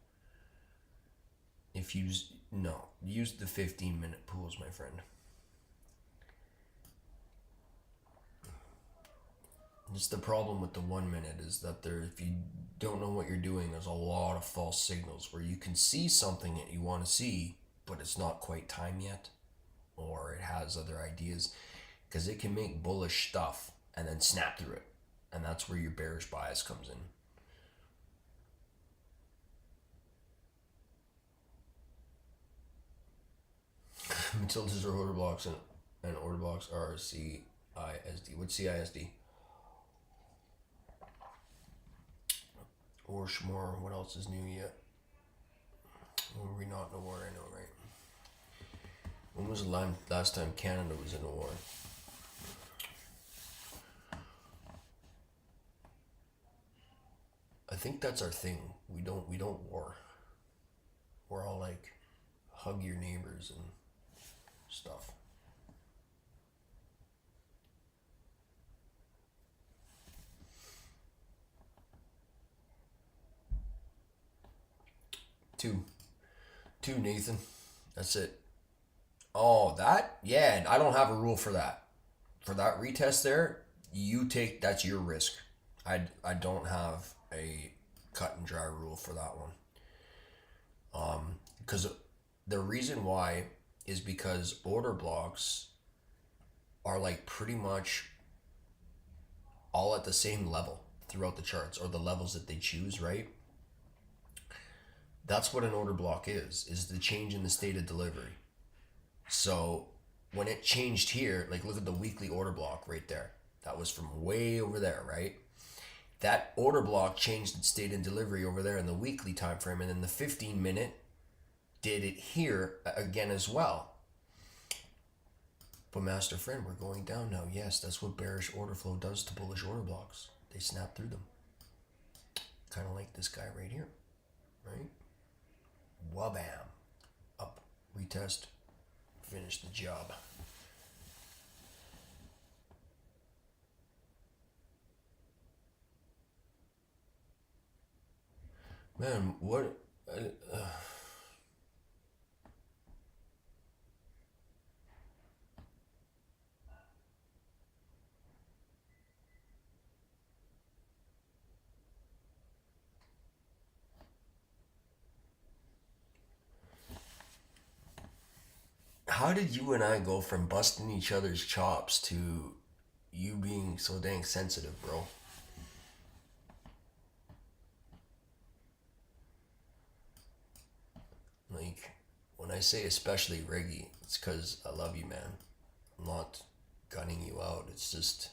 If you use the 15-minute pools, my friend. It's the problem with the 1 minute is that if you don't know what you're doing, there's a lot of false signals where you can see something that you want to see, but it's not quite time yet, or it has other ideas, because it can make bullish stuff and then snap through it, and that's where your bearish bias comes in. Matildas are order blocks, and order blocks are CISD. What's CISD? Or Schmore, what else is new yet? When we not in a war, I know, right? When was the last time Canada was in a war? I think that's our thing. We don't war. We're all like hug your neighbors and stuff. Two, Nathan. That's it. Oh, that? Yeah, I don't have a rule for that. For that retest there, that's your risk. I don't have a cut and dry rule for that one. Because the reason why is because order blocks are like pretty much all at the same level throughout the charts, or the levels that they choose, right? That's what an order block is the change in the state of delivery. So when it changed here, like look at the weekly order block right there. That was from way over there, right? That order block changed its state of delivery over there in the weekly time frame, and then the 15-minute did it here again as well. But Master Fren, we're going down now. Yes, that's what bearish order flow does to bullish order blocks. They snap through them. Kind of like this guy right here, right? Wabam. Up, retest, finish the job. Man, what? How did you and I go from busting each other's chops to you being so dang sensitive, bro? Like, when I say especially Reggie, it's because I love you, man. I'm not gunning you out. It's just...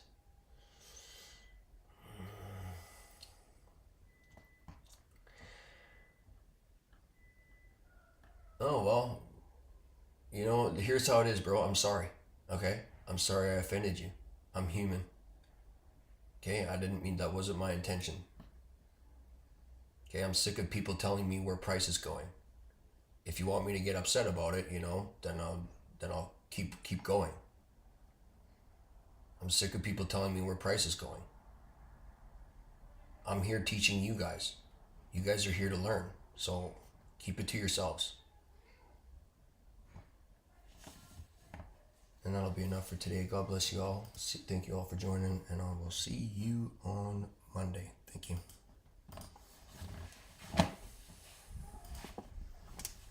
Oh, well, you know, here's how it is, bro. I'm sorry, okay? I'm sorry I offended you. I'm human. Okay, I didn't mean, that wasn't my intention. Okay, I'm sick of people telling me where price is going. If you want me to get upset about it, you know, then I'll keep going. I'm sick of people telling me where price is going. I'm here teaching you guys. You guys are here to learn, so keep it to yourselves. And that'll be enough for today. God bless you all. Thank you all for joining, and I will see you on Monday. Thank you.